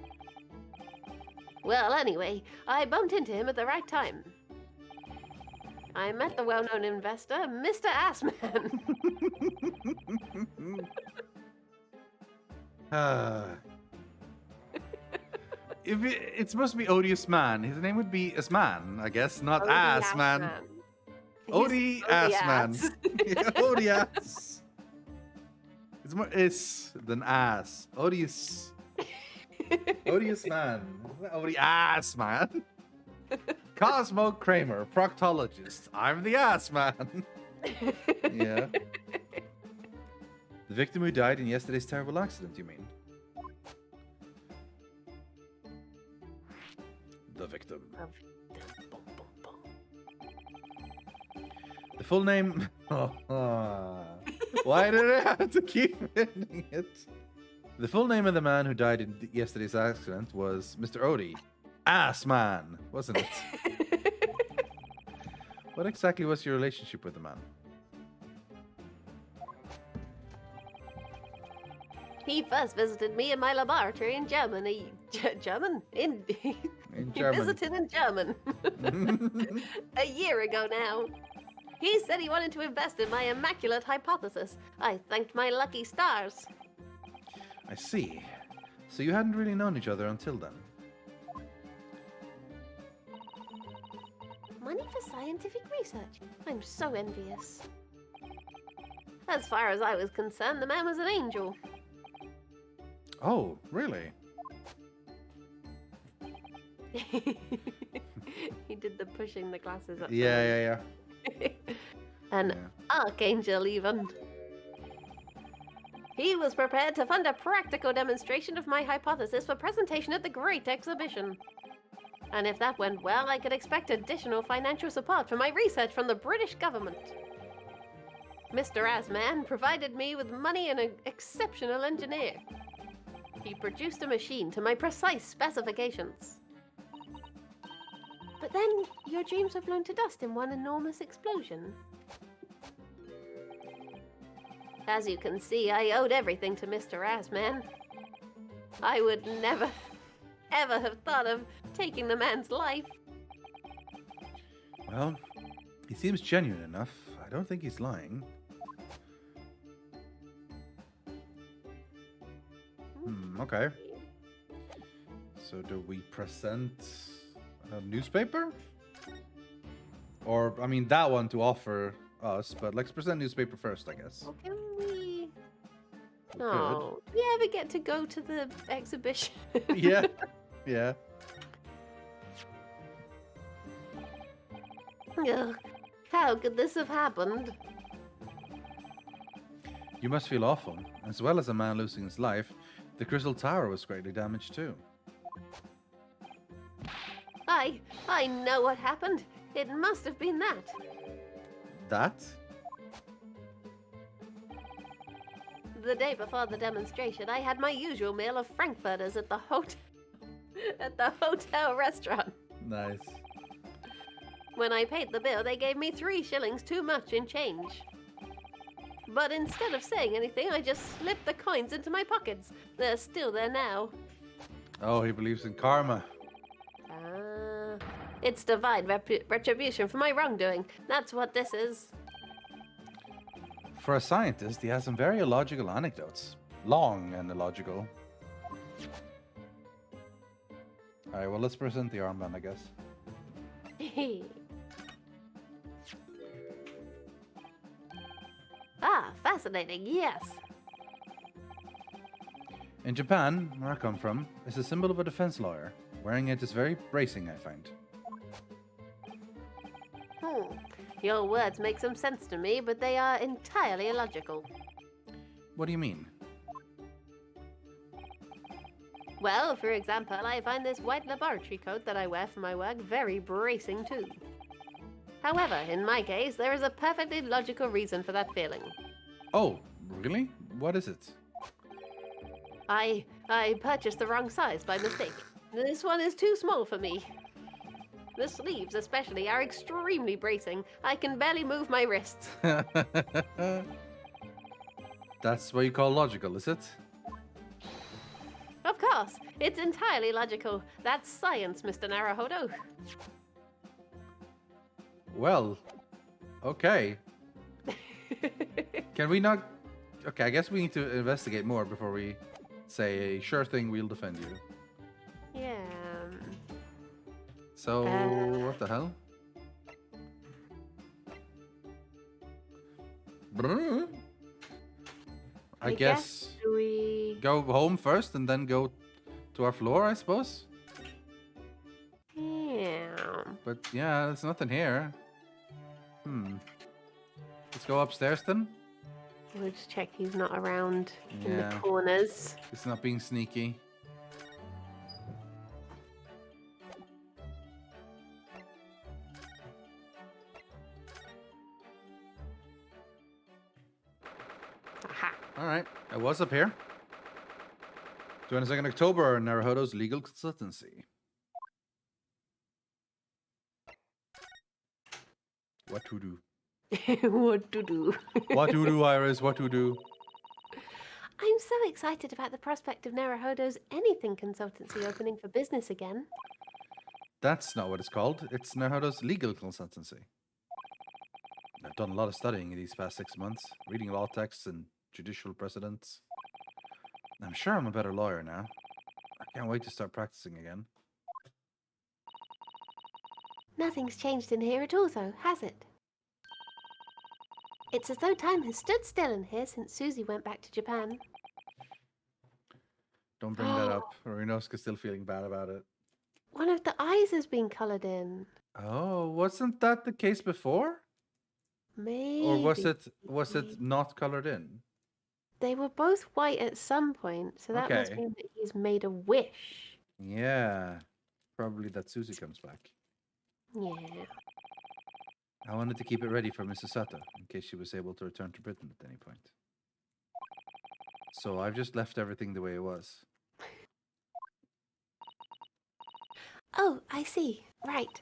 Well, anyway, I bumped into him at the right time. I met the well-known investor, Mr. Assman. It's supposed to be Odious Man. His name would be Asman, I guess, not Ass Man. Odie Ass Man. Odious. It's more is than ass. Odious. Odious Man. Odie Ass Man. Cosmo Kramer, proctologist. I'm the Ass Man. Yeah. The victim who died in yesterday's terrible accident, you mean? The victim. The full name... Why did I have to keep ending it? The full name of the man who died in yesterday's accident was Mr. Odie. Ass Man, wasn't it? What exactly was your relationship with the man? He first visited me in my laboratory in Germany. German? In In He German. visited in German. A year ago now. He said he wanted to invest in my immaculate hypothesis. I thanked my lucky stars. I see. So you hadn't really known each other until then? Money for scientific research. I'm so envious. As far as I was concerned, the man was an angel. Oh, really? He did the pushing the glasses up. Yeah. An archangel, even. He was prepared to fund a practical demonstration of my hypothesis for presentation at the Great Exhibition. And if that went well, I could expect additional financial support for my research from the British government. Mr. Asman provided me with money and an exceptional engineer. He produced a machine to my precise specifications. But then, your dreams were blown to dust in one enormous explosion. As you can see, I owed everything to Mr. Asman. I would never, ever have thought of taking the man's life. Well, he seems genuine enough. I don't think he's lying. Okay. So do we present a newspaper? Or, I mean, that one to offer us, but let's present newspaper first, I guess. Or can we... We Oh, do we ever get to go to the exhibition? could. Yeah. Yeah. Ugh, how could this have happened? You must feel awful. As well as a man losing his life, the Crystal Tower was greatly damaged too. I know what happened. It must have been that. That? The day before the demonstration, I had my usual meal of frankfurters at the hotel restaurant. Nice. When I paid the bill, they gave me 3 shillings too much in change. But instead of saying anything, I just slipped the coins into my pockets. They're still there now. Oh, he believes in karma. It's divine retribution for my wrongdoing. That's what this is. For a scientist, he has some very illogical anecdotes. Long and illogical. Alright, well, let's present the armband, I guess. Ah, fascinating, yes. In Japan, where I come from, it's a symbol of a defense lawyer. Wearing it is very bracing, I find. Your words make some sense to me, but they are entirely illogical. What do you mean? Well, for example, I find this white laboratory coat that I wear for my work very bracing too. However, in my case, there is a perfectly logical reason for that feeling. Oh, really? What is it? I purchased the wrong size by mistake. This one is too small for me. The sleeves, especially, are extremely bracing. I can barely move my wrists. That's what you call logical, is it? Of course, it's entirely logical. That's science, Mr. Naruhodo. Well, okay. Can we not... Okay, I guess we need to investigate more before we say, sure thing, we'll defend you. Yeah. So, what the hell? I guess we go home first and then go to our floor, I suppose. Yeah. But yeah, there's nothing here. Let's go upstairs then. We'll just check he's not around in Yeah. the corners. It's not being sneaky. Aha. All right, I was up here. 22nd October, Naruhodo's legal consultancy. What to do? What to do? What to do, Iris? What to do? I'm so excited about the prospect of Naruhodo's anything consultancy opening for business again. That's not what it's called. It's Naruhodo's legal consultancy. I've done a lot of studying in these past 6 months, reading law texts and judicial precedents. I'm sure I'm a better lawyer now. I can't wait to start practicing again. Nothing's changed in here at all, though, has it? It's as though time has stood still in here since Susie went back to Japan. Don't bring that up, or Inosuke's still feeling bad about it. One of the eyes has been coloured in. Oh, wasn't that the case before? Maybe. Or was it not colored in? They were both white at some point, so that must Okay. mean that he's made a wish. Yeah. Probably that Susie comes back. Yeah. I wanted to keep it ready for Mrs. Sato, in case she was able to return to Britain at any point. So I've just left everything the way it was. Oh, I see. Right.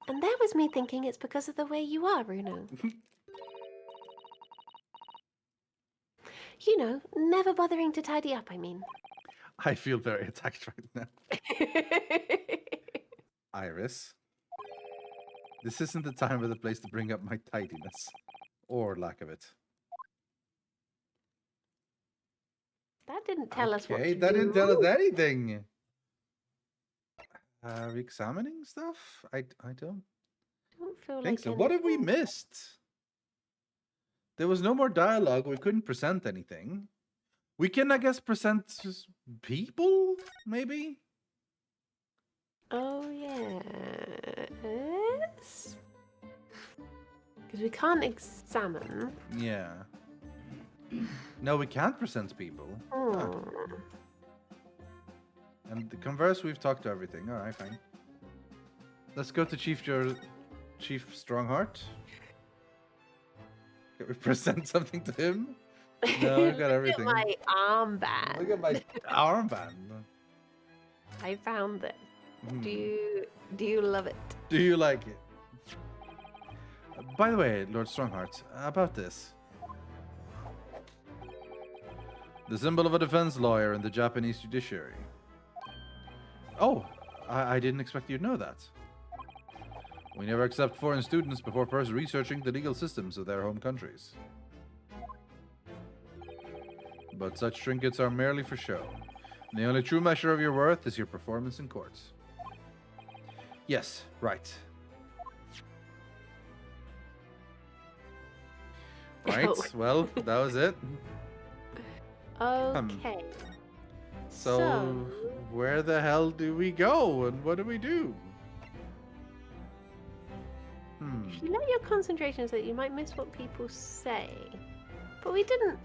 And that was me thinking it's because of the way you are, Bruno. You know, never bothering to tidy up, I mean. I feel very attacked right now. Iris. This isn't the time or the place to bring up my tidiness. Or lack of it. That didn't tell us what to Okay, that do. didn't tell us anything. Are we examining stuff? I don't Don't feel think like so. What have we anything. missed? There was no more dialogue. We couldn't present anything. We can, I guess, present just people, maybe? Oh, yes. Because we can't examine. Yeah. No, we can't present people. Oh. And the converse, we've talked to everything. All right, fine. Let's go to Chief Strongheart. Can we present something to him? No, we've got everything. Look at my armband. Look at my armband. I found this. Hmm. Do you love it? Do you like it? By the way, Lord Strongheart, about this. The symbol of a defense lawyer in the Japanese judiciary. Oh, I didn't expect you to know that. We never accept foreign students before first researching the legal systems of their home countries. But such trinkets are merely for show. The only true measure of your worth is your performance in court. Yes, right. Right, well, that was it. Okay. So, where the hell do we go and what do we do? If you let your concentration so that you might miss what people say. But we didn't.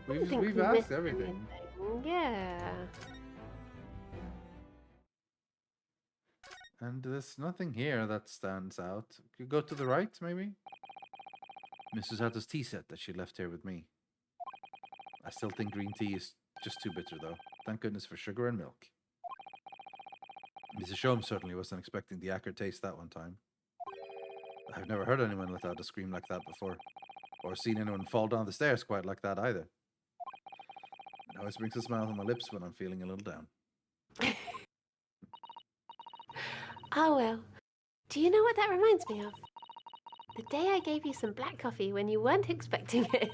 We've asked everything. Yeah. And there's nothing here that stands out. Could you go to the right, maybe? Mrs. Hatter's tea set that she left here with me. I still think green tea is just too bitter, though. Thank goodness for sugar and milk. Mrs. Shome certainly wasn't expecting the acrid taste that one time. I've never heard anyone let out a scream like that before, or seen anyone fall down the stairs quite like that either. It always brings a smile on my lips when I'm feeling a little down. Oh well. Do you know what that reminds me of? The day I gave you some black coffee when you weren't expecting it.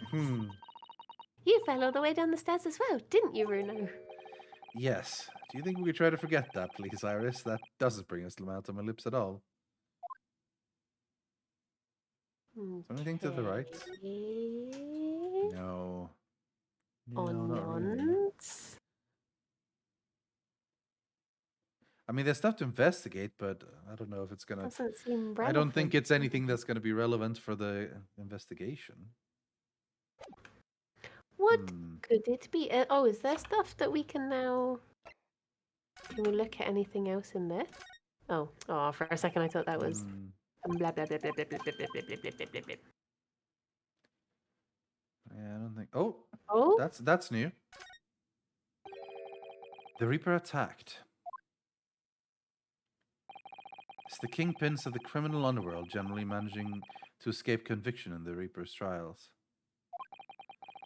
You fell all the way down the stairs as well, didn't you, Bruno? Yes. Do you think we could try to forget that, please, Iris? That doesn't bring a smile to my lips at all. Anything to the right? No. No, not really. I mean, there's stuff to investigate, but I don't know if it's gonna. Doesn't seem relevant. I don't think it's anything that's gonna be relevant for the investigation. What could it be? Oh, is there stuff that we can now? Can we look at anything else in this? Oh, for a second I thought that was blah blah blah blah blah blah blah blah blah blah blah blah blah. Yeah, I don't think. Oh, that's new. The Reaper attacked. It's the kingpins of the criminal underworld generally managing to escape conviction in the Reaper's trials.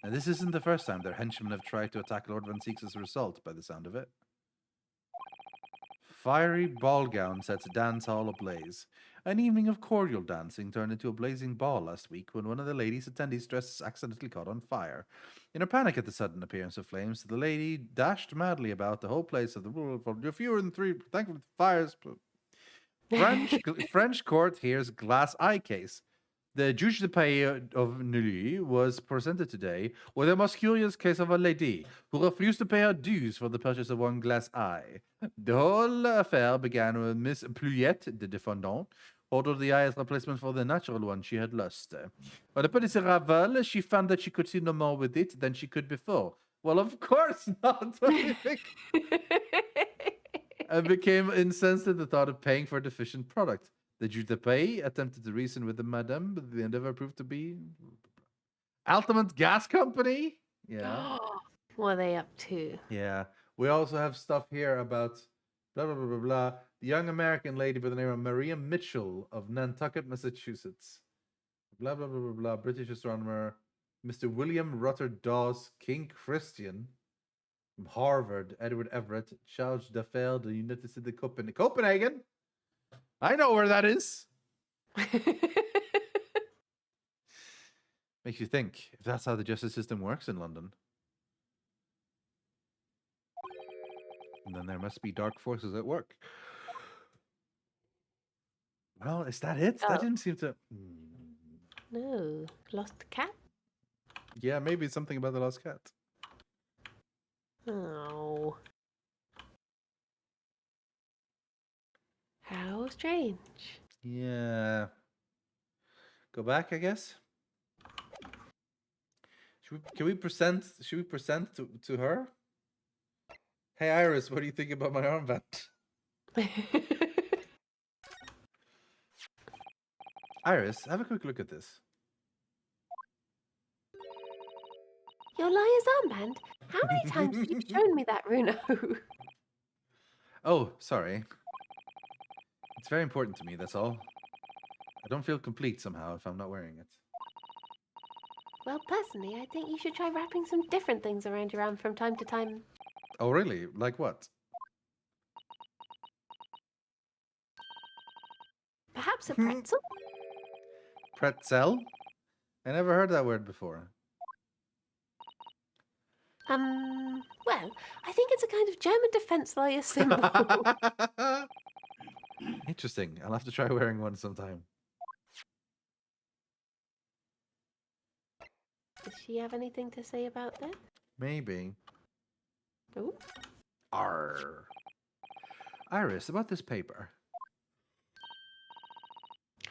And this isn't the first time their henchmen have tried to attack Lord Van Seeks as a result, by the sound of it. Fiery ball gown sets a dance hall ablaze. An evening of cordial dancing turned into a blazing ball last week when one of the ladies' attendees' dresses accidentally caught on fire. In her panic at the sudden appearance of flames, the lady dashed madly about the whole place of the world for fewer than 3 thankful fires. French court hears glass eye case. The juge de paix of Neuilly was presented today with a most curious case of a lady who refused to pay her dues for the purchase of one glass eye. The whole affair began with Miss Pluyette, the defendant, ordered the eye as replacement for the natural one she had lost. When the police arrived, she found that she could see no more with it than she could before. Well, of course not. What do you think? And became incensed at the thought of paying for a deficient product. The juge de paix attempted to reason with the madame, but the endeavor proved to be Altamont Gas Company. Yeah. What are they up to? Yeah. We also have stuff here about blah blah blah blah blah. The young American lady by the name of Maria Mitchell of Nantucket, Massachusetts. Blah blah blah blah blah. British astronomer Mr. William Rutter Dawes, King Christian from Harvard, Edward Everett, Charles d'Affaires de Université de Copenhagen. I know where that is. Makes you think if that's how the justice system works in London. And then there must be dark forces at work. Well, is that it? That didn't seem to... No. Lost cat? Yeah, maybe it's something about the lost cat. Oh. How strange. Yeah. Go back, I guess. Should we present to her? Hey Iris, what do you think about my armband? Iris, have a quick look at this. Your liar's armband? How many times have you shown me that, Bruno? Oh, sorry. It's very important to me, that's all. I don't feel complete somehow if I'm not wearing it. Well, personally, I think you should try wrapping some different things around your arm from time to time. Oh, really? Like what? Perhaps a pretzel? Pretzel? I never heard that word before. Well, I think it's a kind of German defense lawyer symbol. Interesting. I'll have to try wearing one sometime. Does she have anything to say about that? Maybe. Oh. Arr. Iris, about this paper.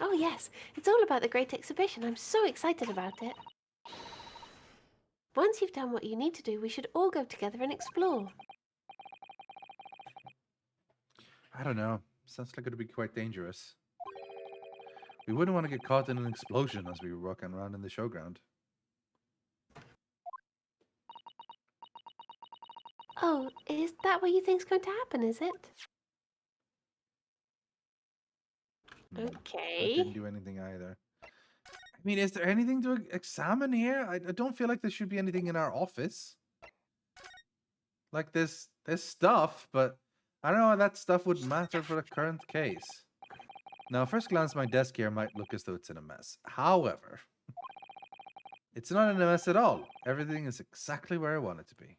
Oh yes, it's all about the Great Exhibition. I'm so excited about it. Once you've done what you need to do, we should all go together and explore. I don't know. Sounds like it would be quite dangerous. We wouldn't want to get caught in an explosion as we were walking around in the showground. Oh, is that what you think's going to happen, is it? That Okay. didn't do anything either. I mean, is there anything to examine here? I don't feel like there should be anything in our office. Like this stuff, but I don't know how that stuff would matter for the current case. Now, at first glance, my desk here might look as though it's in a mess. However, it's not in a mess at all. Everything is exactly where I want it to be.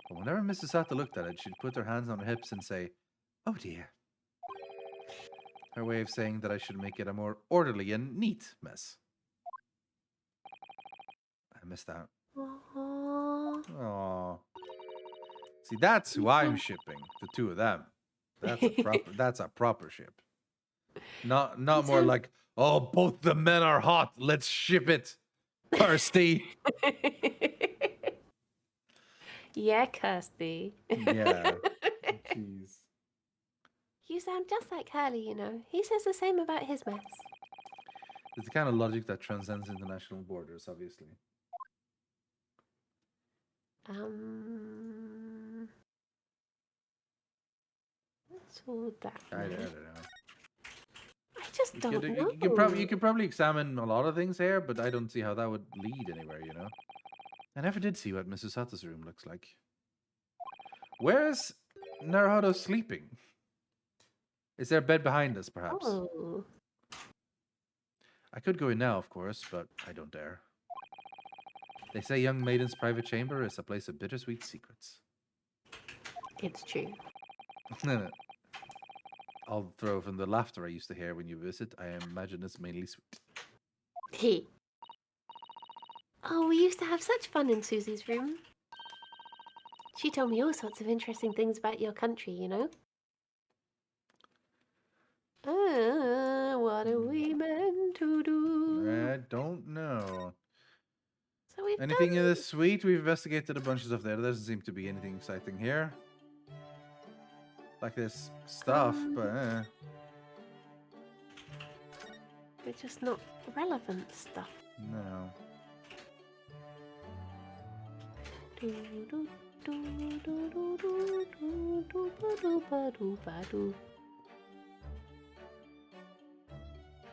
But whenever Mrs. Sato looked at it, she'd put her hands on her hips and say, "Oh dear." Her way of saying that I should make it a more orderly and neat mess. I missed that. Aww. See, that's who I'm shipping. The two of them. That's a proper ship. Not more like, oh, both the men are hot. Let's ship it. Kirsty. Yeah, Kirsty. Yeah. Jeez. You sound just like Hurley, you know. He says the same about his mess. It's the kind of logic that transcends international borders, obviously. What's all that? I don't know. I just don't know. You could probably examine a lot of things here, but I don't see how that would lead anywhere, you know? I never did see what Mrs. Sato's room looks like. Where's Naruto sleeping? Is there a bed behind us, perhaps? Oh. I could go in now, of course, but I don't dare. They say young maiden's private chamber is a place of bittersweet secrets. It's true. I'll throw from the laughter I used to hear when you visit. I imagine it's mainly sweet. He. Oh, we used to have such fun in Susie's room. She told me all sorts of interesting things about your country, you know? What are we meant to do? I don't know. So we've Anything in this suite? We've investigated a bunch of stuff there. There doesn't seem to be anything exciting here. Like this stuff, but It's just not relevant stuff. no.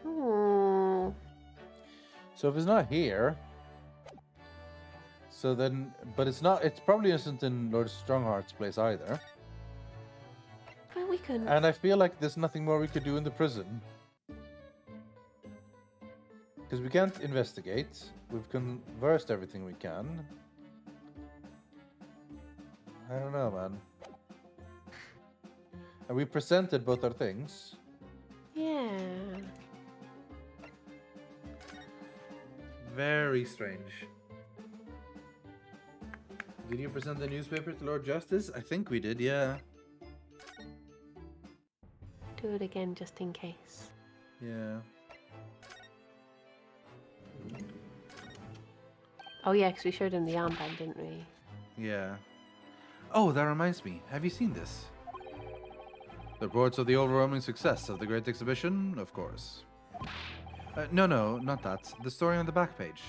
Oh. So if it's not here, so then, but it's not. It probably isn't in Lord Strongheart's place either. But we couldn't. And I feel like there's nothing more we could do in the prison. Because we can't investigate. We've conversed everything we can. I don't know, man. And we presented both our things. Yeah. Very strange. Did you present the newspaper to Lord Justice? I think we did, yeah. Do it again just in case. Yeah. Oh yeah, because we showed him the armband, didn't we? Yeah. Oh, that reminds me. Have you seen this? The reports of the overwhelming success of the Great Exhibition, of course. No, not that. The story on the back page.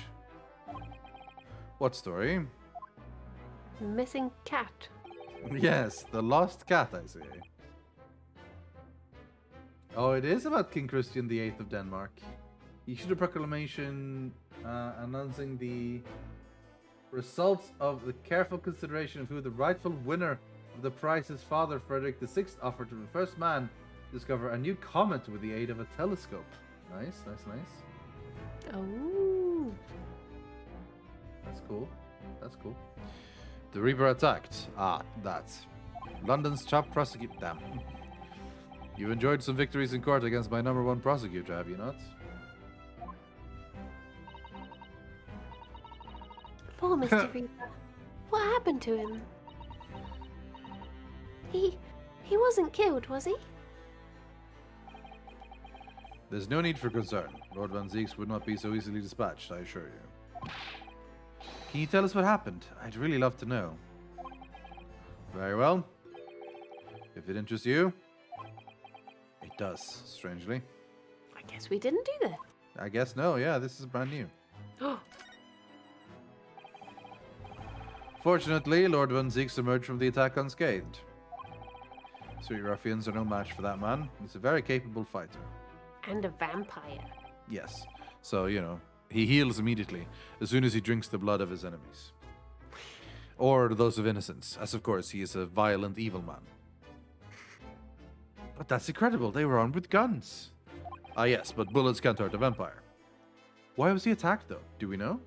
What story? Missing cat. Yes, the lost cat, I say. Oh, it is about King Christian VIII of Denmark. He issued a proclamation announcing the results of the careful consideration of who the rightful winner of the prize his father, Frederick VI, offered to the first man to discover a new comet with the aid of a telescope. Nice. Oh. That's cool. The Reaper attacked. That's London's top prosecutor. Damn. You enjoyed some victories in court against my #1 prosecutor, have you not? Poor Mr. Reaper. What happened to him? He wasn't killed, was he? There's no need for concern. Lord Van Zieks would not be so easily dispatched, I assure you. Can you tell us what happened? I'd really love to know. Very well. If it interests you. It does, strangely. I guess we didn't do that. I guess no, yeah, this is brand new. Fortunately, Lord Van Zieks emerged from the attack unscathed. Street ruffians are no match for that man. He's a very capable fighter. And a vampire. Yes. So, you know, he heals immediately as soon as he drinks the blood of his enemies. Or those of innocents, as of course he is a violent, evil man. But that's incredible. They were armed with guns. Ah, yes, but bullets can't hurt a vampire. Why was he attacked, though? Do we know?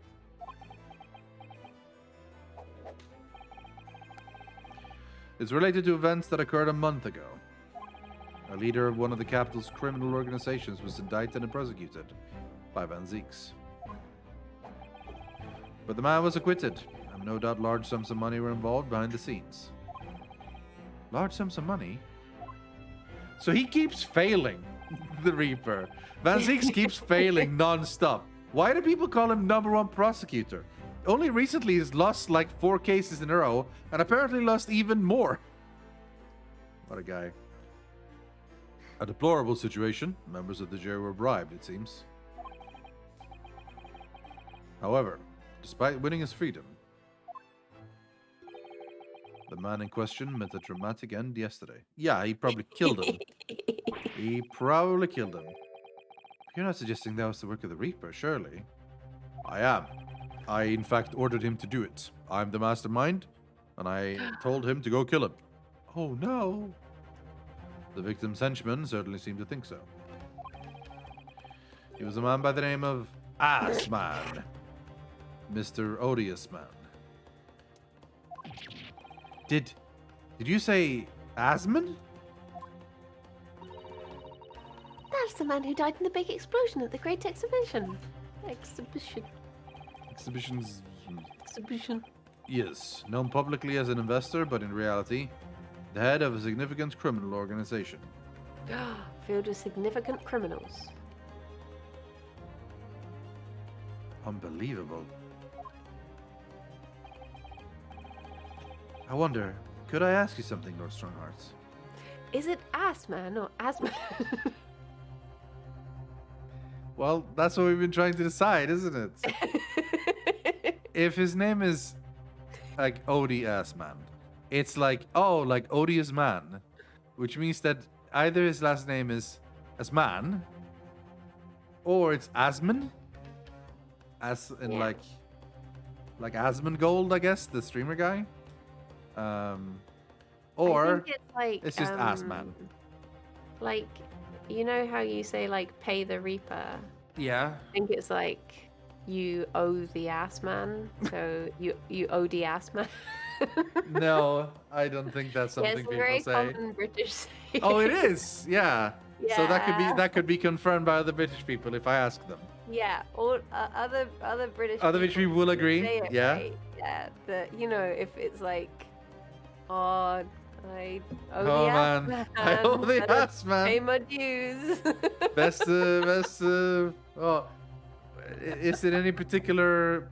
It's related to events that occurred a month ago. A leader of one of the capital's criminal organizations was indicted and prosecuted by Van Zieks. But the man was acquitted, and no doubt large sums of money were involved behind the scenes. Large sums of money? So he keeps failing, the Reaper. Van Zieks keeps failing non-stop. Why do people call him #1 prosecutor? Only recently he's lost like 4 cases in a row, and apparently lost even more. What a guy. A deplorable situation. Members of the jury were bribed, it seems. However, despite winning his freedom, the man in question met a dramatic end yesterday. Yeah, he probably killed him. He probably killed him. You're not suggesting that was the work of the Reaper, surely? I am. I, in fact, ordered him to do it. I'm the mastermind, and I told him to go kill him. Oh, no. The victim's henchmen certainly seemed to think so. He was a man by the name of Assman. Mr. Odious Man. Did you say Asman? That's the man who died in the big explosion at the Great Exhibition. Exhibition. Yes, known publicly as an investor, but in reality, the head of a significant criminal organization. Filled with significant criminals. Unbelievable. I wonder, could I ask you something, Lord Stronghearts? Is it Assman or Asman? Well, that's what we've been trying to decide, isn't it? If his name is like Odie Assman, it's like, oh, like Odious Man, which means that either his last name is Asman, or it's Asman, as in like Asmongold, I guess, the streamer guy. Or I think it's like it's just Assman. Like, you know how you say like pay the Reaper? Yeah. I think it's like you owe the ass man, so you owe the ass man. No, I don't think that's something it's a people very say. common British saying. Oh, it is. Yeah. Yeah. So that could be confirmed by other British people if I ask them. Yeah, all other British. Other British people will agree. say it Yeah. right. Yeah. You know, if it's like, oh, I owe Oh, the ass man. I owe the gotta ass, man. Pay my dues. Best. Oh, is there any particular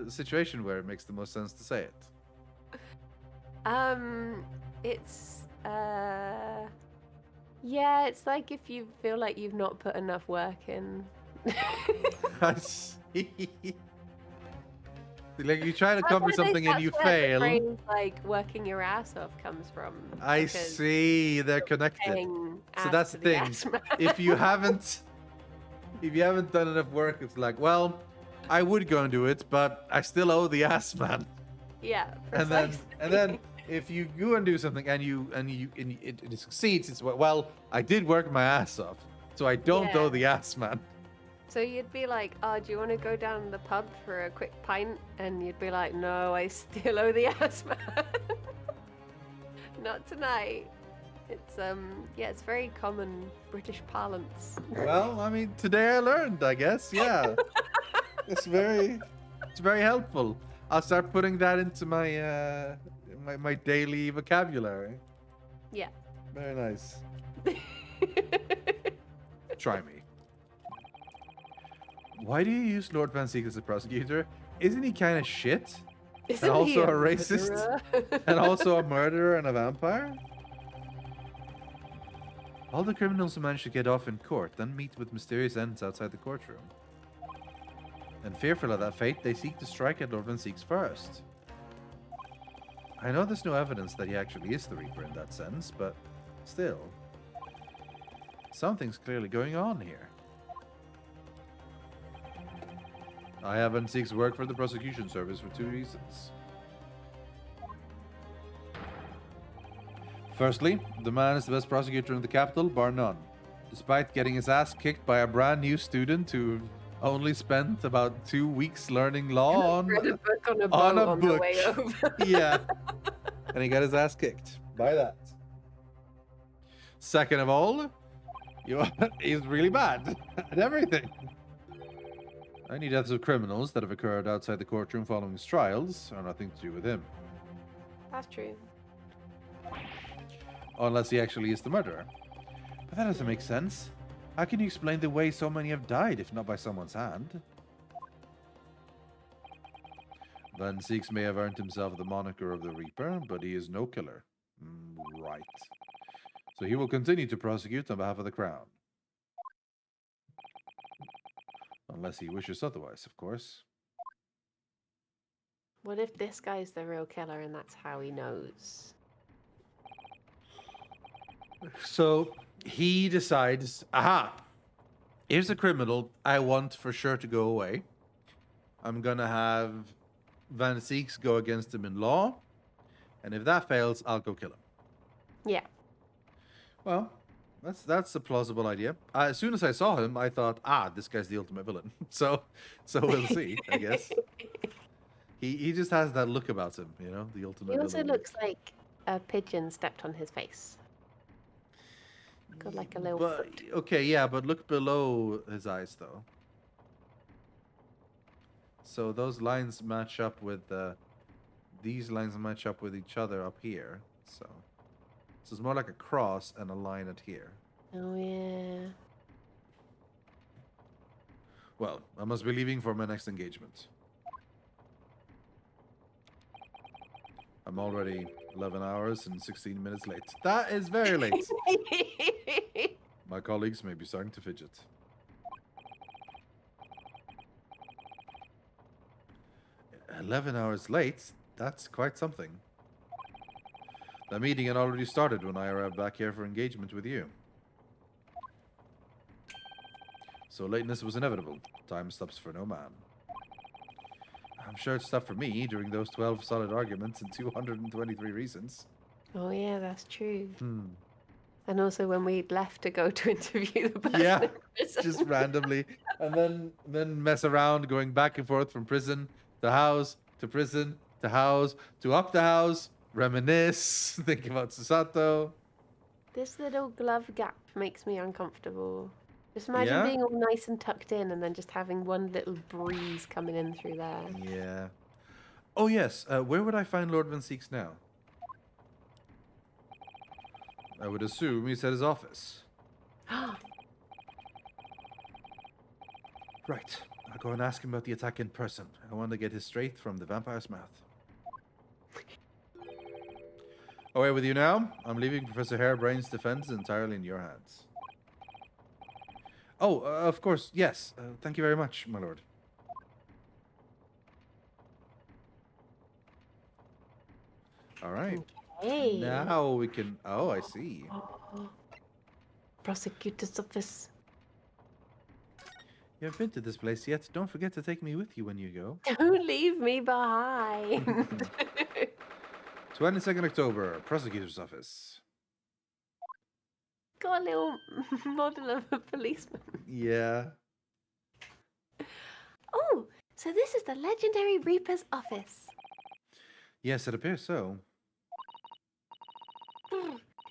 situation where it makes the most sense to say it? It's yeah, it's like if you feel like you've not put enough work in. I see. Like you try to cover I think something and that's you where fail. The phrase, like working your ass off comes from. I because see. They're connected. paying So ass that's to the the thing. ass man. If you haven't done enough work, it's like, well, I would go and do it, but I still owe the ass man. Yeah. And then precisely. if you go and do something and it succeeds, it's well, I did work my ass off, so I don't Yeah. owe the ass man. So you'd be like, oh, do you want to go down to the pub for a quick pint? And you'd be like, no, I still owe the ass man. Not tonight. It's yeah, it's very common British parlance. Well, I mean, today I learned, I guess. Yeah, it's very helpful. I'll start putting that into my my daily vocabulary. Yeah. Very nice. Try me. Why do you use Lord Van Seek as a prosecutor? Isn't he kind of shit? Isn't And he also a racist? murderer? And also a murderer and a vampire? All the criminals who manage to get off in court then meet with mysterious ends outside the courtroom. And fearful of that fate, they seek to strike at Lord Van Seek's first. I know there's no evidence that he actually is the Reaper in that sense, but still. Something's clearly going on here. I have Van Seek's work for the prosecution service for 2 reasons. Firstly, the man is the best prosecutor in the capital, bar none. Despite getting his ass kicked by a brand new student who only spent about 2 weeks learning law on Read a book on a boat on the way over. Yeah. And he got his ass kicked by that. Second of all, he's really bad at everything. Any deaths of criminals that have occurred outside the courtroom following his trials are nothing to do with him. That's true. Unless he actually is the murderer. But that doesn't make sense. How can you explain the way so many have died if not by someone's hand? Van Seeks may have earned himself the moniker of the Reaper, but he is no killer. Right. So he will continue to prosecute on behalf of the Crown. Unless he wishes otherwise, of course. What if this guy's the real killer and that's how he knows? So he decides, aha, here's a criminal I want for sure to go away. I'm going to have Van Seeks go against him in law. And if that fails, I'll go kill him. Yeah. Well, that's a plausible idea. As soon as I saw him, I thought, this guy's the ultimate villain. So we'll see, I guess. He just has that look about him, you know, the ultimate villain. He also looks like a pigeon stepped on his face. Got like a little foot. Okay, yeah, but look below his eyes, though. So those lines match up with these lines match up with each other up here. So it's more like a cross and a line at here. Oh yeah. Well, I must be leaving for my next engagement. I'm already 11 hours and 16 minutes late. That is very late. My colleagues may be starting to fidget. "11 hours late? That's quite something. The meeting had already started when I arrived back here for engagement with you. So lateness was inevitable. Time stops for no man. I'm sure it's tough for me during those 12 solid arguments and 223 reasons. Oh yeah, that's true. And also when we left to go to interview the person in prison. Just randomly. And then mess around going back and forth from prison to house to prison to house to up the house, reminisce, think about Susato. This little glove gap makes me uncomfortable. Just imagine being all nice and tucked in and then just having one little breeze coming in through there. Yeah. Oh yes, where would I find Lord Van Seeks now? I would assume he's at his office. Right. I'll go and ask him about the attack in person. I want to get it straight from the vampire's mouth. Away with you now. I'm leaving Professor Harebrain's defense entirely in your hands. Oh, of course, yes. Thank you very much, my lord. All right. Hey. Now we can... Oh, I see. Prosecutor's office. You haven't been to this place yet. Don't forget to take me with you when you go. Don't leave me behind. 22nd October, prosecutor's office. Got a little model of a policeman. Yeah. Oh, so this is the legendary Reaper's office. Yes, it appears so.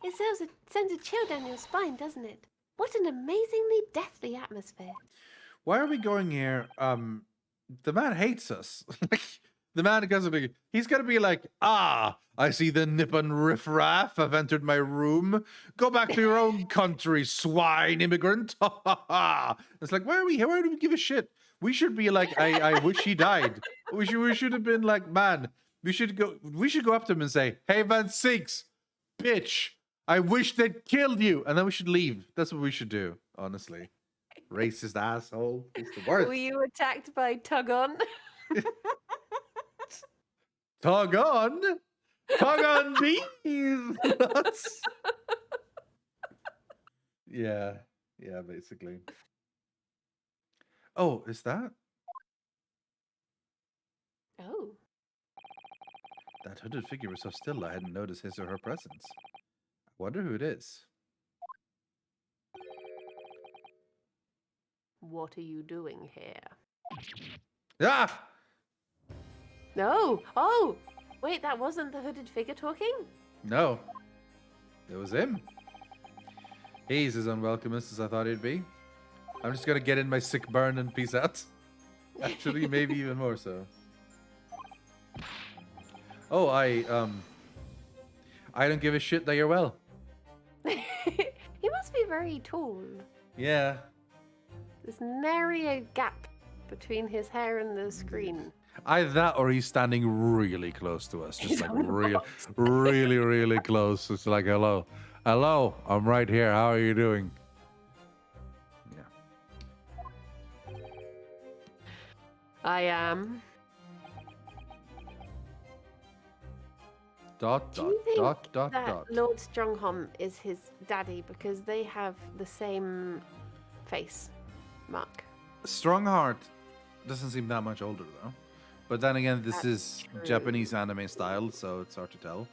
It sends a chill down your spine, doesn't it? What an amazingly deathly atmosphere. Why are we going here? The man hates us. The man he's gonna be like, I see the Nippon riffraff have entered my room. Go back to your own country, swine immigrant. It's like, why are we here? Why do we give a shit? We should be like, I wish he died. We should have been like, man, we should go up to him and say, hey, Van Six, bitch, I wish they'd killed you. And then we should leave. That's what we should do, honestly. Racist asshole. It's the worst. Were you attacked by Tug-On? Tug on bees. Yeah, basically. Oh, is that? Oh. That hooded figure was so still I hadn't noticed his or her presence. I wonder who it is. What are you doing here? Ah! No. Oh, wait, that wasn't the hooded figure talking? No. It was him. He's as unwelcomest as I thought he'd be. I'm just gonna get in my sick burn and peace out. Actually, maybe even more so. Oh, I don't give a shit that you're well. He must be very tall. Yeah. There's nary a gap between his hair and the screen. Either that or he's standing really close to us. Just like really, really close. It's like, hello, I'm right here. How are you doing? Yeah. I am. Dot, Do you dot, think dot, that dot. Lord Strongholm is his daddy because they have the same face mark? Strongheart doesn't seem that much older though. But then again, this is true. Japanese anime style, so it's hard to tell.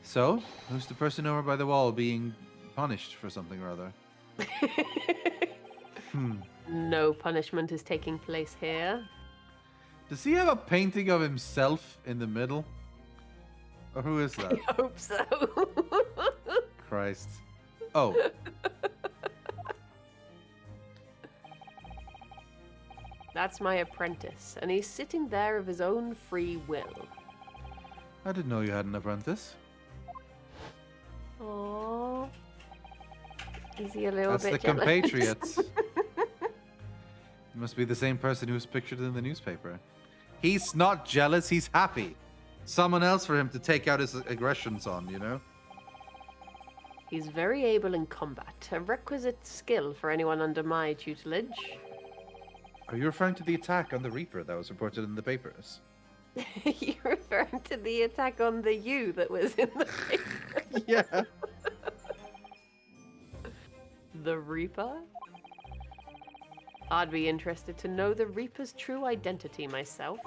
So, who's the person over by the wall being punished for something or other? No punishment is taking place here. Does he have a painting of himself in the middle? Or who is that? I hope so. Christ. Oh. That's my apprentice, and he's sitting there of his own free will. I didn't know you had an apprentice. Aww. Is he a little That's bit the jealous? compatriots. Must be the same person who was pictured in the newspaper. He's not jealous, he's happy. Someone else for him to take out his aggressions on, you know? He's very able in combat, a requisite skill for anyone under my tutelage. Are you referring to the attack on the Reaper that was reported in the papers? You're referring to the attack on the U that was in the paper? Yeah. The Reaper? I'd be interested to know the Reaper's true identity myself.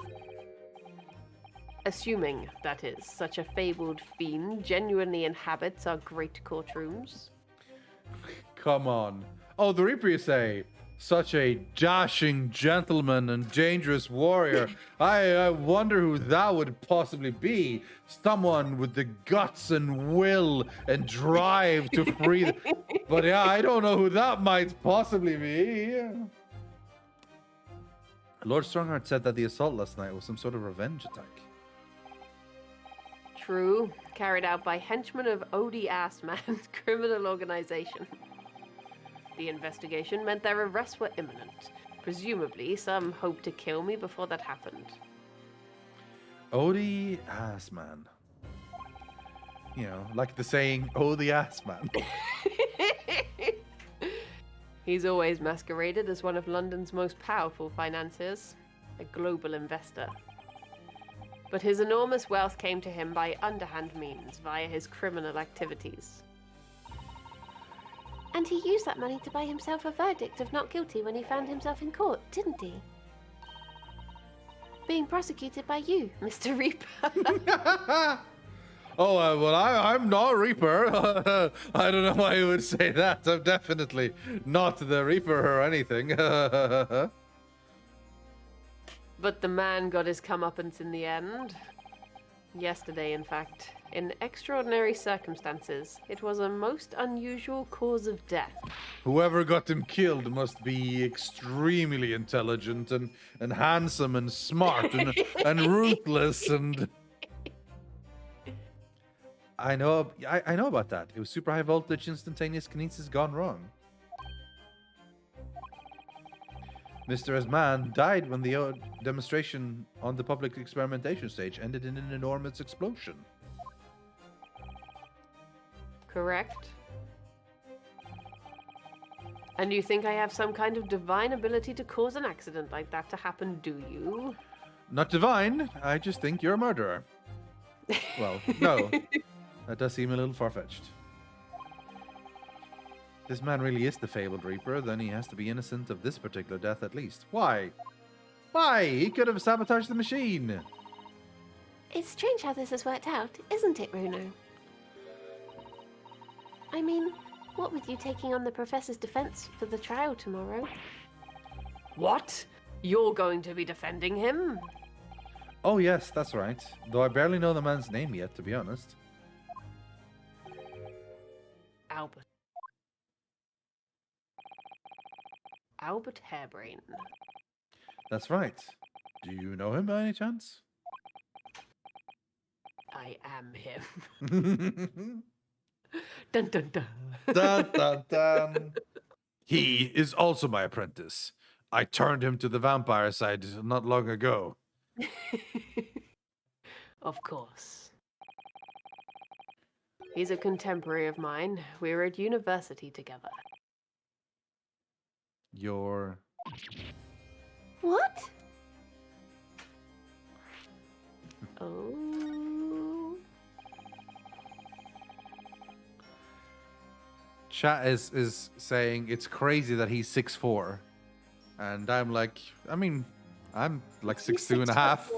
Assuming, that is, such a fabled fiend genuinely inhabits our great courtrooms. Come on. Oh, the Reaper, you say? Such a dashing gentleman and dangerous warrior. I wonder who that would possibly be. Someone with the guts and will and drive to free. But yeah, I don't know who that might possibly be. Lord Strongheart said that the assault last night was some sort of revenge attack. True, carried out by henchmen of Odie Assman's criminal organization. The investigation meant their arrests were imminent. Presumably, some hoped to kill me before that happened. Odie Assman. You know, like the saying, oh the Assman. He's always masqueraded as one of London's most powerful financiers, a global investor. But his enormous wealth came to him by underhand means via his criminal activities. And he used that money to buy himself a verdict of not guilty when he found himself in court, didn't he? Being prosecuted by you, Mr. Reaper. Oh, well, I'm not Reaper. I don't know why you would say that. I'm definitely not the Reaper or anything. But the man got his comeuppance in the end. Yesterday, in fact. In extraordinary circumstances. It was a most unusual cause of death. Whoever got him killed must be extremely intelligent and handsome and smart and ruthless and... I know about that. It was super high voltage instantaneous kinesis gone wrong. Mr. Asman died when the demonstration on the public experimentation stage ended in an enormous explosion. Correct. And you think I have some kind of divine ability to cause an accident like that to happen, do you? Not divine. I just think you're a murderer. Well, no. That does seem a little far-fetched. This man really is the fabled Reaper, then he has to be innocent of this particular death at least. Why? Why? He could have sabotaged the machine. It's strange how this has worked out, isn't it, Bruno? I mean, what with you taking on the Professor's defense for the trial tomorrow? What? You're going to be defending him? Oh yes, that's right. Though I barely know the man's name yet, to be honest. Albert. Albert Harebrain. That's right. Do you know him by any chance? I am him. Dun dun dun. Dun dun dun. He is also my apprentice. I turned him to the vampire side not long ago. Of course. He's a contemporary of mine. We were at university together. You're... What? Oh. Chat is saying it's crazy that he's 6'4", and I'm like, I mean, I'm like 6'2" and a half.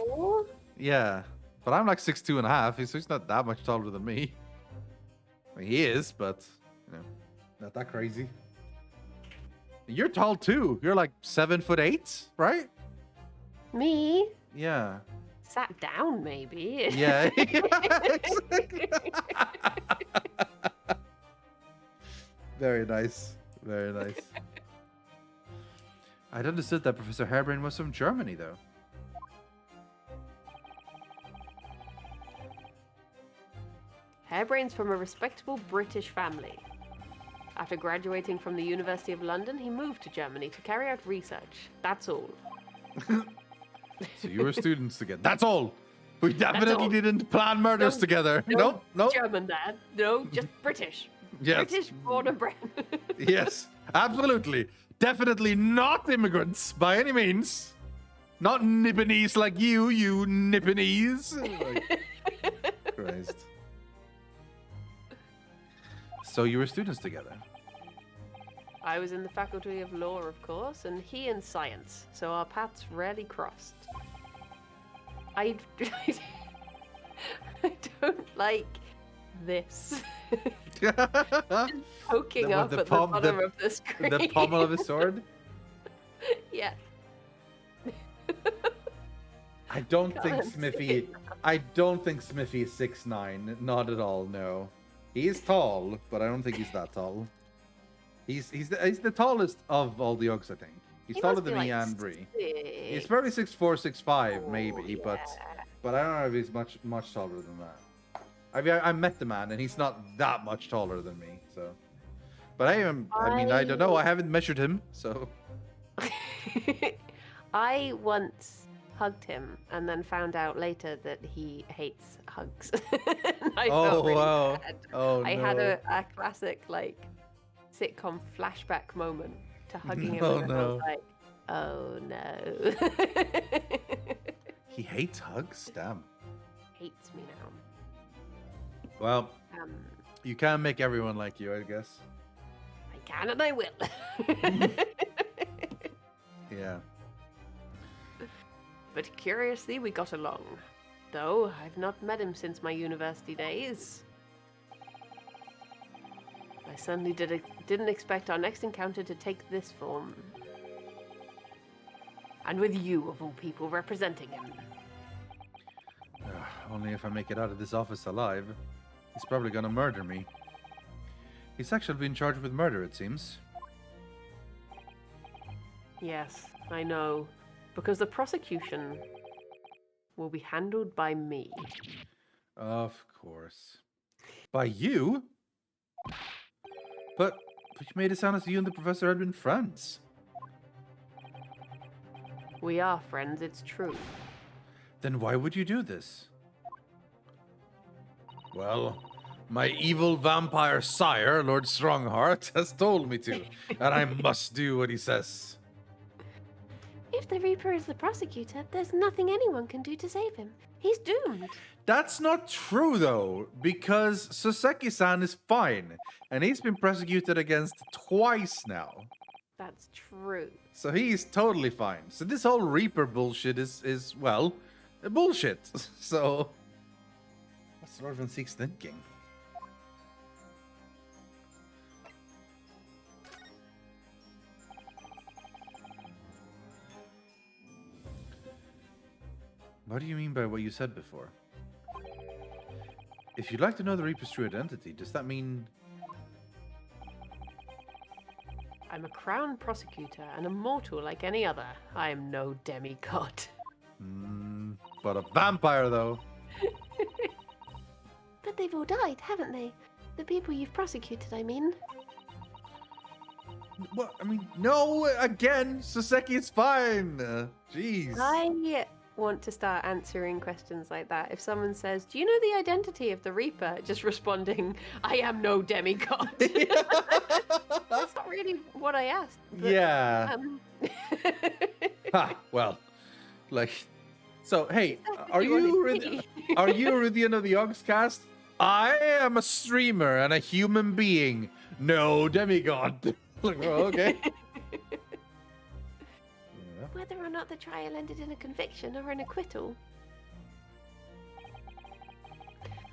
Yeah, but I'm like 6'2" and a half. He's not that much taller than me. I mean, he is, but you know, not that crazy. You're tall too. You're like 7'8", right? Me? Yeah. Sat down, maybe. Yeah. Very nice. Very nice. I'd understood that Professor Harebrain was from Germany, though. Harebrain's from a respectable British family. After graduating from the University of London, he moved to Germany to carry out research. That's all. So you were students together. That's all. We definitely didn't plan murders together. Nope. German, Dad. No, just British. Yes. British born and bred. Yes, absolutely. Definitely not immigrants by any means. Not Nipponese like you Nipponese. Christ. So you were students together? I was in the Faculty of Law, of course, and he in Science, so our paths rarely crossed. I don't like this. Poking up at the bottom of the screen. The pommel of his sword? Yeah. I don't think Smithy is 6'9", not at all, no. He is tall, but I don't think he's that tall. He's the tallest of all the Uggs, I think. He's taller than me and Bree. He's probably 6'4", 6'5", maybe, but I don't know if he's much taller than that. I met the man, and he's not that much taller than me, so. But I don't know. I haven't measured him, so. I once hugged him, and then found out later that he hates hugs. I felt really bad. Oh, I no. had a classic sitcom flashback moment to hugging him, and I was like, oh no. He hates hugs? Damn. Hates me now. Well, you can't make everyone like you, I guess. I can and I will. Yeah. But curiously, we got along. Though I've not met him since my university days. I certainly didn't expect our next encounter to take this form. And with you, of all people, representing him. Only if I make it out of this office alive. He's probably gonna murder me. He's actually been charged with murder, it seems. Yes, I know. Because the prosecution will be handled by me. Of course. By you? But you made it sound as you and the professor had been friends. We are friends, it's true. Then why would you do this? Well, my evil vampire sire, Lord Strongheart, has told me to, and I must do what he says. If the Reaper is the prosecutor, there's nothing anyone can do to save him. He's doomed. That's not true, though, because Soseki-san is fine, and he's been prosecuted against twice now. That's true. So he's totally fine. So this whole Reaper bullshit is well, bullshit. So, what's Lord Van Seek's thinking? What do you mean by what you said before? If you'd like to know the Reaper's true identity, does that mean... I'm a crown prosecutor and a mortal like any other. I am no demigod. But a vampire, though. But they've all died, haven't they? The people you've prosecuted, I mean. Well, I mean, no, again, Soseki is fine. Jeez. I want to start answering questions like that. If someone says, do you know the identity of the Reaper? Just responding, I am no demigod. That's not really what I asked. But, yeah. Well, like, so, hey, are you Rudian of the Yogscast? I am a streamer and a human being. No demigod. Like, well, okay. Whether or not the trial ended in a conviction or an acquittal.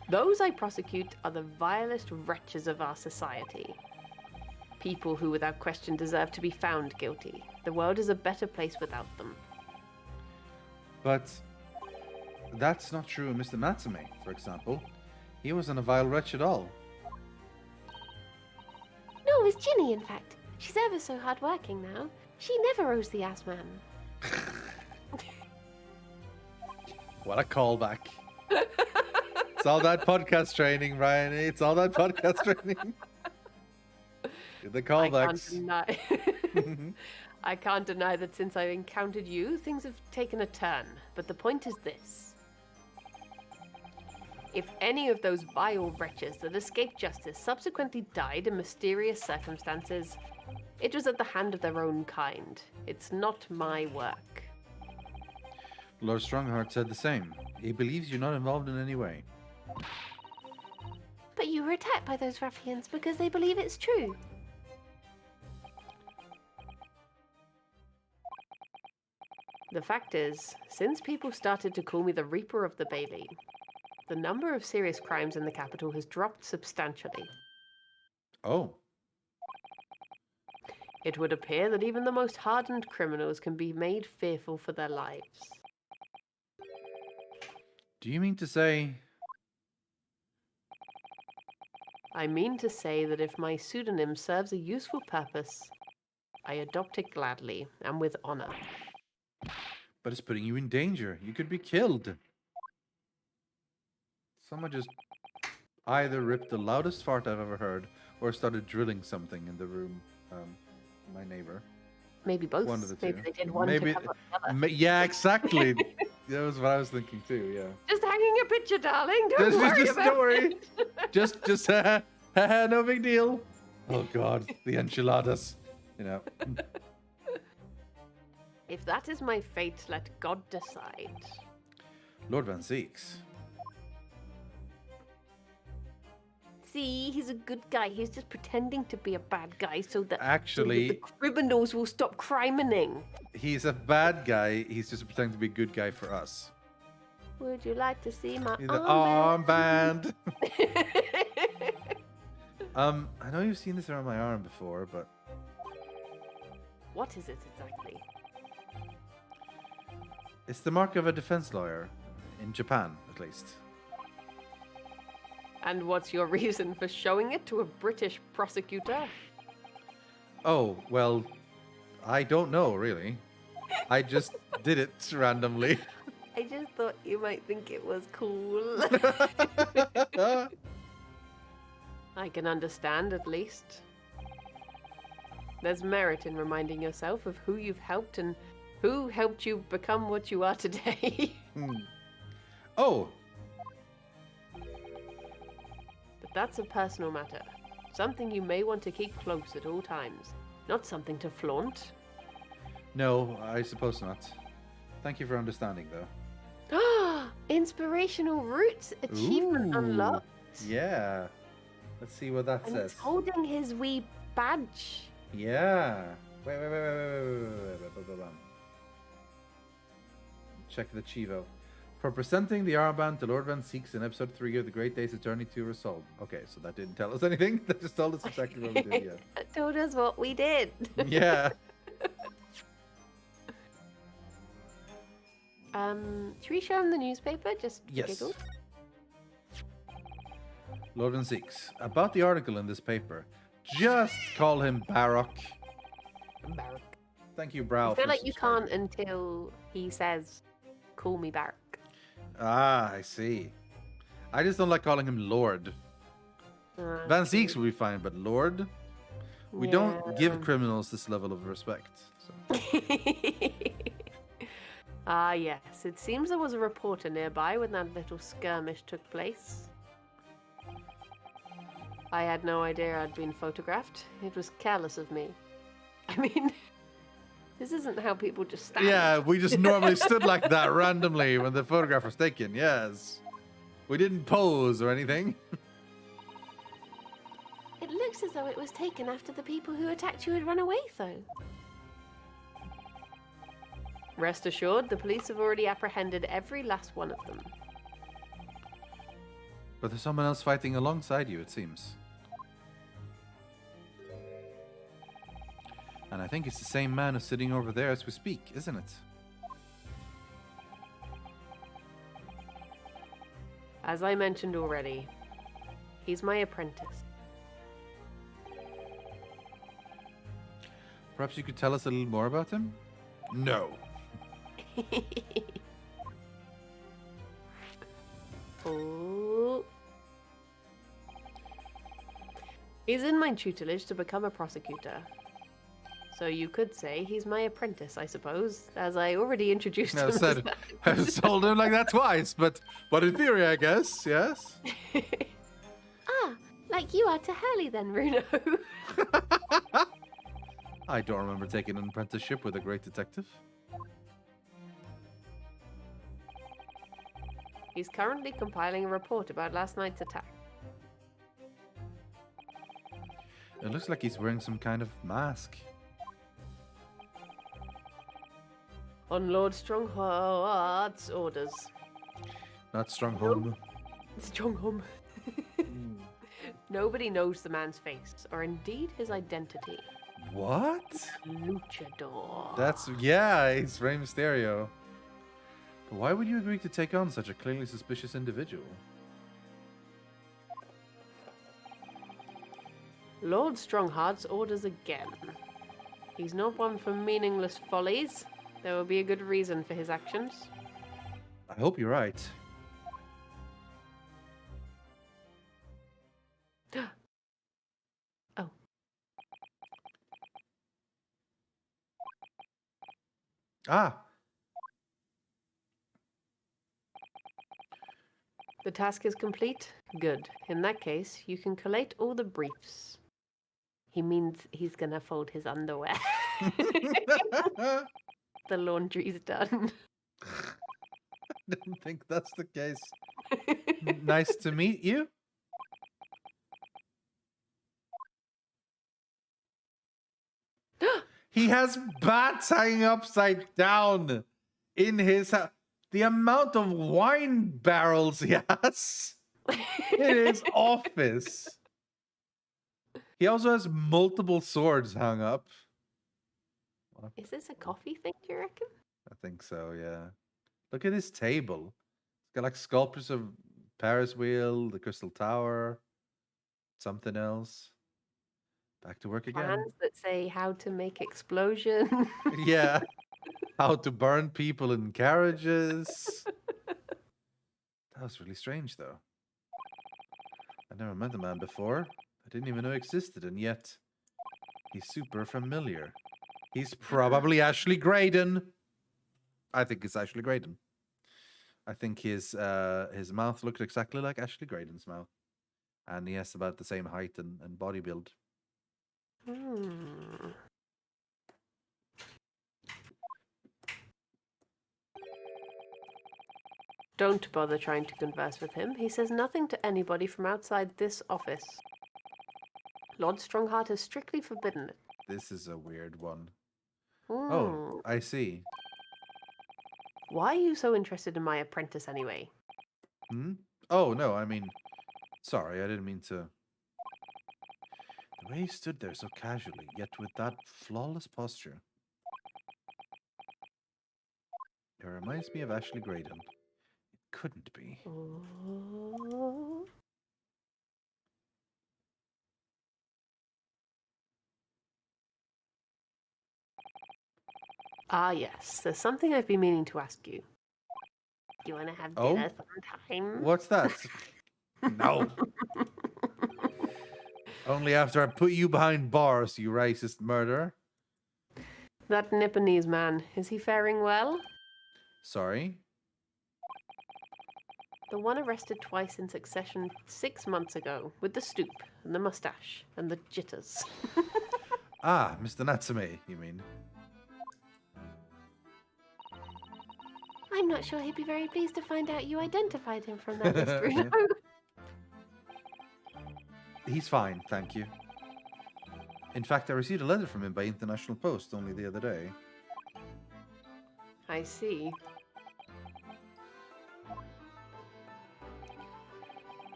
Those I prosecute are the vilest wretches of our society. People who without question deserve to be found guilty. The world is a better place without them. But that's not true of Mr. Natsume, for example. He wasn't a vile wretch at all. No, it was Ginny, in fact. She's ever so hard-working now. She never owes the ass man. What a callback. It's all that podcast training, Briony. It's all that podcast training. The callbacks. I can't deny that since I've encountered you, things have taken a turn. But the point is this. If any of those vile wretches that escaped justice subsequently died in mysterious circumstances, it was at the hand of their own kind. It's not my work. Lord Strongheart said the same. He believes you're not involved in any way. But you were attacked by those ruffians because they believe it's true. The fact is, since people started to call me the Reaper of the Baby, the number of serious crimes in the capital has dropped substantially. Oh. It would appear that even the most hardened criminals can be made fearful for their lives. Do you mean to say... I mean to say that if my pseudonym serves a useful purpose, I adopt it gladly and with honor. But it's putting you in danger. You could be killed. Someone just either ripped the loudest fart I've ever heard or started drilling something in the room. My neighbor. Maybe both. One of the two. Maybe they did one to cover the other. Yeah, exactly. That was what I was thinking too, yeah. Just hanging a picture, darling. Don't worry about don't worry. it. just no big deal. Oh God, the enchiladas. You know. If that is my fate, let God decide. Lord Van Seeks. See, he's a good guy. He's just pretending to be a bad guy so that Actually, the criminals will stop criming. He's a bad guy. He's just pretending to be a good guy for us. Would you like to see my The armband? armband. I know you've seen this around my arm before, but What is it exactly? it's the mark of a defense lawyer, in Japan at least. And what's your reason for showing it to a British prosecutor? Oh, well, I don't know, really. I just did it randomly. I just thought you might think it was cool. I can understand, at least. There's merit in reminding yourself of who you've helped and who helped you become what you are today. Oh! But that's a personal matter. Something you may want to keep close at all times. Not something to flaunt. No, I suppose not. Thank you for understanding, though. Inspirational roots achievement Ooh, unlocked. Yeah. Let's see what that And says. he's holding his wee badge. Yeah. Wait. Check the Chivo. For presenting the armband to Lord Van Seeks in episode 3 of The Great Days Attorney to Resolve. Okay, so that didn't tell us anything. That just told us exactly what we did, yeah. That told us what we did. Yeah. Should we show him the newspaper? Just for Yes. giggles? Lord Van Seeks. About the article in this paper. Just call him Barock. Barak. Thank you, Brow. I feel for like you can't subscribing. until he says, call me Barak. Ah, I see. I just don't like calling him Lord. Van Seeks will be fine, but Lord? We don't give criminals this level of respect. So. Ah, yes. It seems there was a reporter nearby when that little skirmish took place. I had no idea I'd been photographed. It was careless of me. I mean, this isn't how people just stand. Yeah, we just normally stood like that randomly when the photograph was taken, yes. We didn't pose or anything. It looks as though it was taken after the people who attacked you had run away, though. Rest assured, the police have already apprehended every last one of them. But there's someone else fighting alongside you, it seems. And I think it's the same man who's sitting over there as we speak, isn't it? As I mentioned already, he's my apprentice. Perhaps you could tell us a little more about him? No. Oh. He's in my tutelage to become a prosecutor. So you could say he's my apprentice, I suppose, as I already introduced him. I've told him like that twice, but in theory, I guess, yes. Ah, like you are to Hurley then, Runo. I don't remember taking an apprenticeship with a great detective. He's currently compiling a report about last night's attack. It looks like he's wearing some kind of mask. On Lord Strongheart's orders. Not Stronghold. Strongholm. Nobody knows the man's face, or indeed his identity. What? Luchador. That's, yeah, he's Rey Mysterio. But why would you agree to take on such a clearly suspicious individual? Lord Strongheart's orders again. He's not one for meaningless follies. There will be a good reason for his actions. I hope you're right. Oh. Ah, The task is complete? Good. In that case, you can collate all the briefs. He means he's gonna fold his underwear. The laundry's done. I didn't think that's the case. Nice to meet you. He has bats hanging upside down in his house. The amount of wine barrels he has in his office. He also has multiple swords hung up. Is this a coffee thing, do you reckon? I think so, yeah. Look at this table. It's got like sculptures of Paris wheel, the Crystal Tower, something else. Back to work again. Plans that say how to make explosion. Yeah. How to burn people in carriages. That was really strange, though. I never met the man before. I didn't even know he existed, and yet he's super familiar. He's probably Ashley Graydon. I think it's Ashley Graydon. I think his mouth looked exactly like Ashley Graydon's mouth. And he has about the same height and body build. Don't bother trying to converse with him. He says nothing to anybody from outside this office. Lord Strongheart has strictly forbidden it. This is a weird one. Oh, I see. Why are you so interested in my apprentice anyway? Oh, no, I mean... Sorry, I didn't mean to... The way he stood there so casually, yet with that flawless posture. It reminds me of Ashley Graydon. It couldn't be. Ah, yes. There's something I've been meaning to ask you. Do you want to have dinner sometime? What's that? No. Only after I put you behind bars, you racist murderer. That Nipponese man, is he faring well? Sorry? The one arrested twice in succession 6 months ago, with the stoop, and the mustache, and the jitters. Ah, Mr. Natsume, you mean? I'm not sure he'd be very pleased to find out you identified him from that list, Bruno. He's fine, thank you. In fact, I received a letter from him by International Post only the other day. I see.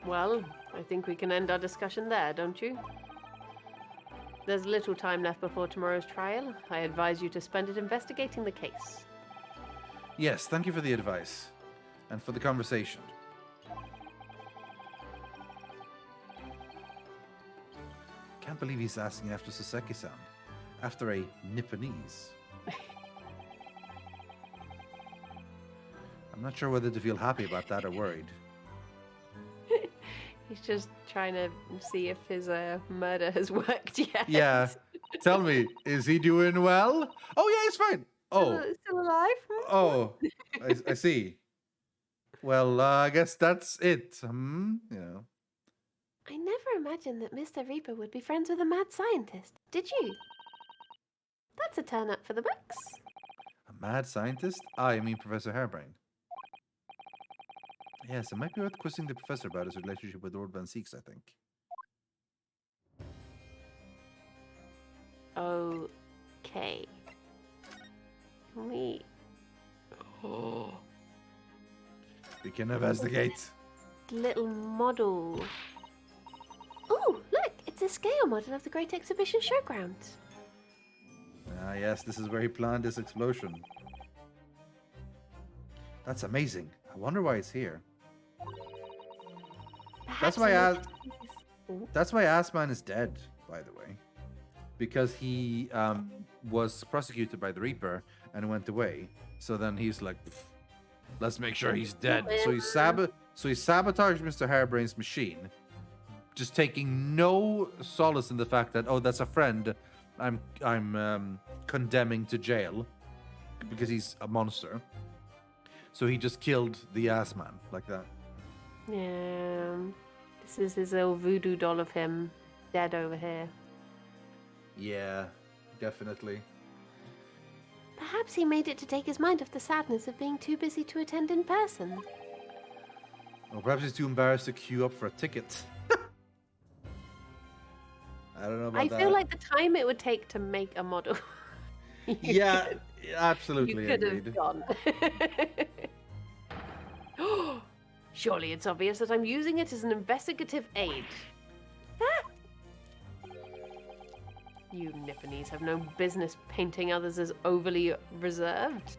Well, I think we can end our discussion there, don't you? There's little time left before tomorrow's trial. I advise you to spend it investigating the case. Yes, thank you for the advice. And for the conversation. Can't believe he's asking after Saseki-san. After a Nipponese. I'm not sure whether to feel happy about that or worried. He's just trying to see if his murder has worked yet. Yeah. Tell me, is he doing well? Oh, yeah, he's fine. Oh. Still alive? Oh, I see. Well, I guess that's it. Yeah. I never imagined that Mr. Reaper would be friends with a mad scientist. Did you? That's a turn up for the books. A mad scientist? I mean Professor Harebrained. Yes, it might be worth quizzing the professor about his relationship with Lord Van Seeks, I think. Okay. We can investigate. Little model. Oh, look! It's a scale model of the Great Exhibition Showgrounds. Ah, yes, this is where he planned this explosion. That's amazing. I wonder why it's here. That's why Assman is dead, by the way. Because he was prosecuted by the Reaper and went away. So then he's like, let's make sure he's dead. So he sabotaged Mr. Harebrain's machine, just taking no solace in the fact that, oh, that's a friend I'm condemning to jail because he's a monster. So he just killed the Assman like that. Yeah. This is his old voodoo doll of him dead over here. Yeah, definitely. Perhaps he made it to take his mind off the sadness of being too busy to attend in person. Or perhaps he's too embarrassed to queue up for a ticket. I don't know about that. I feel like the time it would take to make a model. Yeah, absolutely. You could have gone. Surely it's obvious that I'm using it as an investigative aid. You Nipponese have no business painting others as overly reserved.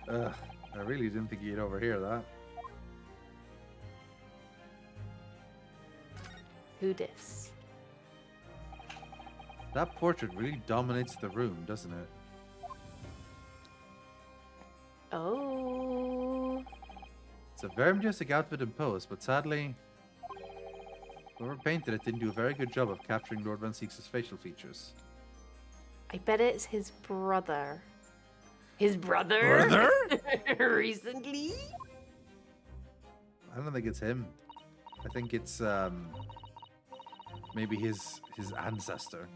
Ugh, I really didn't think you'd overhear that. Who dis? That portrait really dominates the room, doesn't it? Oh. It's a very majestic outfit and pose, but sadly, whoever painted it didn't do a very good job of capturing Lord Van Seeks' facial features. I bet it's his brother. His brother? Brother? Recently? I don't think it's him. I think it's maybe his ancestor.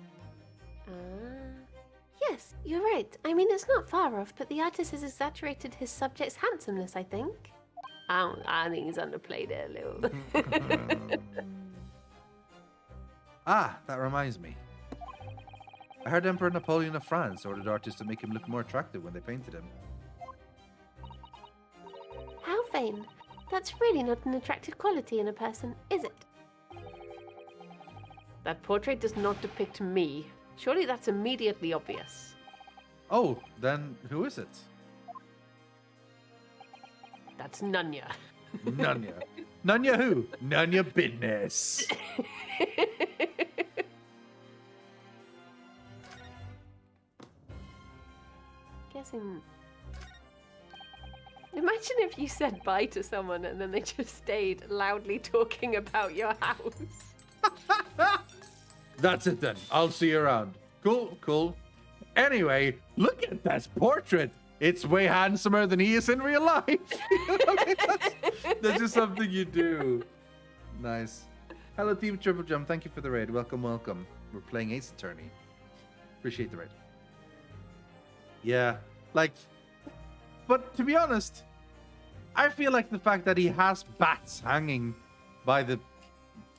Yes, you're right. I mean, it's not far off, but the artist has exaggerated his subject's handsomeness, I think. I think he's underplayed it a little. Ah, that reminds me. I heard Emperor Napoleon of France ordered artists to make him look more attractive when they painted him. How vain. That's really not an attractive quality in a person, is it? That portrait does not depict me. Surely that's immediately obvious. Oh, then who is it? That's Nunya. Nunya. Nunya who? Nunya Business. Guessing. Imagine if you said bye to someone and then they just stayed loudly talking about your house. That's it then. I'll see you around. Cool, cool. Anyway, look at this portrait. It's way handsomer than he is in real life. That's just something you do. Nice. Hello, Team Triple Jump. Thank you for the raid. Welcome, welcome. We're playing Ace Attorney. Appreciate the raid. Yeah, like, but to be honest, I feel like the fact that he has bats hanging by the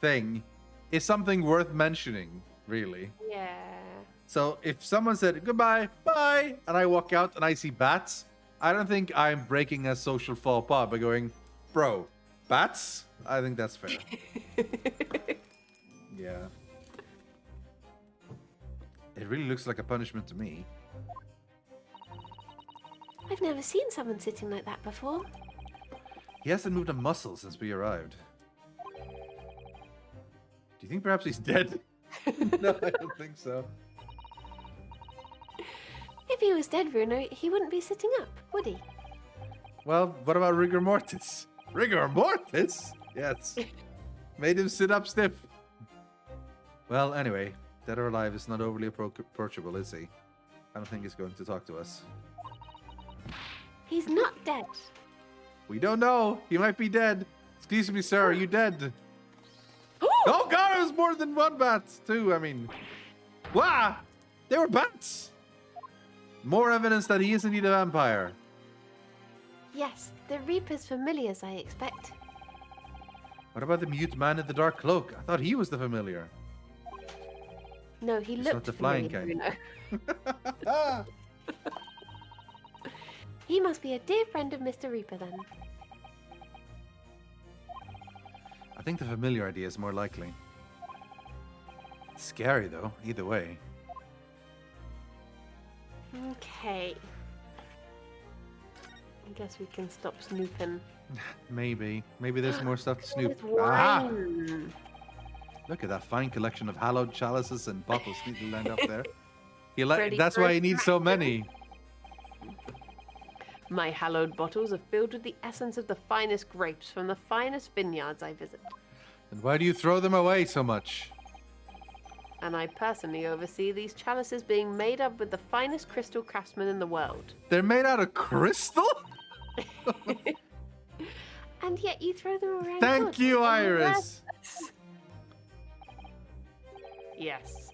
thing is something worth mentioning, really. Yeah. So if someone said goodbye, bye, and I walk out and I see bats, I don't think I'm breaking a social faux pas by going, bro, bats? I think that's fair. Yeah. It really looks like a punishment to me. I've never seen someone sitting like that before. He hasn't moved a muscle since we arrived. Do you think perhaps he's dead? No, I don't think so. If he was dead, Bruno, he wouldn't be sitting up, would he? Well, what about rigor mortis? Rigor mortis? Yes. Made him sit up stiff. Well, anyway, dead or alive is not overly approachable, is he? I don't think he's going to talk to us. He's not dead. We don't know. He might be dead. Excuse me, sir. Are you dead? Oh, God, it was more than one bat, too. I mean, wow, they were bats. More evidence that he is indeed a vampire. Yes, the Reaper's familiars, I expect. What about the mute man in the dark cloak? I thought he was the familiar. No, he It's looked not the flying familiar, kind. Bruno. He must be a dear friend of Mr. Reaper, then. I think the familiar idea is more likely. Scary, though, either way. Okay. I guess we can stop snooping. Maybe. Maybe there's more stuff to snoop. There's Aha! wine. Look at that fine collection of hallowed chalices and bottles neatly lined up there. Ready That's for why a he needs so many. My hallowed bottles are filled with the essence of the finest grapes from the finest vineyards I visit. And why do you throw them away so much? And I personally oversee these chalices being made up with the finest crystal craftsmen in the world. They're made out of crystal? And yet you throw them around. Thank you, Iris. Yes.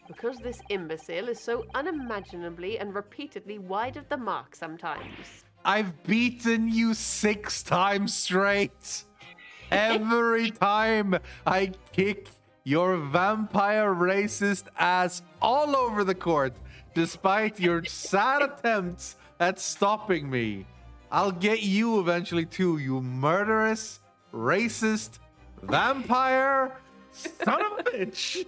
Because this imbecile is so unimaginably and repeatedly wide of the mark sometimes. I've beaten you 6 times straight. Every time I kick your vampire racist ass all over the court, despite your sad attempts at stopping me. I'll get you eventually too, you murderous, racist, vampire, son of a bitch.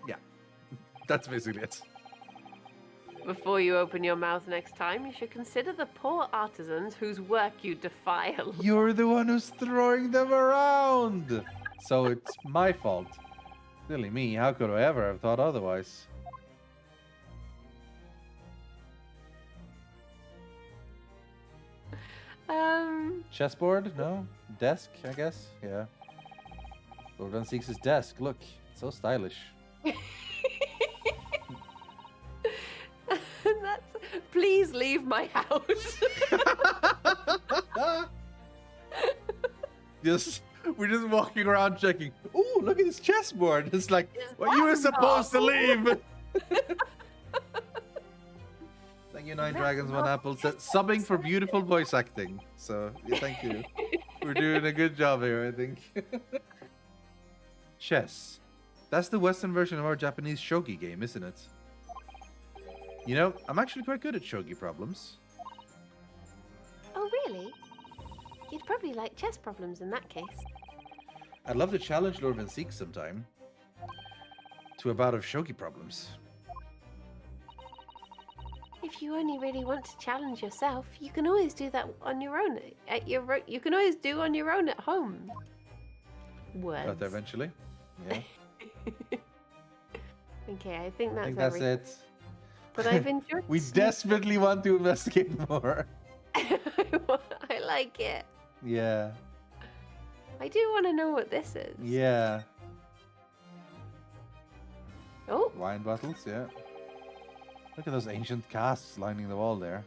Yeah, that's basically it. Before you open your mouth next time, you should consider the poor artisans whose work you defile. You're the one who's throwing them around. So it's my fault. Silly me, how could I ever have thought otherwise? Chessboard? No? Desk, I guess? Yeah. Lord Van Seeks' desk. Look, it's so stylish. Please leave my house. We're just walking around checking. Ooh, look at this chessboard. It's like, well, you were supposed to leave. Thank you, Nine Dragons, One Apple. Subbing for beautiful voice acting. So, yeah, thank you. We're doing a good job here, I think. Chess. That's the Western version of our Japanese shogi game, isn't it? You know, I'm actually quite good at shogi problems. Oh, really? You'd probably like chess problems in that case. I'd love to challenge Lord Van Seek sometime to a bout of shogi problems. If you only really want to challenge yourself, you can always do that on your own. You can always do on your own at home. Words. Got there eventually. Yeah. Okay, I think that's everything. it. But I've enjoyed. We desperately want to investigate more. I like it. Yeah. I do want to know what this is. Yeah. Oh. Wine bottles, yeah. Look at those ancient casks lining the wall there.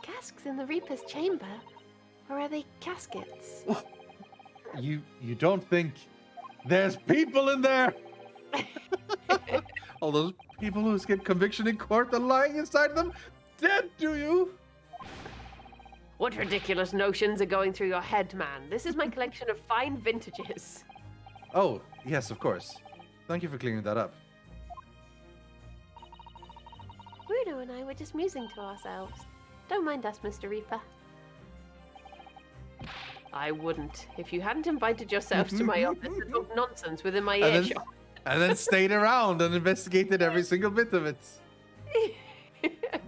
Casks in the Reaper's chamber? Or are they caskets? You don't think there's people in there? All those people who escaped conviction in court and lying inside them? Dead, do you? What ridiculous notions are going through your head, man? This is my collection of fine vintages. Oh, yes, of course. Thank you for clearing that up. Bruno and I were just musing to ourselves. Don't mind us, Mr. Reaper. I wouldn't. If you hadn't invited yourselves to my office to talk nonsense within my earshot. And then stayed around and investigated every single bit of it.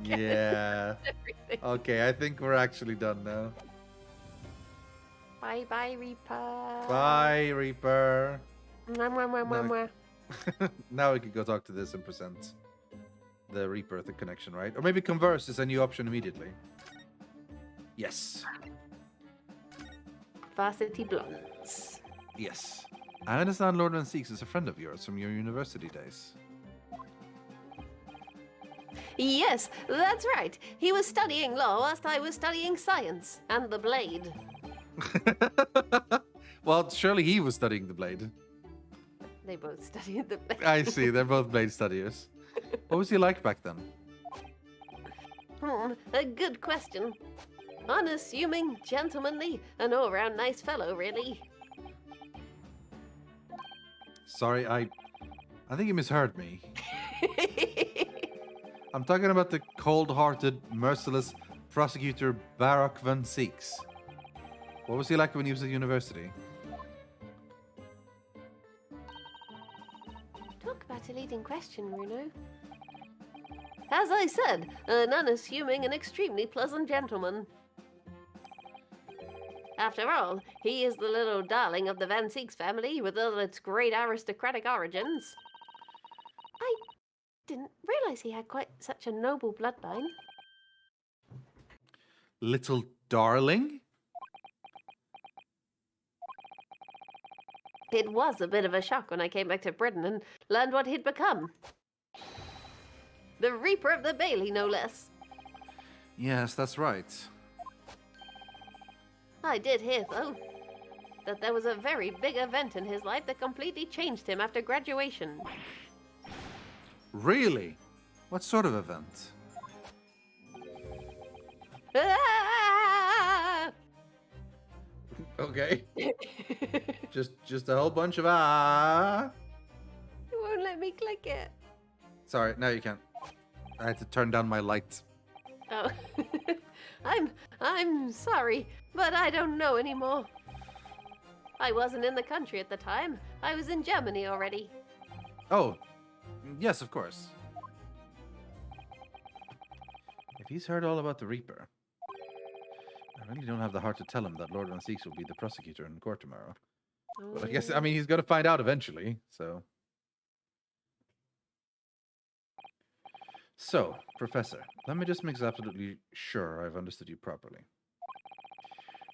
Yeah. Okay, I think we're actually done now. Bye-bye, Reaper. Bye, Reaper. Mwah, mwah, mwah, mwah, mwah. Now we can go talk to this and present the Reaper the connection, right? Or maybe converse is a new option immediately. Yes. Varsity Blondes. Yes. I understand Lord Van Seeks is a friend of yours from your university days. Yes, that's right. He was studying law whilst I was studying science and the blade. Well, surely he was studying the blade. They both studied the blade. I see, they're both blade studiers. What was he like back then? A good question. Unassuming, gentlemanly, an all-round nice fellow, really. Sorry, I think you misheard me. I'm talking about the cold-hearted, merciless prosecutor Barak Van Seeks. What was he like when he was at university? Talk about a leading question, Bruno. As I said, an unassuming and extremely pleasant gentleman. After all, he is the little darling of the Van Seeks family with all its great aristocratic origins. I didn't realize he had quite such a noble bloodline. Little darling? It was a bit of a shock when I came back to Britain and learned what he'd become. The Reaper of the Bailey, no less. Yes, that's right. I did hear, though, that there was a very big event in his life that completely changed him after graduation. Really? What sort of event? Ah! Okay. just a whole bunch of ah. You won't let me click it. Sorry, now you can't. I had to turn down my light. Oh. I'm sorry, but I don't know anymore. I wasn't in the country at the time. I was in Germany already. Oh, Yes, of course. If he's heard all about the Reaper, I really don't have the heart to tell him that Lord Van Seeks will be the prosecutor in court tomorrow. But I guess, I mean, he's going to find out eventually, so... So, Professor, let me just make absolutely sure I've understood you properly.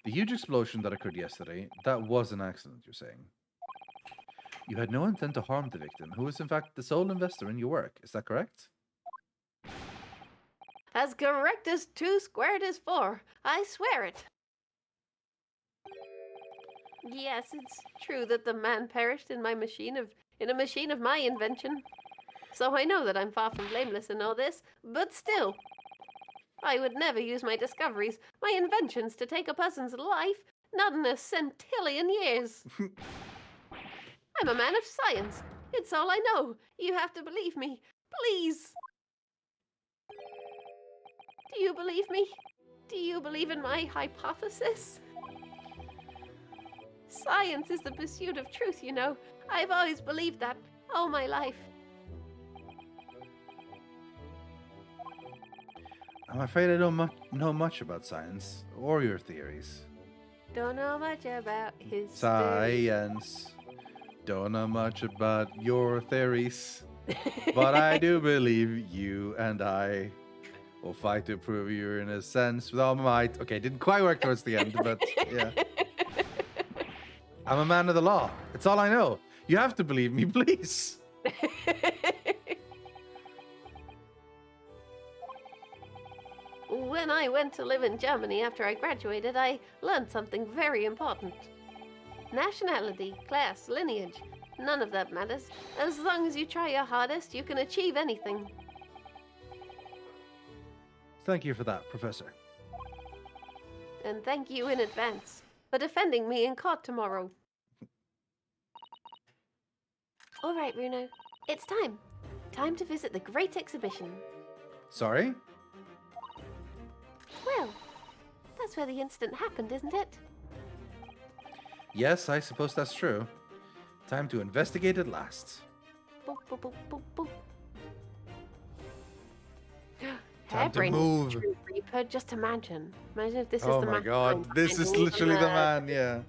The huge explosion that occurred yesterday, that was an accident, you're saying? You had no intent to harm the victim, who is in fact the sole investor in your work, is that correct? As correct as 2 squared is 4. I swear it. Yes, it's true that the man perished in a machine of my invention. So I know that I'm far from blameless in all this, but still, I would never use my discoveries, my inventions, to take a person's life, not in a centillion years. I'm a man of science. It's all I know. You have to believe me. Please. Do you believe me? Do you believe in my hypothesis? Science is the pursuit of truth, you know. I've always believed that, all my life. I'm afraid I don't know much about science, or your theories. Don't know much about his Science. Don't know much about your theories. But I do believe you and I will fight to prove you're in a sense with all my might. Okay, didn't quite work towards the end, but yeah. I'm a man of the law. It's all I know. You have to believe me, please. When I went to live in Germany after I graduated, I learned something very important. Nationality, class, lineage, none of that matters. As long as you try your hardest, you can achieve anything. Thank you for that, Professor. And thank you in advance for defending me in court tomorrow. All right, Bruno. It's time. Time to visit the Great Exhibition. Sorry? Well, that's where the incident happened, isn't it? Yes, I suppose that's true. Time to investigate at last. Boop, boop, boop, boop, boop. Time to move. True Reaper, just imagine. Imagine if this is Oh the my man god, this is literally the man, yeah.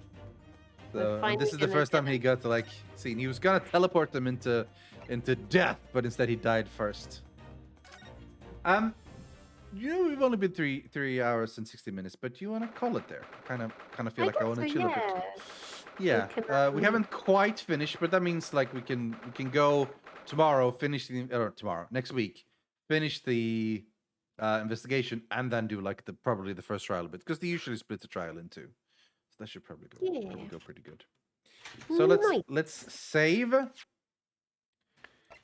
So, and this is the first time he got to like see. He was gonna teleport them into death, but instead he died first. We've only been three hours and 60 minutes, but you want to call it there? Kind of feel like I want to chill a bit. Yeah, we haven't quite finished, but that means like we can go tomorrow, next week, finish the investigation, and then do like probably the first trial bit, because they usually split the trial in two, so that should probably go pretty good. So let's save.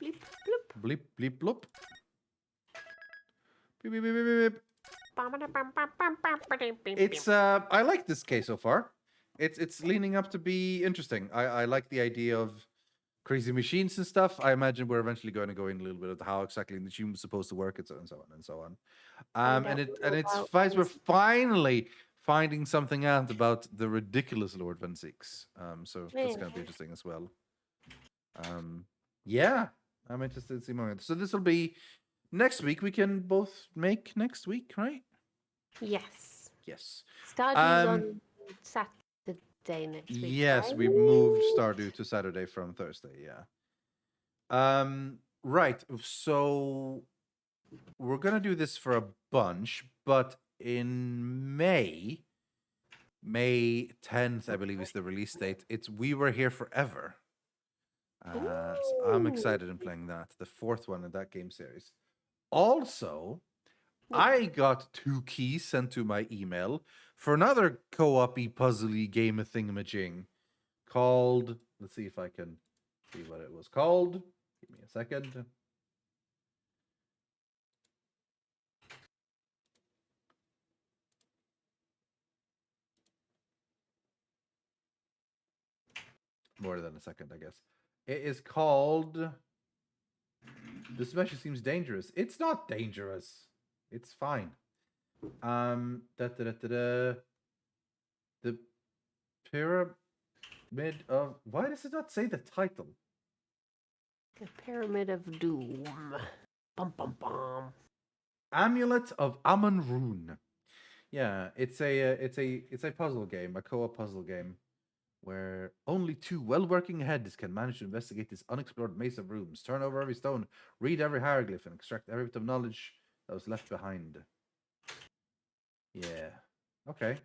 Bleep, bloop. Bleep bleep bloop. Beep, beep, beep, beep, beep. It's I like this case so far. It's leaning up to be interesting. I like the idea of crazy machines and stuff. I imagine we're eventually going to go in a little bit of how exactly the machine was supposed to work, and so on and so on. We're finally finding something out about the ridiculous Lord Van Seeks. So that's going to be interesting as well. Yeah, I'm interested to see more. So this will be next week. We can both make next week, right? Yes. Yes. Stardew's on Saturday next week. Yes, right? we moved Stardew to Saturday from Thursday. Yeah. Right. So we're gonna do this for a bunch, but in May 10th, I believe, is the release date. It's We Were Here Forever. So I'm excited in playing that, the fourth one in that game series. Also, I got 2 keys sent to my email for another co-op-y, puzzly game of thingamajig called, let's see if I can see what it was called. Give me a second. More than a second, I guess. It is called... This actually seems dangerous. It's not dangerous. It's fine. The Pyramid of... Why does it not say the title? The Pyramid of Doom. Bum bum bum. Amulet of Amun-Rune. Yeah, it's a puzzle game, a co-op puzzle game, where only two well-working heads can manage to investigate this unexplored maze of rooms, turn over every stone, read every hieroglyph, and extract every bit of knowledge that was left behind. Yeah. Okay.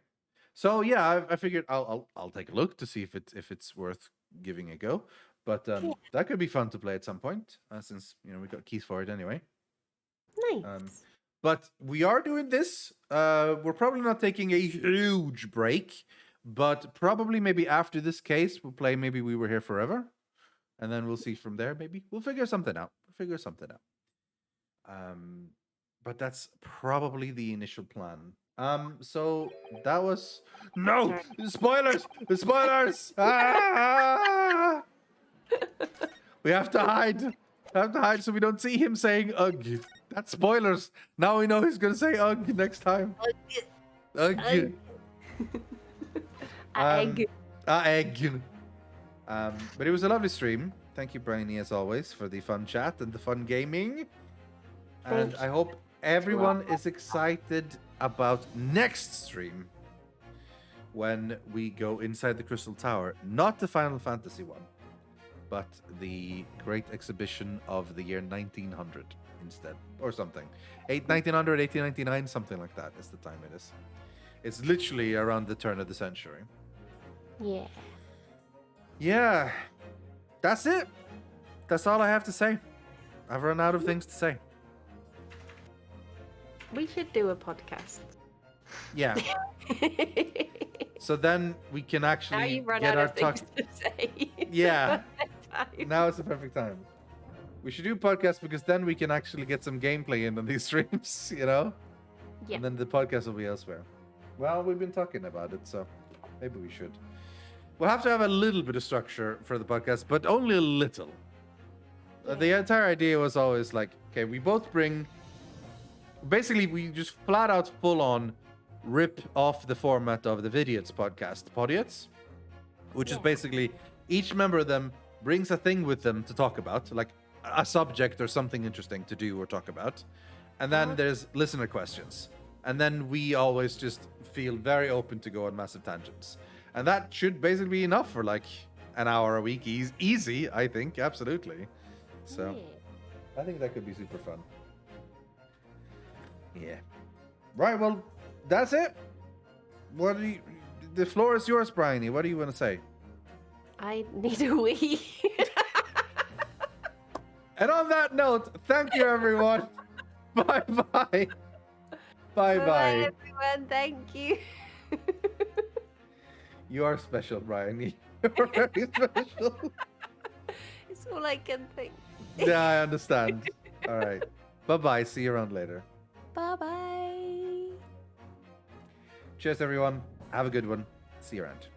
So yeah, I figured I'll take a look to see if it's worth giving a go. But that could be fun to play at some point, since we got keys for it anyway. Nice. But we are doing this. We're probably not taking a huge break, but probably maybe after this case, we'll play Maybe We Were Here Forever. And then we'll see from there, maybe. We'll figure something out. But that's probably the initial plan. So that was... No! Spoilers! The spoilers! Ah! We have to hide. So we don't see him saying ugh. That's spoilers. Now we know he's gonna say ugh next time. Ugh. Egg. Egg. But it was a lovely stream. Thank you, Briony, as always, for the fun chat and the fun gaming. And I hope everyone is excited about next stream when we go inside the Crystal Tower. Not the Final Fantasy one, but the Great Exhibition of the year 1900 instead, or something. 1900, 1899, something like that is the time it is. It's literally around the turn of the century. Yeah. Yeah. That's it. That's all I have to say. I've run out of things to say. We should do a podcast. Yeah. So then we can actually now you've run get out our of things to say. Yeah. Now it's the perfect time. We should do a podcast because then we can actually get some gameplay in on these streams, Yeah. And then the podcast will be elsewhere. Well, we've been talking about it, so maybe we should. We'll have to have a little bit of structure for the podcast, but only a little. The entire idea was always like, okay, we both bring... Basically, we just flat out full on rip off the format of the Vidiots podcast, Podiots, which is basically each member of them brings a thing with them to talk about, like a subject or something interesting to do or talk about. And then there's listener questions. And then we always just feel very open to go on massive tangents. And that should basically be enough for like an hour a week. Easy, I think. Absolutely. So I think that could be super fun. Yeah. Right, well, that's it. The floor is yours, Briony. What do you want to say? I need a wee. And on that note, thank you, everyone. Bye-bye. Bye-bye. Everyone. Thank you. You are special, Briony. You're very special. It's all I can think. Yeah, I understand. All right. Bye-bye. See you around later. Bye-bye. Cheers, everyone. Have a good one. See you around.